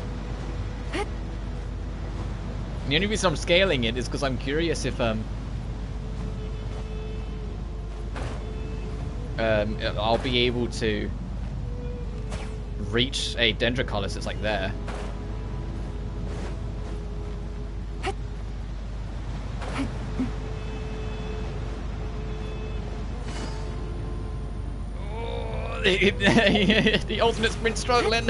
The only reason I'm scaling it is because I'm curious if I'll be able to reach a Dendrocollis that's like there. Oh, the ultimate sprint struggling.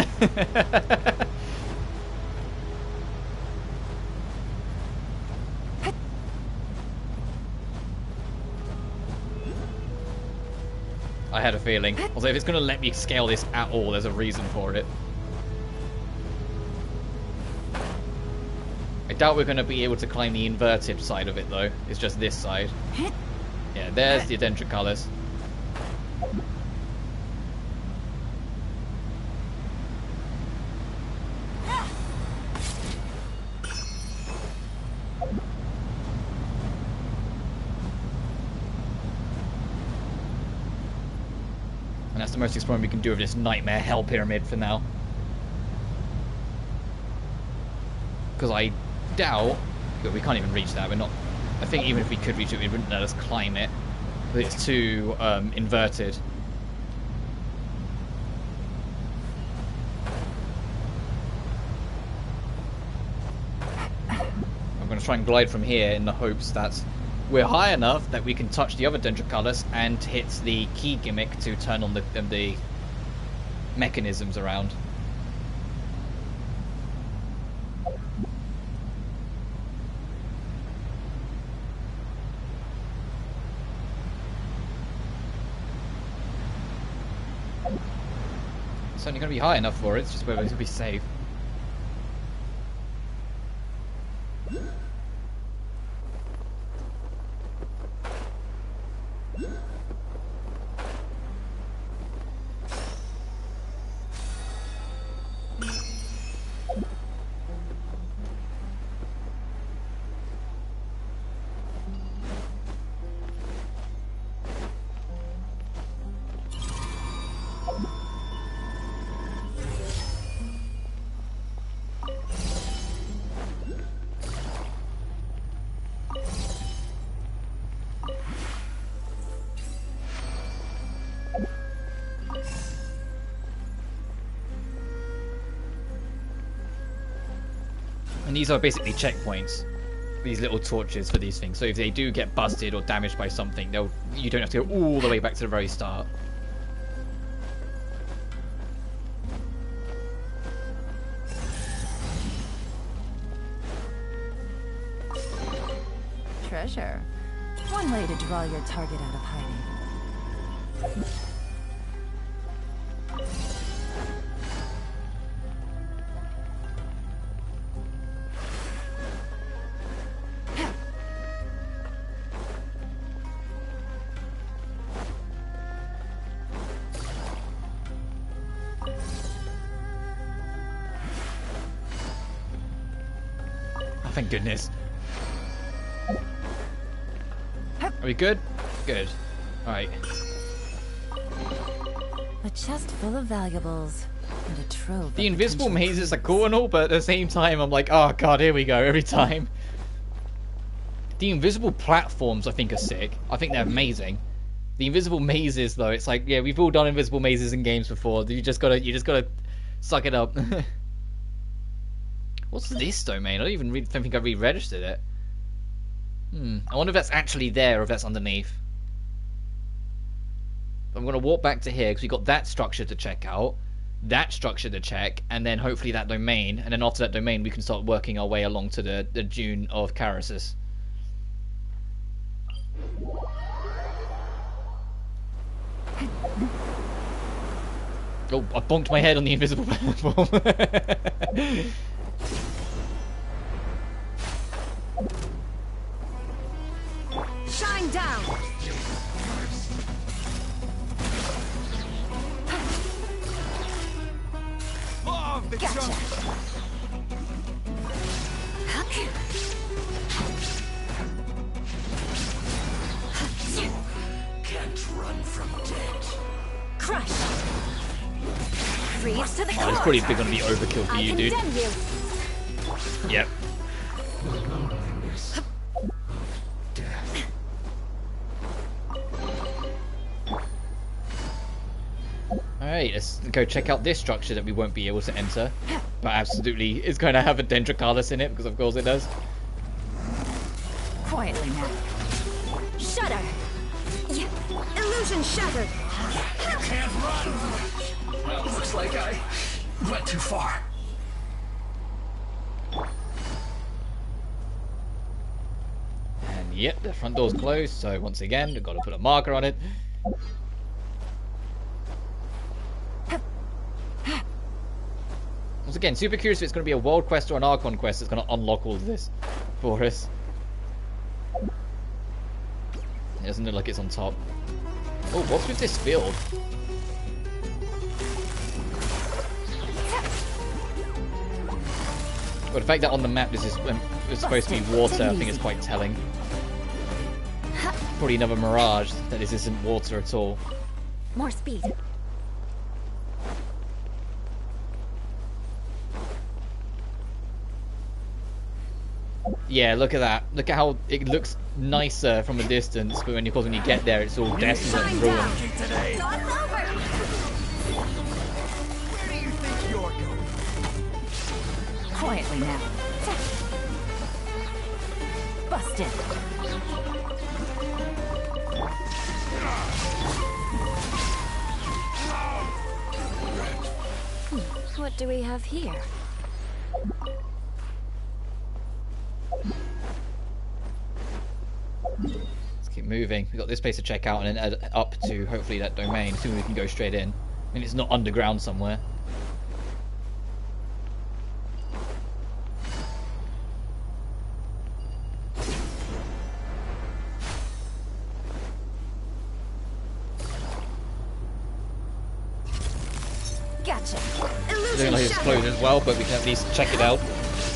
I had a feeling. Although if it's going to let me scale this at all, there's a reason for it. I doubt we're going to be able to climb the inverted side of it, though. It's just this side. Yeah, there's the Dendrocollis. And that's the most exploring we can do of this nightmare hell pyramid for now. Because I doubt... we can't even reach that. We're not... I think even if we could reach it, it wouldn't let us climb it. But it's too inverted. I'm going to try and glide from here in the hopes that we're high enough that we can touch the other Dendroculus and hit the key gimmick to turn on the mechanisms around. It's only going to be high enough for it, it's just whether it'll be safe. And these are basically checkpoints. These little torches for these things. So if they do get busted or damaged by something, you don't have to go all the way back to the very start. Treasure. One way to draw your target out of hiding. Thank goodness. Are we good? Good. Alright. A chest full of valuables and a trove. The invisible mazes are cool and all, but at the same time I'm like, oh god, here we go, every time. The invisible platforms I think are sick. I think they're amazing. The invisible mazes though, it's like, yeah, we've all done invisible mazes in games before. You just gotta suck it up. What's this domain? I don't think I re-registered it. I wonder if that's actually there or if that's underneath. I'm going to walk back to here because we've got that structure to check out, that structure to check, and then hopefully that domain. And then after that domain, we can start working our way along to the Dune of Kajneesus. Oh, I bonked my head on the invisible platform. Shine down! Oh, the jump! Can't run from death. Crush! Freeze to the core! Oh, it's pretty big on the overkill for you, dude. Yep. Alright, let's go check out this structure that we won't be able to enter. But absolutely is going to have a Dendroculus in it, because of course it does. Quietly now. Shudder! Illusion shattered! You can't run! Well, looks like I went too far. And yep, the front door's closed, so once again, we've got to put a marker on it. Once again, super curious if it's going to be a world quest or an Archon quest that's going to unlock all of this for us. It doesn't look like it's on top. Oh, what's with this field? But the fact that on the map this is supposed to be water, I think is quite telling. Probably another mirage that this isn't water at all. More speed. Yeah, look at that. Look at how it looks nicer from a distance, but when you get there, it's all desolate and ruined. Where do you think you're going? Quietly now. Busted. What do we have here? Let's keep moving. We've got this place to check out and then up to hopefully that domain. Soon we can go straight in. I mean, it's not underground somewhere. Gotcha. Looking like it's closed as well, but we can at least check it out.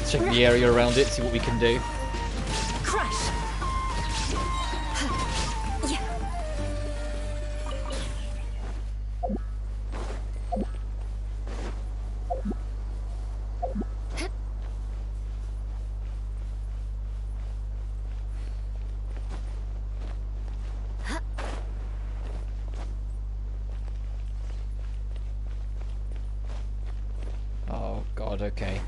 Check the area around it, see what we can do. Crush. Oh god, okay.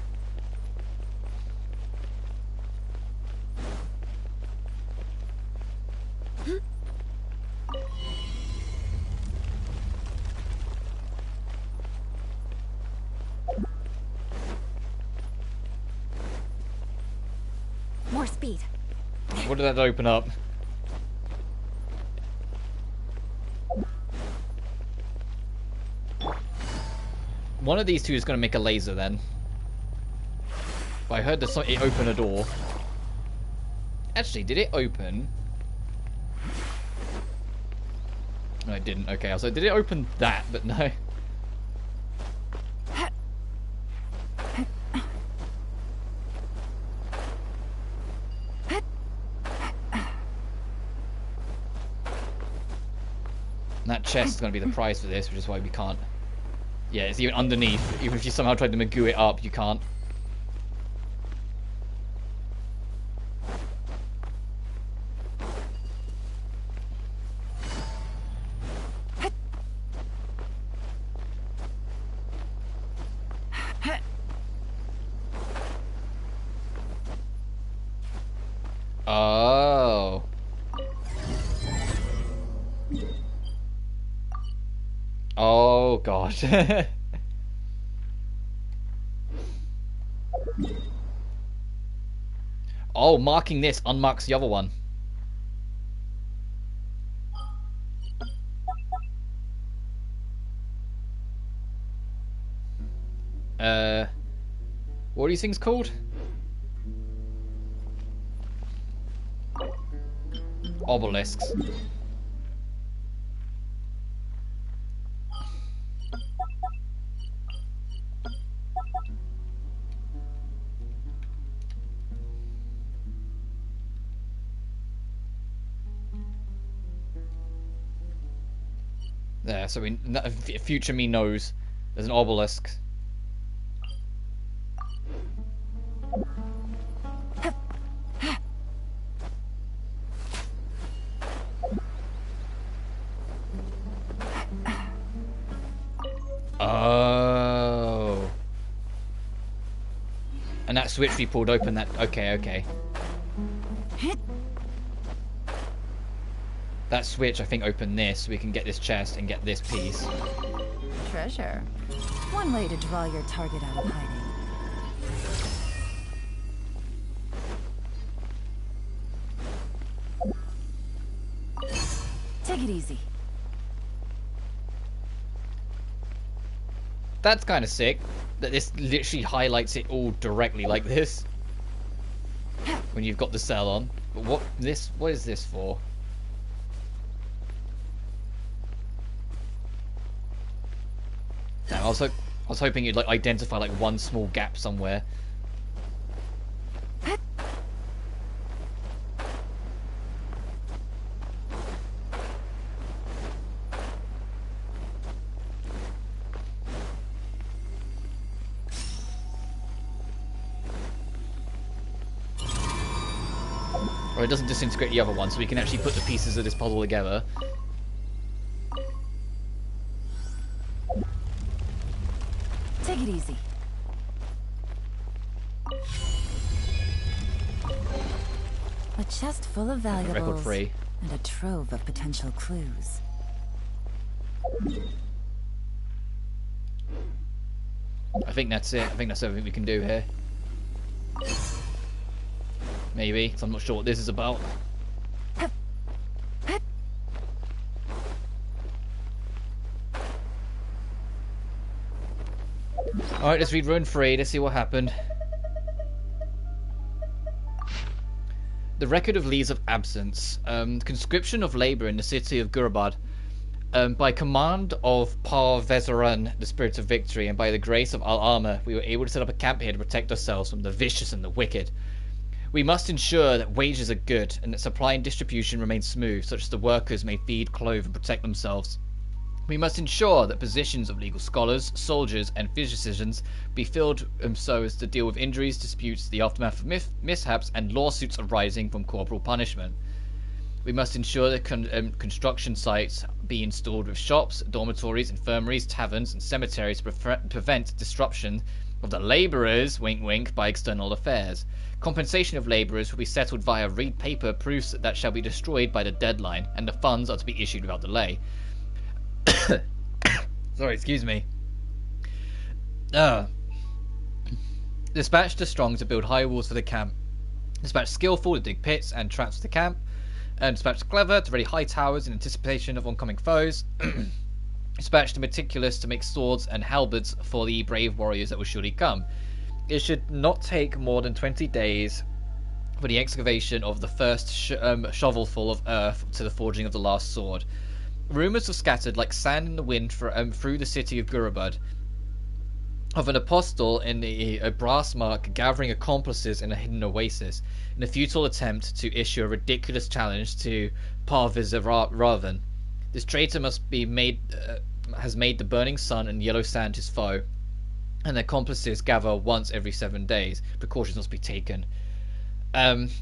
More speed. What did that open up? One of these two is going to make a laser then. But I heard it open a door. Actually, did it open? No, it didn't. Okay, I was like, did it open that? But no. And that chest is going to be the prize for this, which is why we can't. Yeah, it's even underneath. Even if you somehow tried to magoo it up, you can't. Oh. Oh gosh. Oh, marking this unmarks the other one. What are these things called? Obelisks. There, so future me knows there's an obelisk. Oh. And that switch we pulled open that... Okay, okay. That switch, I think, opened this, so we can get this chest and get this piece. Treasure. One way to draw your target out of hiding. Take it easy. That's kind of sick, that this literally highlights it all directly like this. When you've got the cell on. But what is this for? Damn, I was hoping you'd like identify like one small gap somewhere. Or it doesn't disintegrate the other one, so we can actually put the pieces of this puzzle together. Take it easy. A chest full of Record valuables free. and a trove of potential clues. I think that's it. I think that's everything we can do here. Maybe, 'cause I'm not sure what this is about. Alright, let's read Rune 3, let's see what happened. The record of leaves of absence. Conscription of labour in the city of Gurabad. By command of Par-Vezaran, the Spirit of Victory, and by the grace of Al-Armor, we were able to set up a camp here to protect ourselves from the vicious and the wicked. We must ensure that wages are good and that supply and distribution remain smooth, such that the workers may feed, clothe, and protect themselves. We must ensure that positions of legal scholars, soldiers, and physicians be filled so as to deal with injuries, disputes, the aftermath of mishaps, and lawsuits arising from corporal punishment. We must ensure that construction sites be installed with shops, dormitories, infirmaries, taverns, and cemeteries to prevent disruption of the labourers, wink wink, by external affairs. Compensation of labourers will be settled via read paper proofs that shall be destroyed by the deadline, and the funds are to be issued without delay. Sorry, excuse me. Dispatch the strong to build high walls for the camp. Dispatch skillful to dig pits and traps for the camp. And dispatch clever to ready high towers in anticipation of oncoming foes. Dispatch the meticulous to make swords and halberds for the brave warriors that will surely come. It should not take more than 20 days for the excavation of the first shovelful of earth to the forging of the last sword. Rumours have scattered like sand in the wind through the city of Gurabad of an apostle in a brass mark gathering accomplices in a hidden oasis in a futile attempt to issue a ridiculous challenge to Par-Vezaran. This traitor has made the burning sun and yellow sand his foe, and the accomplices gather once every 7 days. Precautions must be taken.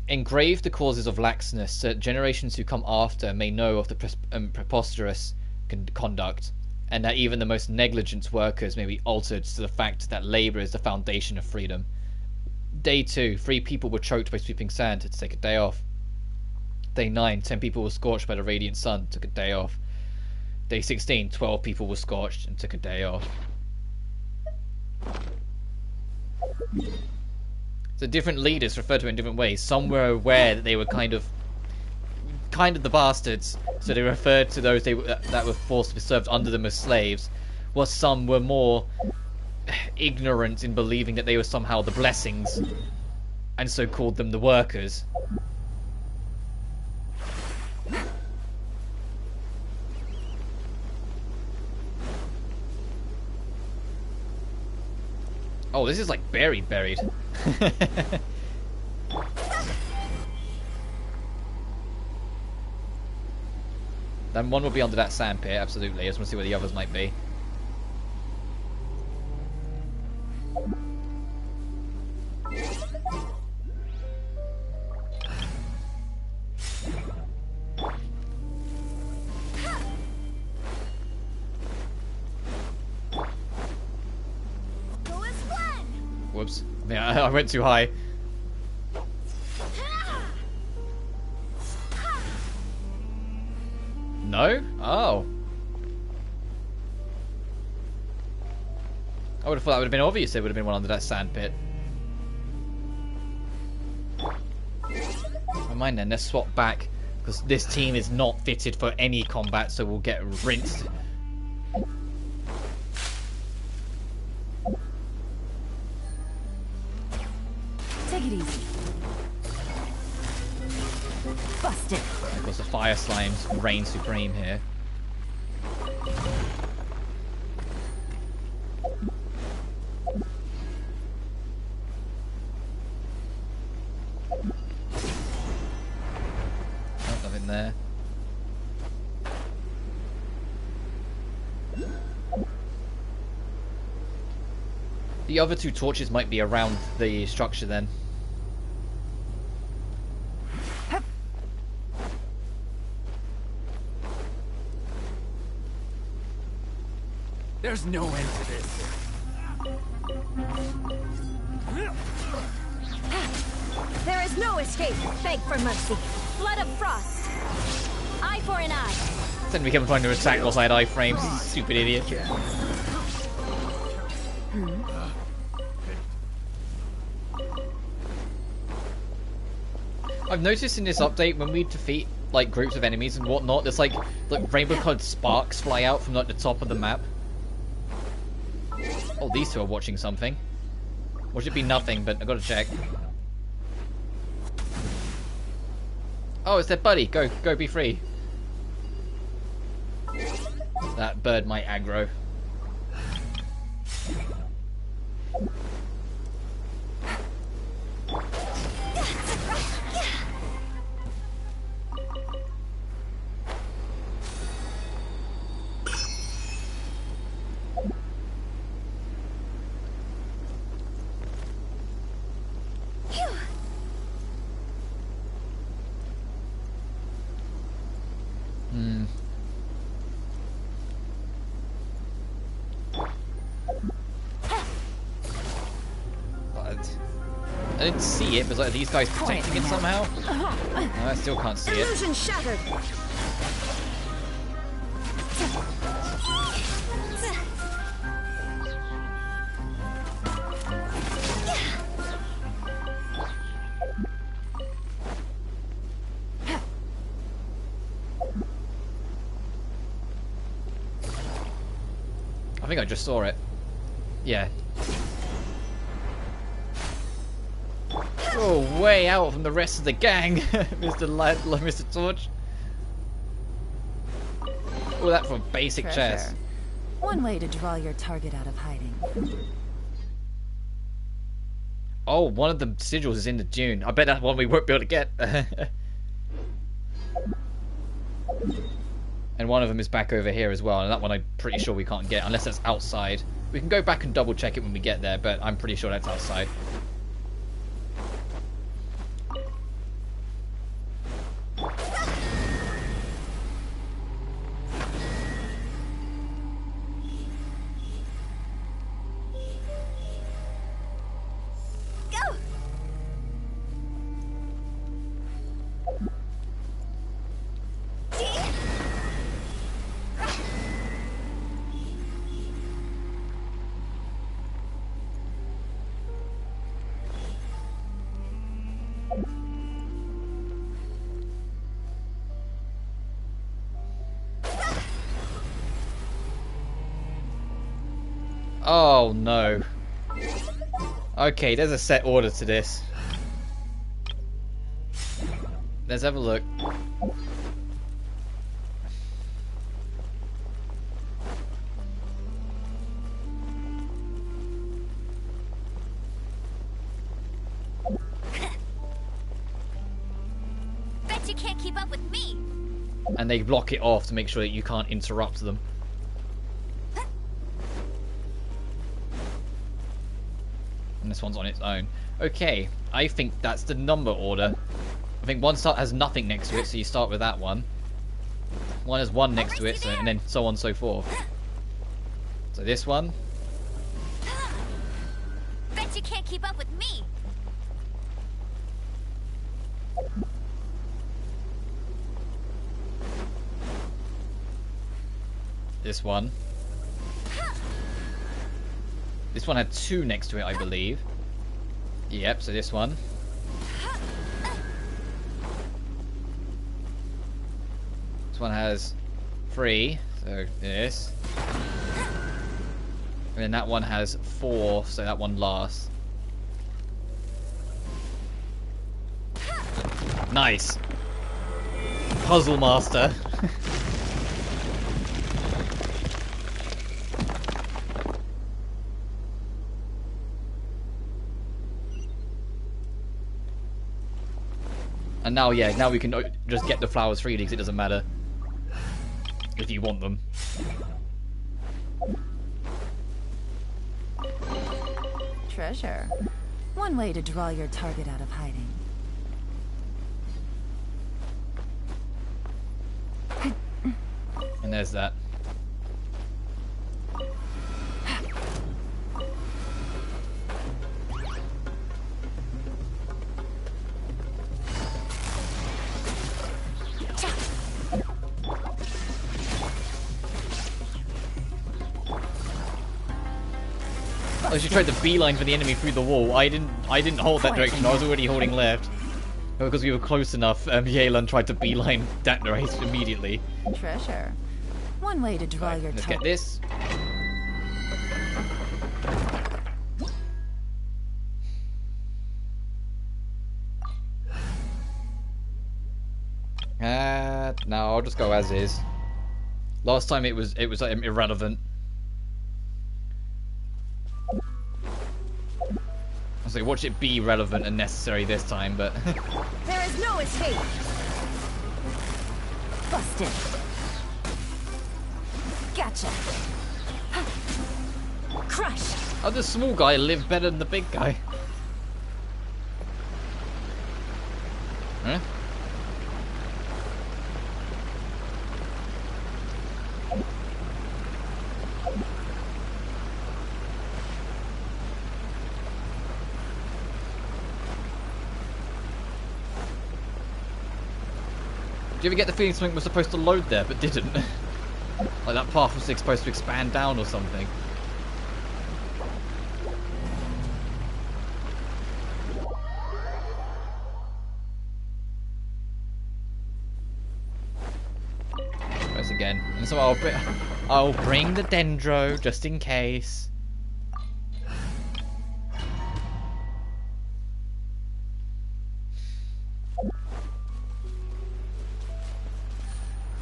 Engrave the causes of laxness so that generations who come after may know of the preposterous conduct, and that even the most negligent workers may be altered to the fact that labour is the foundation of freedom. Day 2, 3 people were choked by sweeping sand, to take a day off. Day 9, 10 people were scorched by the radiant sun, took a day off. Day 16, 12 people were scorched and took a day off. So different leaders referred to it in different ways. Some were aware that they were kind of the bastards, so they referred to those that were forced to be served under them as slaves, while some were more ignorant in believing that they were somehow the blessings, and so called them the workers. Oh, this is like buried. Then one will be under that sand pit, absolutely. I just want to see where the others might be. Whoops. Yeah, I went too high. No? Oh. I would have thought that would have been obvious there would have been one under that sand pit. Never mind then, let's swap back, because this team is not fitted for any combat, so we'll get rinsed. Take it easy. Busted. Of course, the fire slimes reign supreme here. Oh, nothing there. The other two torches might be around the structure then. There's no end to this. There is no escape. Beg for mercy. Blood of frost. Eye for an eye. Then we kept trying to attack whilst I had iframes. Stupid idiot. I've noticed in this update when we defeat like groups of enemies and whatnot, there's like rainbow-colored sparks fly out from like the top of the map. Oh, these two are watching something. Or should it be nothing? But I gotta check. Oh, it's their buddy. Go, be free. That bird might aggro. I didn't see it, but like, are these guys protecting it somehow? No, I still can't see it. Illusion shattered. I think I just saw it. Yeah. Oh, way out from the rest of the gang, Mr. Light, Mr. Torch. Oh, that for a basic chest. One way to draw your target out of hiding. Oh, one of the sigils is in the dune. I bet that's one we won't be able to get. And one of them is back over here as well, and that one I'm pretty sure we can't get unless that's outside. We can go back and double check it when we get there, but I'm pretty sure that's outside. Oh no. Okay, there's a set order to this. Let's have a look. Bet you can't keep up with me. And they block it off to make sure that you can't interrupt them. And this one's on its own. Okay, I think that's the number order. I think one has nothing next to it, so you start with that one. One has one next to it, so, and then so on and so forth. So this one. Bet you can't keep up with me. This one. This one had two next to it, I believe. Yep, so this one. This one has 3, so this. And then that one has 4, so that one lasts. Nice. Puzzle master. And now, yeah, now we can just get the flowers freely because it doesn't matter if you want them. Treasure. One way to draw your target out of hiding. And there's that. Oh, she tried to beeline for the enemy through the wall. I didn't hold that direction. I was already holding left. Because we were close enough, Yelan tried to beeline that race immediately. Treasure. One way to draw your Let's get this. No, I'll just go as is. Last time it was irrelevant. I was like, watch it be relevant and necessary this time, but There is no escape. Busted. Gotcha. Crush. how does the small guy live better than the big guy? Huh? Do you ever get the feeling something was supposed to load there but didn't? Like that path was supposed to expand down or something. Once again. And so I'll bring the Dendro just in case.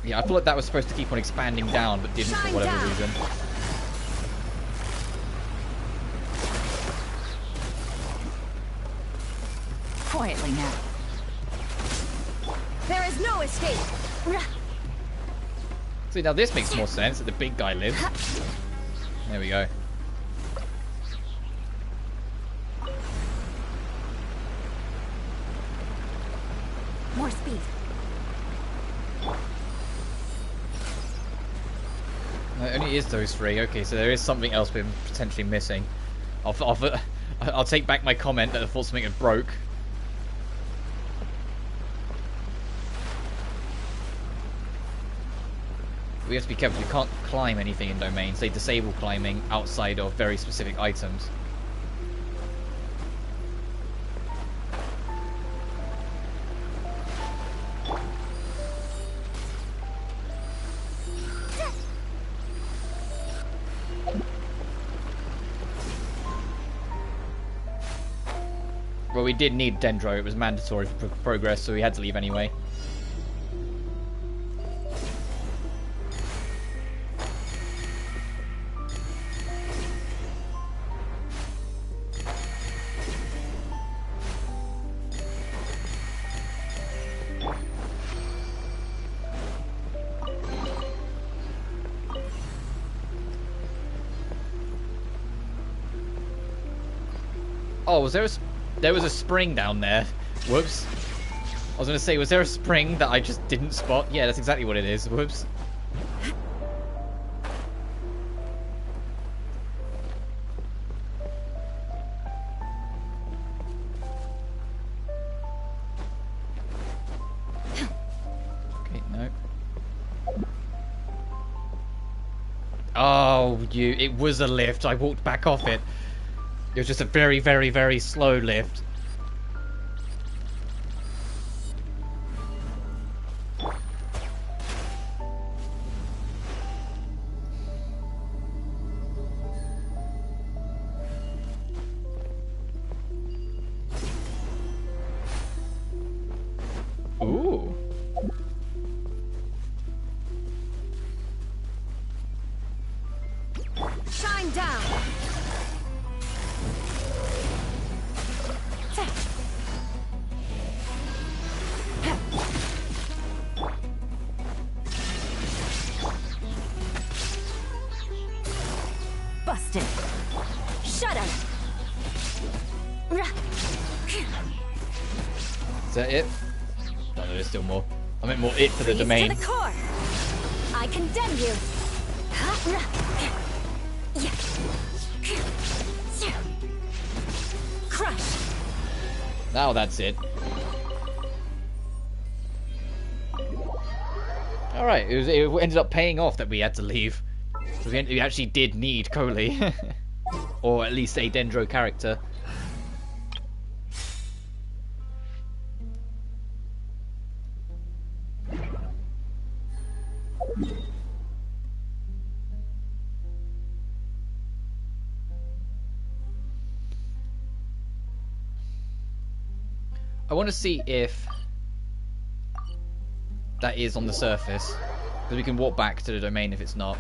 Yeah, I feel like that was supposed to keep on expanding down, but didn't for whatever reason. Quietly now. There is no escape. See, now this makes more sense that the big guy lives. There we go. More speed. No, it only is those three. Okay, so there is something else we're potentially missing. I'll take back my comment that I thought something had broke. We have to be careful. We can't climb anything in domains. They disable climbing outside of very specific items. Well, we did need Dendro. It was mandatory for progress, so we had to leave anyway. Oh, was there a... There was a spring down there. Whoops. I was going to say, was there a spring that I just didn't spot? Yeah, that's exactly what it is. Whoops. Okay, no. Oh, it was a lift. I walked back off it. It was just a very, very, very slow lift. Ooh. Shine down. Busted. Shut up. Is that it? No, there's still more. I meant more it for the domain. To the core. I condemn you. Crush. Now that's it. Alright, it ended up paying off that we had to leave. Because we actually did need Coley. Or at least a Dendro character. I want to see if that is on the surface, because we can walk back to the domain if it's not.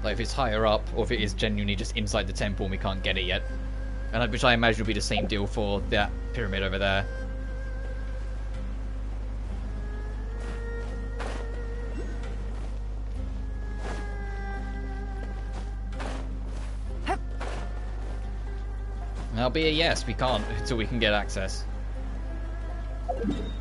Like if it's higher up, or if it is genuinely just inside the temple and we can't get it yet. And which I imagine will be the same deal for that pyramid over there. That'll be a yes, we can't until we can get access.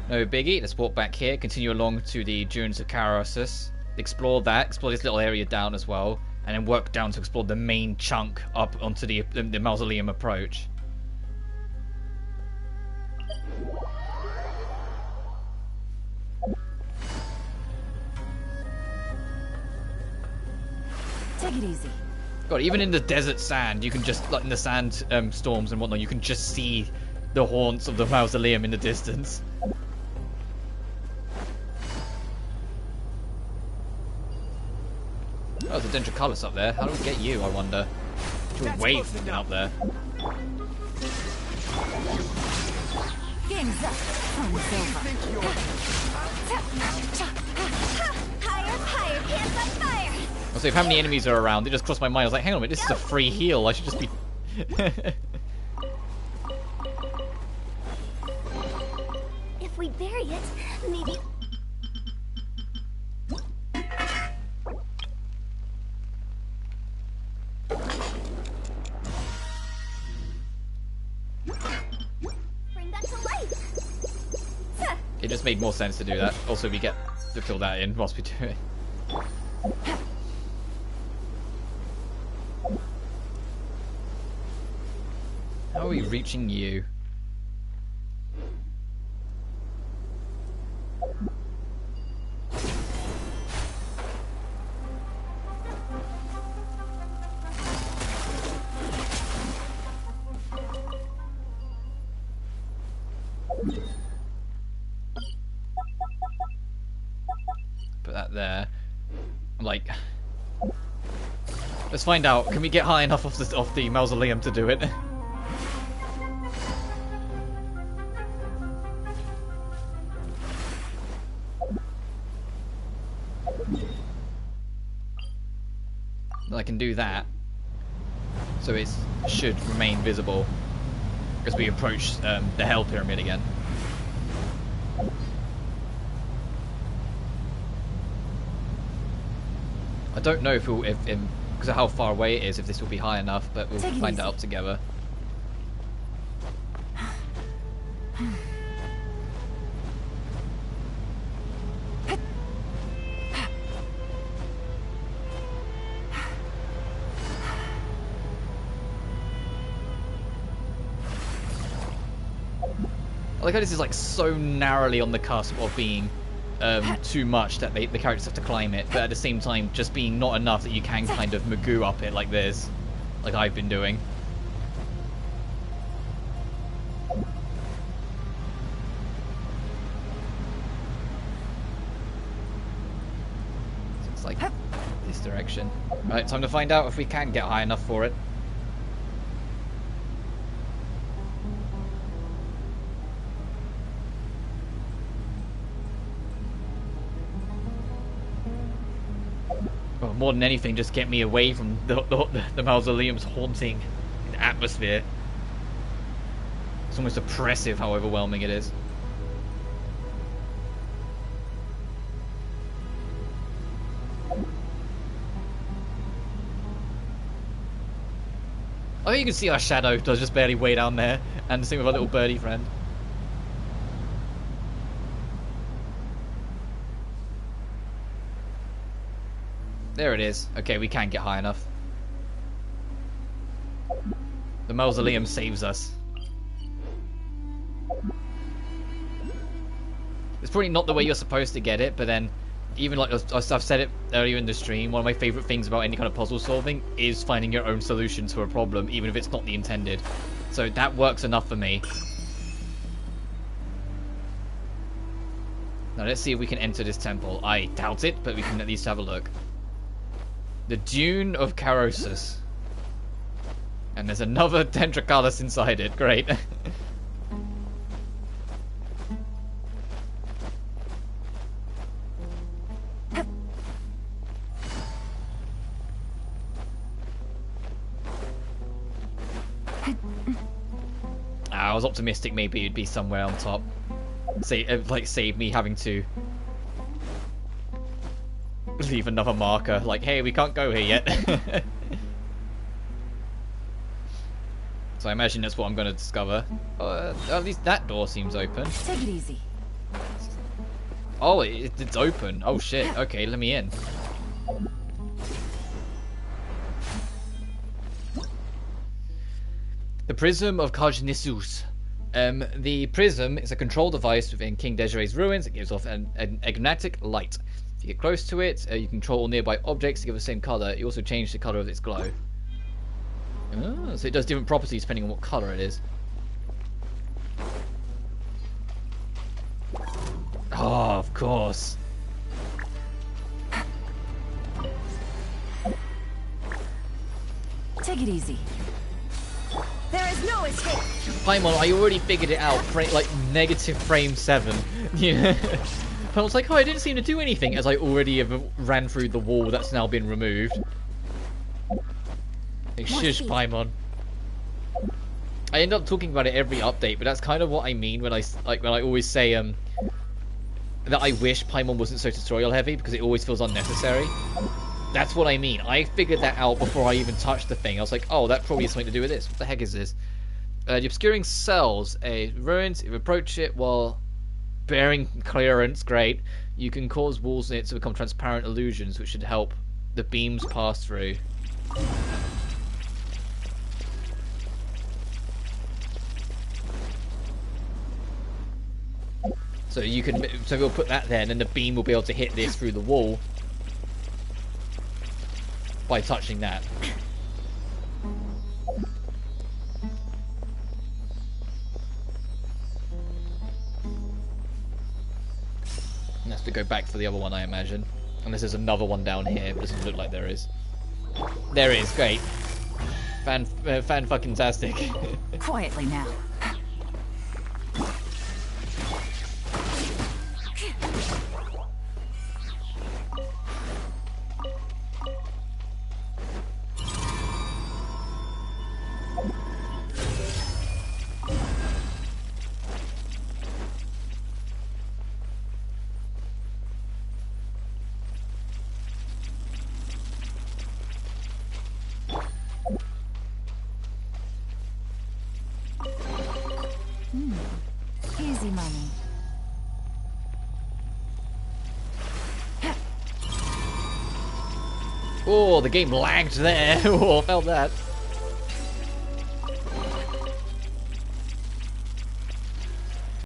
No biggie, let's walk back here, continue along to the Dunes of Kajneesus, explore that, explore this little area down as well, and then work down to explore the main chunk up onto the mausoleum approach. Take it easy. God, even in the desert sand, you can just, like in the sand storms and whatnot, you can just see the haunts of the mausoleum in the distance. Oh, there's a Dendroculus up there. How do we get you, I wonder? You're way from up there. Game's up. Fun's over. Higher, hands on fire! Also, if how many enemies are around, it just crossed my mind. I was like, hang on a minute, this is a free heal. I should just be... If we bury it, maybe... Bring that to life! It just made more sense to do that. Also, we get to fill that in whilst we do it. How are we reaching you? Put that there. I'm like, let's find out. Can we get high enough off the mausoleum to do it? I can do that, so it should remain visible as we approach the Hell Pyramid again. I don't know if because of how far away it is, if this will be high enough, but we'll find out together. I like how this is like so narrowly on the cusp of being too much that the characters have to climb it, but at the same time just being not enough that you can kind of magoo up it like this, like I've been doing. So it's like this direction. Right, time to find out if we can get high enough for it. More than anything, just get me away from the mausoleum's haunting atmosphere. It's almost oppressive how overwhelming it is. I think you can see our shadow does just barely way down there, and the same with our little birdie friend. There it is. Okay, we can get high enough. The mausoleum saves us. It's probably not the way you're supposed to get it, but then, even like I've said it earlier in the stream, one of my favourite things about any kind of puzzle solving is finding your own solution to a problem, even if it's not the intended. So that works enough for me. Now let's see if we can enter this temple. I doubt it, but we can at least have a look. The Dune of Kajneesus. And there's another Dendracalis inside it. Great. I was optimistic maybe it'd be somewhere on top. Save me having to leave another marker. Like, hey, we can't go here yet. So I imagine that's what I'm going to discover. At least that door seems open. Take it easy. Oh, it's open. Oh shit. Okay, let me in. The Prism of Kajneesus. The prism is a control device within King Desiree's ruins. It gives off an enigmatic light. If you get close to it, you can control all nearby objects to give the same colour. You also change the colour of its glow. Oh, so it does different properties depending on what colour it is. Oh, of course. Take it easy. There is no escape. Paimon, I already figured it out. Like negative frame 7. Yeah. I was like, oh, I didn't seem to do anything, as I already have ran through the wall that's now been removed. Hey, shush, Paimon. I end up talking about it every update, but that's kind of what I mean when I always say that I wish Paimon wasn't so tutorial heavy, because it always feels unnecessary. That's what I mean. I figured that out before I even touched the thing. I was like, oh, that probably has something to do with this. What the heck is this? The obscuring cells, ruins. If you approach it while bearing clearance, great. You can cause walls in it to become transparent illusions, which should help the beams pass through. So we'll put that there, and then the beam will be able to hit this through the wall by touching that. And have to go back for the other one, I imagine. Unless there's another one down here, but it doesn't look like there is. There is, great. Fan-fucking-tastic. Quietly now. Easy money. Oh, the game lagged there. Oh, I felt that.